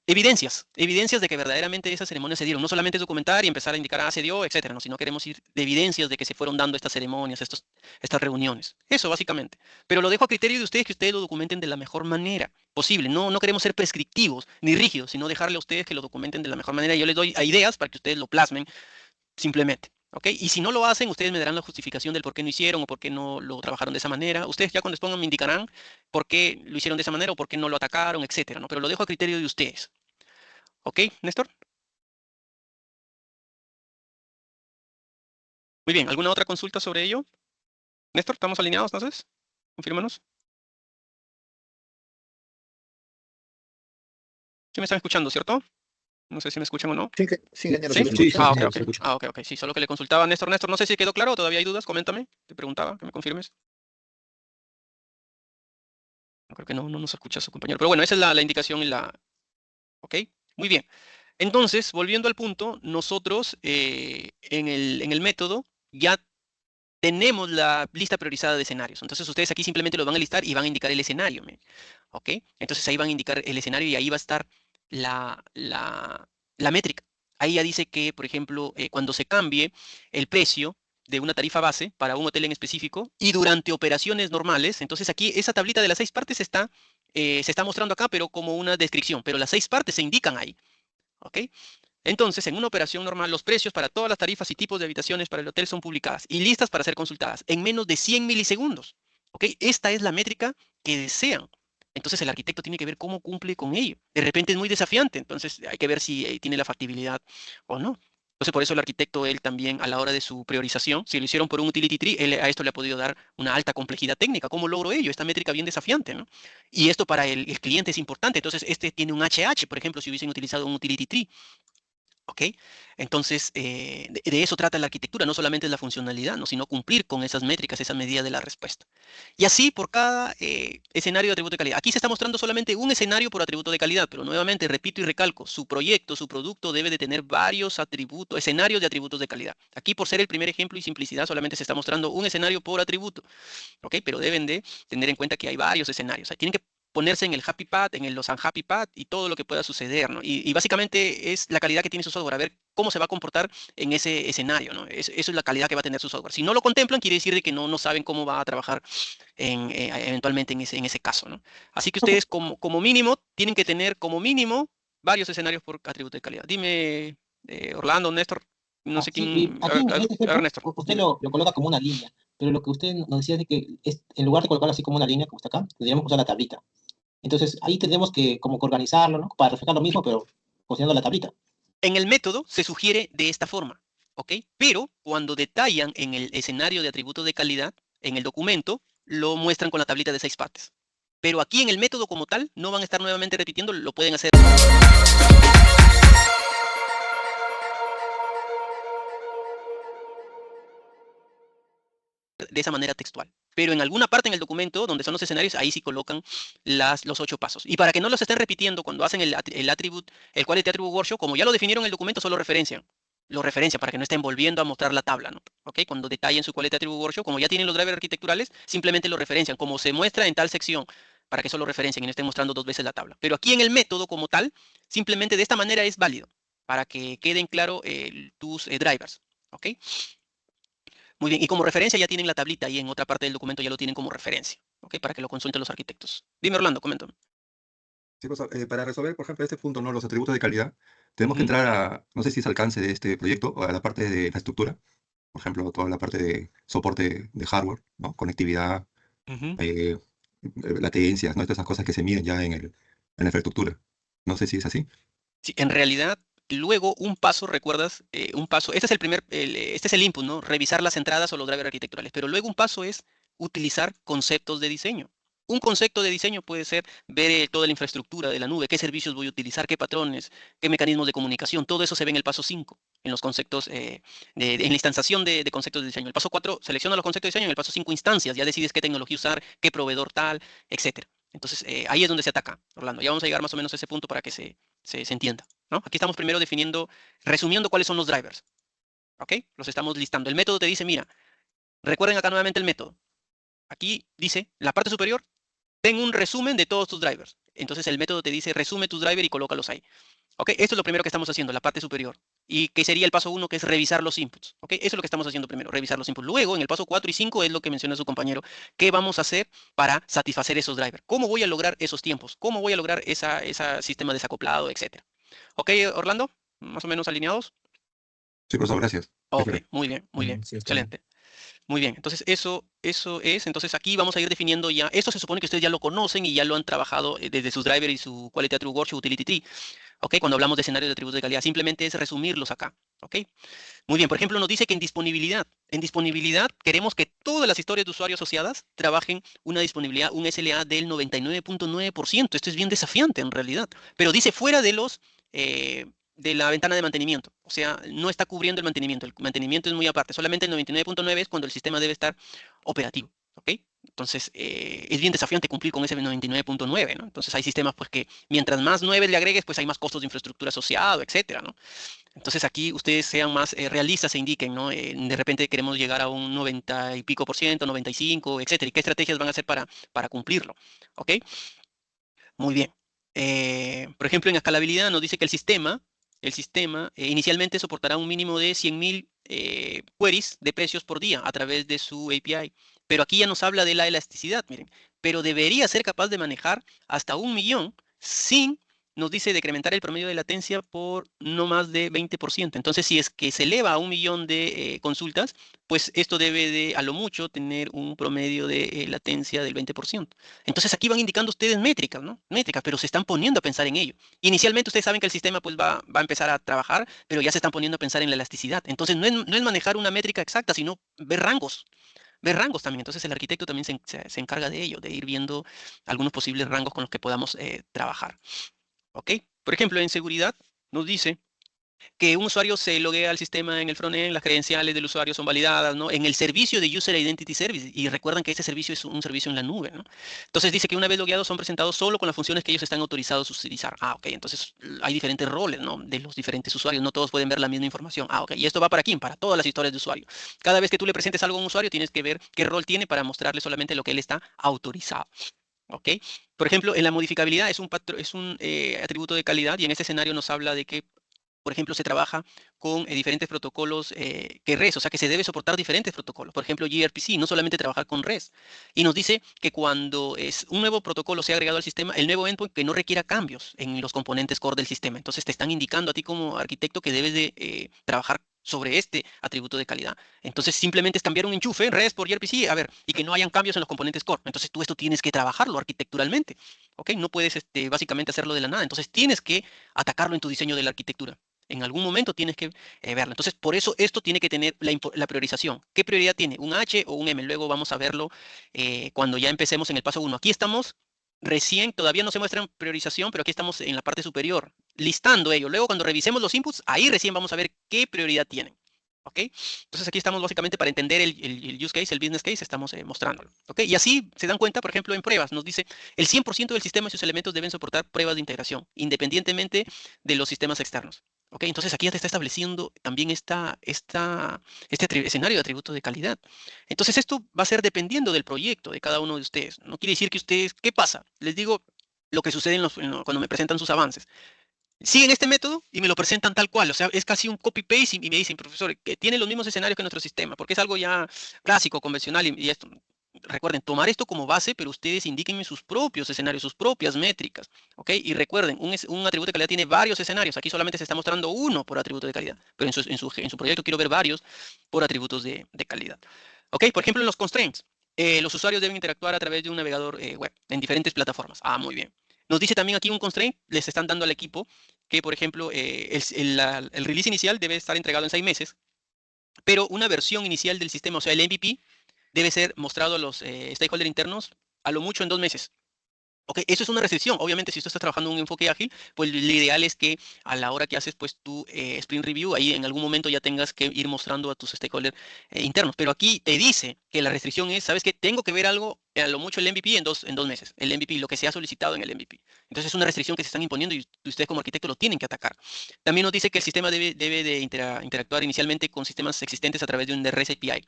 Evidencias de que verdaderamente esas ceremonias se dieron. No solamente es documentar y empezar a indicar, se dio, etcétera, no, sino queremos ir de evidencias de que se fueron dando estas ceremonias, estas reuniones. Eso, básicamente. Pero lo dejo a criterio de ustedes, que ustedes lo documenten de la mejor manera posible. No queremos ser prescriptivos ni rígidos, sino dejarle a ustedes que lo documenten de la mejor manera. Yo les doy ideas para que ustedes lo plasmen simplemente. ¿Ok? Y si no lo hacen, ustedes me darán la justificación del por qué no hicieron o por qué no lo trabajaron de esa manera. Ustedes ya cuando expongan me indicarán por qué lo hicieron de esa manera o por qué no lo atacaron, etcétera, ¿no? Pero lo dejo a criterio de ustedes. ¿Ok, Néstor? Muy bien, ¿alguna otra consulta sobre ello? Néstor, ¿estamos alineados entonces? Confírmanos. Sí me están escuchando, ¿cierto? No sé si me escuchan o no. Sí, ingeniero, ¿Sí? se le escucha. Ok. Sí, solo que le consultaba a Néstor. Néstor, no sé si quedó claro o todavía hay dudas. Coméntame. Te preguntaba, que me confirmes. No, creo que no nos escucha su compañero. Pero bueno, esa es la indicación y la... Ok, muy bien. Entonces, volviendo al punto, nosotros en el método ya tenemos la lista priorizada de escenarios. Entonces, ustedes aquí simplemente lo van a listar y van a indicar el escenario. ¿Ok? Entonces, ahí van a indicar el escenario y ahí va a estar la métrica. Ahí ya dice que, por ejemplo, cuando se cambie el precio de una tarifa base para un hotel en específico y durante operaciones normales, entonces aquí esa tablita de las 6 partes se está mostrando acá, pero como una descripción, pero las 6 partes se indican ahí. ¿Ok? Entonces, en una operación normal, los precios para todas las tarifas y tipos de habitaciones para el hotel son publicadas y listas para ser consultadas en menos de 100 milisegundos. ¿Ok? Esta es la métrica que desean. Entonces, el arquitecto tiene que ver cómo cumple con ello. De repente es muy desafiante, entonces hay que ver si tiene la factibilidad o no. Entonces, por eso el arquitecto, él también, a la hora de su priorización, si lo hicieron por un utility tree, él a esto le ha podido dar una alta complejidad técnica. ¿Cómo logro ello? Esta métrica bien desafiante, ¿no? Y esto para el cliente es importante. Entonces, este tiene un HH, por ejemplo, si hubiesen utilizado un utility tree. ¿Ok? Entonces, de eso trata la arquitectura, no solamente es la funcionalidad, ¿no? Sino cumplir con esas métricas, esa medida de la respuesta. Y así por cada escenario de atributo de calidad. Aquí se está mostrando solamente un escenario por atributo de calidad, pero nuevamente repito y recalco, su proyecto, su producto debe de tener varios atributos, escenarios de atributos de calidad. Aquí por ser el primer ejemplo y simplicidad solamente se está mostrando un escenario por atributo, ¿ok? Pero deben de tener en cuenta que hay varios escenarios. Tienen que ponerse en el happy path, en los unhappy path y todo lo que pueda suceder, ¿no? Y básicamente es la calidad que tiene su software, a ver cómo se va a comportar en ese escenario, ¿no? Eso es la calidad que va a tener su software. Si no lo contemplan, quiere decir de que no saben cómo va a trabajar eventualmente en ese caso, ¿no? Así que ustedes como mínimo tienen que tener como mínimo varios escenarios por atributo de calidad. Dime, Orlando, Néstor, no sé Sí, y quién. aquí en este A ver, ejemplo, Néstor, usted dime. lo coloca como una línea, pero lo que usted nos decía es de que en lugar de colocarlo así como una línea, como está acá, tendríamos que usar la tablita. Entonces ahí tendremos que como que organizarlo, ¿no? Para reflejar lo mismo, pero posicionando la tablita. En el método se sugiere de esta forma, ¿ok? Pero cuando detallan en el escenario de atributos de calidad, en el documento, lo muestran con la tablita de 6 partes. Pero aquí en el método como tal, no van a estar nuevamente repitiendo, lo pueden hacer de esa manera textual. Pero en alguna parte en el documento, donde son los escenarios, ahí sí colocan los 8 pasos. Y para que no los estén repitiendo cuando hacen el Quality Attribute Workshop, como ya lo definieron en el documento, solo referencian. Lo referencian para que no estén volviendo a mostrar la tabla, ¿no? ¿Ok? Cuando detallen su Quality Attribute Workshop, como ya tienen los drivers arquitecturales, simplemente lo referencian, como se muestra en tal sección, para que solo referencien y no estén mostrando 2 veces la tabla. Pero aquí en el método como tal, simplemente de esta manera es válido, para que queden claro tus drivers. ¿Ok? Muy bien, y como referencia ya tienen la tablita y en otra parte del documento ya lo tienen como referencia, ¿ok? Para que lo consulten los arquitectos. Dime, Orlando, coméntame. Sí, pues, para resolver, por ejemplo, este punto, ¿no? Los atributos de calidad, tenemos que Ujú, entrar a, no sé si es alcance de este proyecto, o a la parte de la estructura, por ejemplo, toda la parte de soporte de hardware, ¿no? Conectividad, ujú. eh, latencias, ¿no? Todas esas cosas que se miden ya en la infraestructura. No sé si es así. Sí, en realidad, luego un paso, ¿recuerdas? Un paso, este es el este es el input, ¿no? Revisar las entradas o los drivers arquitecturales, pero luego un paso es utilizar conceptos de diseño. Un concepto de diseño puede ser ver toda la infraestructura de la nube, qué servicios voy a utilizar, qué patrones, qué mecanismos de comunicación. Todo eso se ve en el paso 5, en los conceptos, en la instanciación de conceptos de diseño. El paso 4 selecciona los conceptos de diseño, en el paso 5 instancias, ya decides qué tecnología usar, qué proveedor tal, etcétera. Entonces, ahí es donde se ataca, Orlando. Ya vamos a llegar más o menos a ese punto para que se entienda, ¿no? Aquí estamos primero definiendo, resumiendo cuáles son los drivers, ¿ok? Los estamos listando. El método te dice, mira, recuerden acá nuevamente el método. Aquí dice, en la parte superior, ten un resumen de todos tus drivers. Entonces el método te dice, resume tus drivers y colócalos ahí. ¿Ok? Esto es lo primero que estamos haciendo, la parte superior. Y que sería el paso 1, que es revisar los inputs. ¿Ok? Eso es lo que estamos haciendo primero, revisar los inputs. Luego, en el paso 4 y 5 es lo que menciona su compañero. ¿Qué vamos a hacer para satisfacer esos drivers? ¿Cómo voy a lograr esos tiempos? ¿Cómo voy a lograr ese sistema desacoplado, etcétera? ¿Ok, Orlando? ¿Más o menos alineados? Sí, profesor, gracias. Sí, Ok, claro. muy bien, Sí, está bien. excelente. Muy bien, entonces eso es, entonces aquí vamos a ir definiendo ya, esto se supone que ustedes ya lo conocen y ya lo han trabajado desde sus drivers y su Quality Attribute Workshop Utility Tree, ¿ok? Cuando hablamos de escenarios de atributos de calidad, simplemente es resumirlos acá, ¿ok? Muy bien, por ejemplo, nos dice que en disponibilidad queremos que todas las historias de usuario asociadas trabajen una disponibilidad, un SLA del 99.9%. Esto es bien desafiante en realidad, pero dice fuera de de la ventana de mantenimiento. O sea, no está cubriendo el mantenimiento. El mantenimiento es muy aparte. Solamente el 99.9 es cuando el sistema debe estar operativo, ¿ok? Entonces, es bien desafiante cumplir con ese 99.9, ¿no? Entonces, hay sistemas pues que mientras más 9 le agregues, pues hay más costos de infraestructura asociado, etcétera, ¿no? Entonces aquí ustedes sean más realistas e indiquen, ¿no? De repente queremos llegar a un 90 y pico por ciento, 95, etcétera. ¿Y qué estrategias van a hacer para cumplirlo? ¿Ok? Muy bien. Por ejemplo, en escalabilidad nos dice que el sistema inicialmente soportará un mínimo de 100.000 queries de precios por día a través de su API. Pero aquí ya nos habla de la elasticidad, miren. Pero debería ser capaz de manejar hasta 1 millón sin nos dice decrementar el promedio de latencia por no más de 20%. Entonces, si es que se eleva a 1 millón de consultas, pues esto debe de, a lo mucho, tener un promedio de latencia del 20%. Entonces, aquí van indicando ustedes métricas, ¿no? Métricas, pero se están poniendo a pensar en ello. Inicialmente, ustedes saben que el sistema pues va a empezar a trabajar, pero ya se están poniendo a pensar en la elasticidad. Entonces, no es manejar una métrica exacta, sino ver rangos. Ver rangos también. Entonces, el arquitecto también se encarga de ello, de ir viendo algunos posibles rangos con los que podamos trabajar. ¿Ok? Por ejemplo, en seguridad nos dice que un usuario se loguea al sistema en el frontend, las credenciales del usuario son validadas, ¿no? En el servicio de User Identity Service, y recuerdan que este servicio es un servicio en la nube, ¿no? Entonces dice que una vez logueados son presentados solo con las funciones que ellos están autorizados a utilizar. Ah, ok, entonces hay diferentes roles, ¿no? De los diferentes usuarios, no todos pueden ver la misma información. Ah, ok, y esto va para quién, para todas las historias de usuario. Cada vez que tú le presentes algo a un usuario, tienes que ver qué rol tiene para mostrarle solamente lo que él está autorizado. ¿Ok? Por ejemplo, en la modificabilidad es un atributo de calidad, y en este escenario nos habla de que, por ejemplo, se trabaja con diferentes protocolos que REST, o sea que se debe soportar diferentes protocolos. Por ejemplo, gRPC, no solamente trabajar con REST. Y nos dice que cuando un nuevo protocolo sea agregado al sistema, el nuevo endpoint que no requiera cambios en los componentes core del sistema. Entonces te están indicando a ti como arquitecto que debes de trabajar sobre este atributo de calidad. Entonces simplemente es cambiar un enchufe, REST por gRPC, a ver, y que no hayan cambios en los componentes core. Entonces tú esto tienes que trabajarlo arquitecturalmente, ¿ok? No puedes básicamente hacerlo de la nada. Entonces tienes que atacarlo en tu diseño de la arquitectura. En algún momento tienes que verlo. Entonces, por eso esto tiene que tener la priorización. ¿Qué prioridad tiene? ¿Un H o un M? Luego vamos a verlo cuando ya empecemos en el paso 1. Aquí estamos recién, todavía no se muestra en priorización, pero aquí estamos en la parte superior, listando ello. Luego, cuando revisemos los inputs, ahí recién vamos a ver qué prioridad tienen. ¿Ok? Entonces, aquí estamos básicamente para entender el use case, el business case, estamos mostrándolo. ¿Ok? Y así se dan cuenta, por ejemplo, en pruebas, nos dice el 100% del sistema y sus elementos deben soportar pruebas de integración, independientemente de los sistemas externos. ¿Ok? Entonces, aquí ya te está estableciendo también este escenario de atributos de calidad. Entonces, esto va a ser dependiendo del proyecto de cada uno de ustedes. No quiere decir que ustedes, ¿qué pasa? Les digo lo que sucede cuando me presentan sus avances. Siguen este método y me lo presentan tal cual. O sea, es casi un copy-paste y me dicen, profesor, que tiene los mismos escenarios que nuestro sistema, porque es algo ya clásico, convencional y esto. Recuerden, tomar esto como base, pero ustedes indíquenme sus propios escenarios, sus propias métricas, ¿ok? Y recuerden, un atributo de calidad tiene varios escenarios. Aquí solamente se está mostrando uno por atributo de calidad, pero en su proyecto quiero ver varios por atributos de calidad. ¿Ok? Por ejemplo, en los constraints, los usuarios deben interactuar a través de un navegador web en diferentes plataformas. Ah, muy bien. Nos dice también aquí un constraint, les están dando al equipo que, por ejemplo, el release inicial debe estar entregado en 6 meses, pero una versión inicial del sistema, o sea, el MVP, debe ser mostrado a los stakeholders internos a lo mucho en 2 meses. Ok, eso es una restricción. Obviamente, si tú estás trabajando en un enfoque ágil, pues lo ideal es que a la hora que haces pues tu sprint review, ahí en algún momento ya tengas que ir mostrando a tus stakeholders internos. Pero aquí te dice que la restricción es, ¿sabes qué? Tengo que ver algo, a lo mucho el MVP en dos meses. El MVP, lo que se ha solicitado en el MVP. Entonces es una restricción que se están imponiendo y ustedes como arquitecto lo tienen que atacar. También nos dice que el sistema debe de interactuar inicialmente con sistemas existentes a través de un REST API,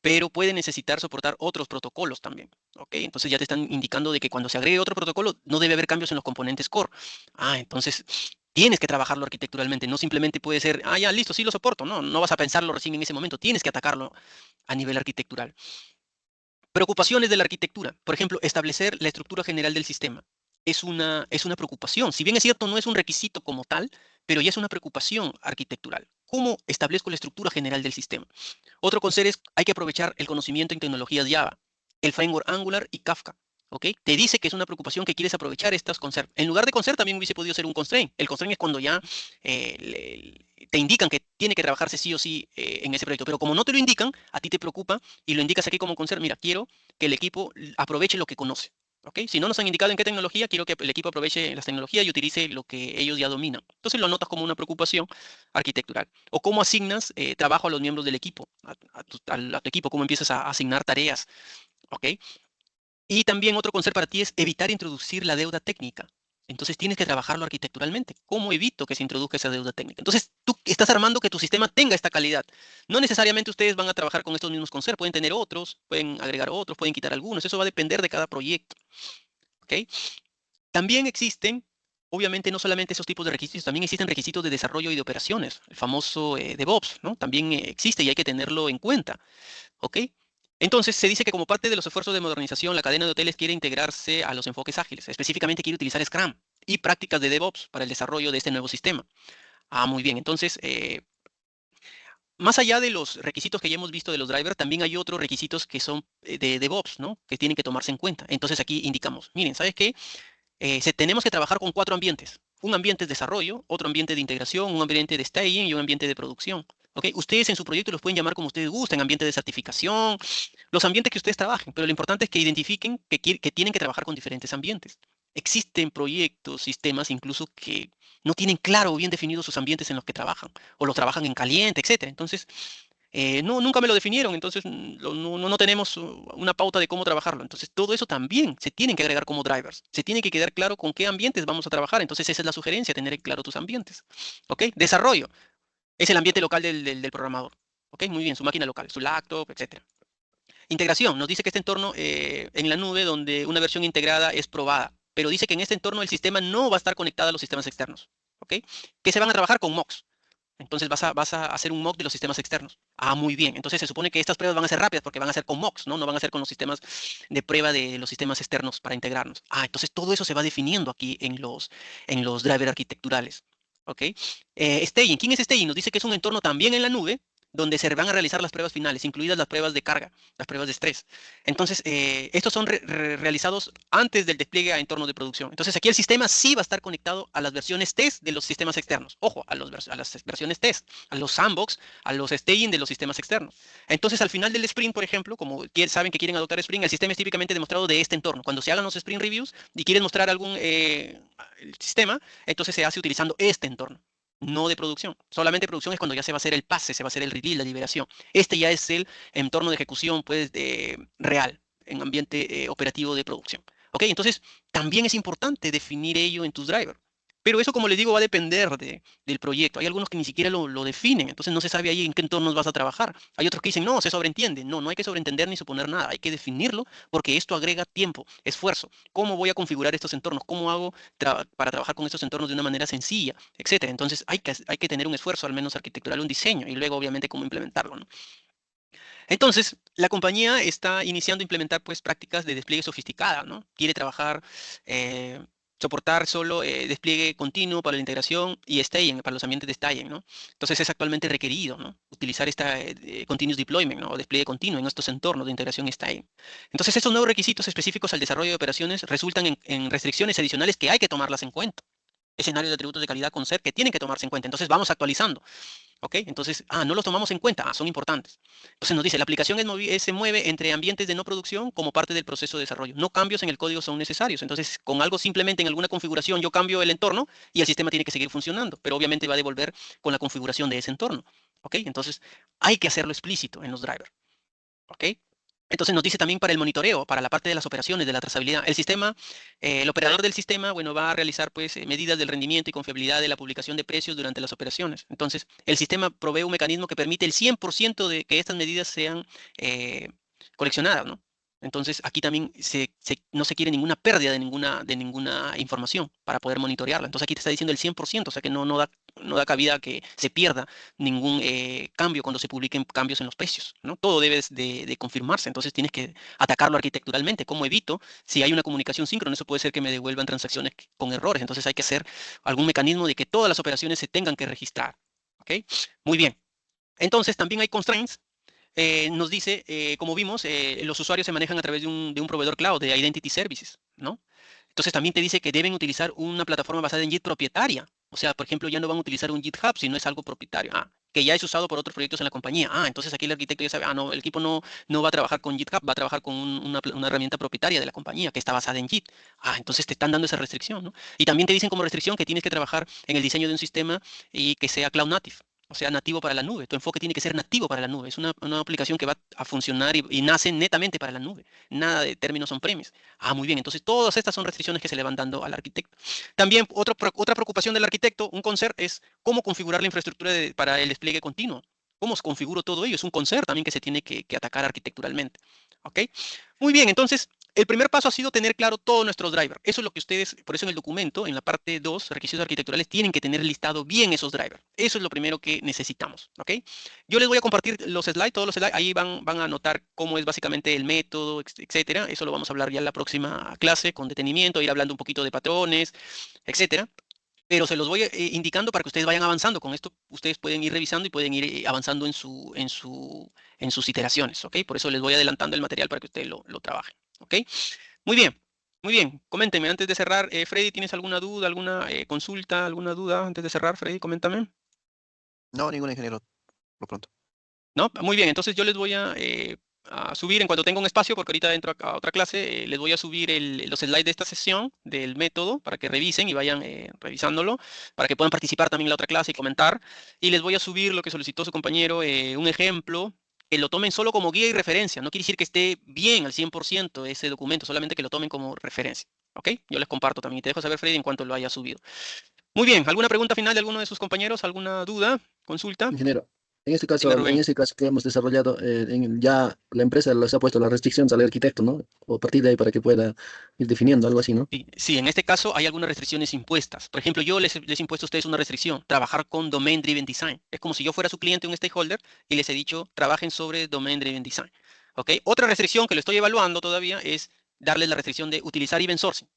pero puede necesitar soportar otros protocolos también, ¿ok? Entonces ya te están indicando de que cuando se agregue otro protocolo no debe haber cambios en los componentes core. Ah, entonces tienes que trabajarlo arquitecturalmente, no simplemente puede ser, ah, ya, listo, sí lo soporto, no vas a pensarlo recién en ese momento, tienes que atacarlo a nivel arquitectural. Preocupaciones de la arquitectura, por ejemplo, establecer la estructura general del sistema. Es una preocupación, si bien es cierto, no es un requisito como tal, pero ya es una preocupación arquitectural. ¿Cómo establezco la estructura general del sistema? Otro consejo es, hay que aprovechar el conocimiento en tecnologías Java, el framework Angular y Kafka. ¿Ok? Te dice que es una preocupación que quieres aprovechar estas concerns. En lugar de concern también hubiese podido ser un constraint. El constraint es cuando ya te indican que tiene que trabajarse sí o sí en ese proyecto. Pero como no te lo indican, a ti te preocupa y lo indicas aquí como concern. Mira, quiero que el equipo aproveche lo que conoce. ¿Ok? Si no nos han indicado en qué tecnología, quiero que el equipo aproveche las tecnologías y utilice lo que ellos ya dominan. Entonces lo anotas como una preocupación arquitectural. O cómo asignas trabajo a los miembros del equipo, a tu equipo, cómo empiezas a asignar tareas. ¿Ok? Y también otro consejo para ti es evitar introducir la deuda técnica. Entonces tienes que trabajarlo arquitecturalmente. ¿Cómo evito que se introduzca esa deuda técnica? Entonces tú estás armando que tu sistema tenga esta calidad. No necesariamente ustedes van a trabajar con estos mismos conceptos. Pueden tener otros, pueden agregar otros, pueden quitar algunos. Eso va a depender de cada proyecto. ¿Ok? También existen, obviamente, no solamente esos tipos de requisitos, también existen requisitos de desarrollo y de operaciones. El famoso DevOps, ¿no? También existe y hay que tenerlo en cuenta. ¿Ok? Entonces, se dice que como parte de los esfuerzos de modernización, la cadena de hoteles quiere integrarse a los enfoques ágiles. Específicamente quiere utilizar Scrum. y prácticas de DevOps para el desarrollo de este nuevo sistema. Muy bien. Entonces, más allá de los requisitos que ya hemos visto de los drivers, también hay otros requisitos que son de DevOps, ¿no? Que tienen que tomarse en cuenta. Entonces aquí indicamos, miren, ¿sabes qué? Tenemos que trabajar con 4 ambientes. Un ambiente de desarrollo, otro ambiente de integración, un ambiente de staging y un ambiente de producción. ¿Ok? Ustedes en su proyecto los pueden llamar como ustedes gusten, ambiente de certificación, los ambientes que ustedes trabajen, pero lo importante es que identifiquen que tienen que trabajar con diferentes ambientes. Existen proyectos, sistemas incluso que no tienen claro o bien definidos sus ambientes en los que trabajan, o los trabajan en caliente, etcétera. Entonces, no, nunca me lo definieron, entonces no tenemos una pauta de cómo trabajarlo. Entonces, todo eso también se tienen que agregar como drivers. Se tiene que quedar claro con qué ambientes vamos a trabajar. Entonces, esa es la sugerencia, tener claro tus ambientes. ¿Ok? Desarrollo. Es el ambiente local del programador. ¿Ok? Muy bien, su máquina local, su laptop, etcétera. Integración. Nos dice que este entorno en la nube donde una versión integrada es probada. Pero dice que en este entorno el sistema no va a estar conectado a los sistemas externos. ¿Ok? Que se van a trabajar con mocks. Entonces vas a hacer un mock de los sistemas externos. Muy bien. Entonces se supone que estas pruebas van a ser rápidas porque van a ser con mocks, ¿no? No van a ser con los sistemas de prueba de los sistemas externos para integrarnos. Entonces todo eso se va definiendo aquí en los drivers arquitecturales. ¿Ok? Staging. ¿Quién es staging? Nos dice que es un entorno también en la nube donde se van a realizar las pruebas finales, incluidas las pruebas de carga, las pruebas de estrés. Entonces, estos son realizados antes del despliegue a entorno de producción. Entonces, aquí el sistema sí va a estar conectado a las versiones test de los sistemas externos. Ojo, a las versiones test, a los sandbox, a los staging de los sistemas externos. Entonces, al final del sprint, por ejemplo, como saben que quieren adoptar sprint, el sistema es típicamente demostrado de este entorno. Cuando se hagan los sprint reviews y quieren mostrar algún sistema, entonces se hace utilizando este entorno. No de producción. Solamente producción es cuando ya se va a hacer el pase, se va a hacer el release, la liberación. Este ya es el entorno de ejecución, pues, real, en ambiente operativo de producción. ¿Ok? Entonces, también es importante definir ello en tus drivers. Pero eso, como les digo, va a depender del proyecto. Hay algunos que ni siquiera lo definen, entonces no se sabe ahí en qué entornos vas a trabajar. Hay otros que dicen, no, se sobreentiende. No, no hay que sobreentender ni suponer nada. Hay que definirlo porque esto agrega tiempo, esfuerzo. ¿Cómo voy a configurar estos entornos? ¿Cómo hago para trabajar con estos entornos de una manera sencilla, etcétera? Entonces hay que tener un esfuerzo, al menos arquitectural, un diseño, y luego obviamente cómo implementarlo, ¿no? Entonces, la compañía está iniciando a implementar pues prácticas de despliegue sofisticada, ¿no? Quiere trabajar, soportar solo despliegue continuo para la integración y staging, para los ambientes de staging, ¿no? Entonces es actualmente requerido, ¿no? Utilizar esta continuous deployment, ¿no? O despliegue continuo en estos entornos de integración y staging. Entonces, estos nuevos requisitos específicos al desarrollo de operaciones resultan en restricciones adicionales que hay que tomarlas en cuenta. Escenarios de atributos de calidad con SER que tienen que tomarse en cuenta. Entonces vamos actualizando. ¿Ok? Entonces, no los tomamos en cuenta. Son importantes. Entonces nos dice, la aplicación se mueve entre ambientes de no producción como parte del proceso de desarrollo. No cambios en el código son necesarios. Entonces, con algo simplemente en alguna configuración yo cambio el entorno y el sistema tiene que seguir funcionando, pero obviamente va a devolver con la configuración de ese entorno. ¿Ok? Entonces, hay que hacerlo explícito en los drivers. ¿Ok? Entonces nos dice también para el monitoreo, para la parte de las operaciones, de la trazabilidad. El sistema, el operador del sistema, bueno, va a realizar pues medidas del rendimiento y confiabilidad de la publicación de precios durante las operaciones. Entonces, el sistema provee un mecanismo que permite el 100% de que estas medidas sean coleccionadas, ¿no? Entonces, aquí también no se quiere ninguna pérdida de ninguna información para poder monitorearla. Entonces, aquí te está diciendo el 100%, o sea que no da cabida a que se pierda ningún cambio cuando se publiquen cambios en los precios, ¿no? Todo debe de confirmarse, entonces tienes que atacarlo arquitecturalmente. ¿Cómo evito? Si hay una comunicación síncrona, eso puede ser que me devuelvan transacciones con errores, entonces hay que hacer algún mecanismo de que todas las operaciones se tengan que registrar. ¿Ok? Muy bien. Entonces, también hay constraints. Nos dice, como vimos, los usuarios se manejan a través de un proveedor cloud, de Identity Services, ¿no? Entonces también te dice que deben utilizar una plataforma basada en Git propietaria. O sea, por ejemplo, ya no van a utilizar un GitHub si no es algo propietario. Que ya es usado por otros proyectos en la compañía. Entonces aquí el arquitecto ya sabe, no, el equipo no va a trabajar con GitHub, va a trabajar con una herramienta propietaria de la compañía que está basada en Git. Entonces te están dando esa restricción, ¿no? Y también te dicen como restricción que tienes que trabajar en el diseño de un sistema y que sea cloud native. O sea, nativo para la nube. Tu enfoque tiene que ser nativo para la nube. Es una aplicación que va a funcionar y nace netamente para la nube. Nada de términos on-premise. Muy bien. Entonces, todas estas son restricciones que se le van dando al arquitecto. También, otra preocupación del arquitecto, un concert, es cómo configurar la infraestructura para el despliegue continuo. ¿Cómo configuro todo ello? Es un concert también que se tiene que atacar arquitecturalmente. ¿Ok? Muy bien. Entonces, El primer paso ha sido tener claro todos nuestros drivers. Eso es lo que ustedes, por eso en el documento, en la parte 2, requisitos arquitecturales, tienen que tener listado bien esos drivers. Eso es lo primero que necesitamos, ¿ok? Yo les voy a compartir los slides, todos los slides, ahí van a notar cómo es básicamente el método, etcétera. Eso lo vamos a hablar ya en la próxima clase con detenimiento, ir hablando un poquito de patrones, etcétera. Pero se los voy indicando para que ustedes vayan avanzando. Con esto ustedes pueden ir revisando y pueden ir avanzando en sus iteraciones, ¿ok? Por eso les voy adelantando el material para que ustedes lo trabajen, ¿ok? Muy bien, muy bien. Coméntenme antes de cerrar. Freddy, ¿tienes alguna duda, alguna consulta, alguna duda antes de cerrar? Freddy, coméntame. No, ningún ingeniero, por pronto. ¿No? Muy bien, entonces yo les voy a subir en cuanto tenga un espacio, porque ahorita entro a otra clase, les voy a subir los slides de esta sesión del método para que revisen y vayan revisándolo, para que puedan participar también en la otra clase y comentar. Y les voy a subir lo que solicitó su compañero, un ejemplo, que lo tomen solo como guía y referencia. No quiere decir que esté bien al 100% ese documento, solamente que lo tomen como referencia. ¿Ok? Yo les comparto también y te dejo saber, Freddy, en cuanto lo haya subido. Muy bien, ¿alguna pregunta final de alguno de sus compañeros? ¿Alguna duda? ¿Consulta? Ingeniero, Dime, en Rubén. este caso que hemos desarrollado, ya la empresa les ha puesto las restricciones al arquitecto, ¿no? O a partir de ahí para que pueda ir definiendo algo así, ¿no? Sí, en este caso hay algunas restricciones impuestas. Por ejemplo, yo les he impuesto a ustedes una restricción, trabajar con Domain Driven Design. Es como si yo fuera su cliente, un stakeholder, y les he dicho, trabajen sobre Domain Driven Design. ¿Ok? Otra restricción que lo estoy evaluando todavía es darles la restricción de utilizar event sourcing.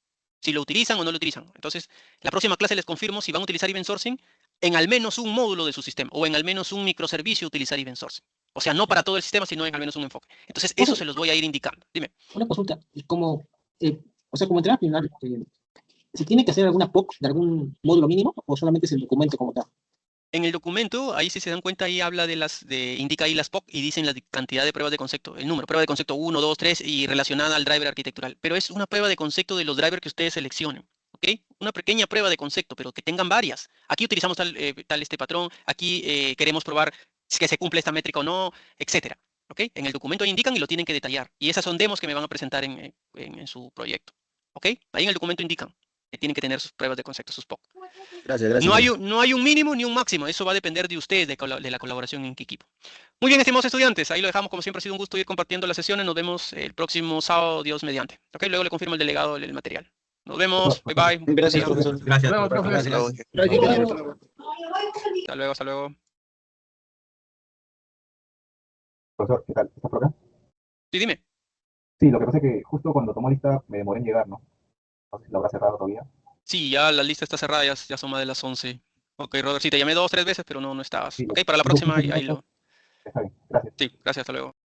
Si lo utilizan o no lo utilizan. Entonces, la próxima clase les confirmo si van a utilizar event sourcing en al menos un módulo de su sistema o en al menos un microservicio utilizar event sourcing. O sea, no para todo el sistema, sino en al menos un enfoque. Entonces, eso se los voy a ir indicando. Dime. Una consulta, como, o sea, como entrenador final, ¿se tiene que hacer alguna POC de algún módulo mínimo o solamente es el documento como tal? En el documento, ahí si se dan cuenta, ahí habla indica ahí las POC y dicen la cantidad de pruebas de concepto, el número, prueba de concepto 1, 2, 3 y relacionada al driver arquitectural. Pero es una prueba de concepto de los drivers que ustedes seleccionen, ¿ok? Una pequeña prueba de concepto, pero que tengan varias. Aquí utilizamos tal este patrón, aquí queremos probar si que se cumple esta métrica o no, etcétera, ¿ok? En el documento ahí indican y lo tienen que detallar. Y esas son demos que me van a presentar en su proyecto, ¿ok? Ahí en el documento indican que tienen que tener sus pruebas de concepto, sus POC. Gracias. No hay un mínimo ni un máximo, eso va a depender de ustedes, de la colaboración en qué equipo. Muy bien, estimados estudiantes, ahí lo dejamos, como siempre ha sido un gusto ir compartiendo las sesiones, nos vemos el próximo sábado, Dios mediante. Ok, luego le confirmo el delegado el material. Nos vemos, bye bye. Gracias, Buen día. profesor. Gracias. Hasta luego. Hasta luego, hasta luego. Profesor, ¿qué tal? ¿Estás por acá? Sí, dime. Sí, lo que pasa es que justo cuando tomó lista me demoré en llegar, ¿no? No sé si la habrá cerrado todavía. Sí, ya la lista está cerrada, ya son más de las 11. Ok, Robert, sí, te llamé 2 o 3 veces, pero no estabas. Sí, Ok, para la próxima ahí lo... está bien, gracias. Sí, gracias, hasta luego.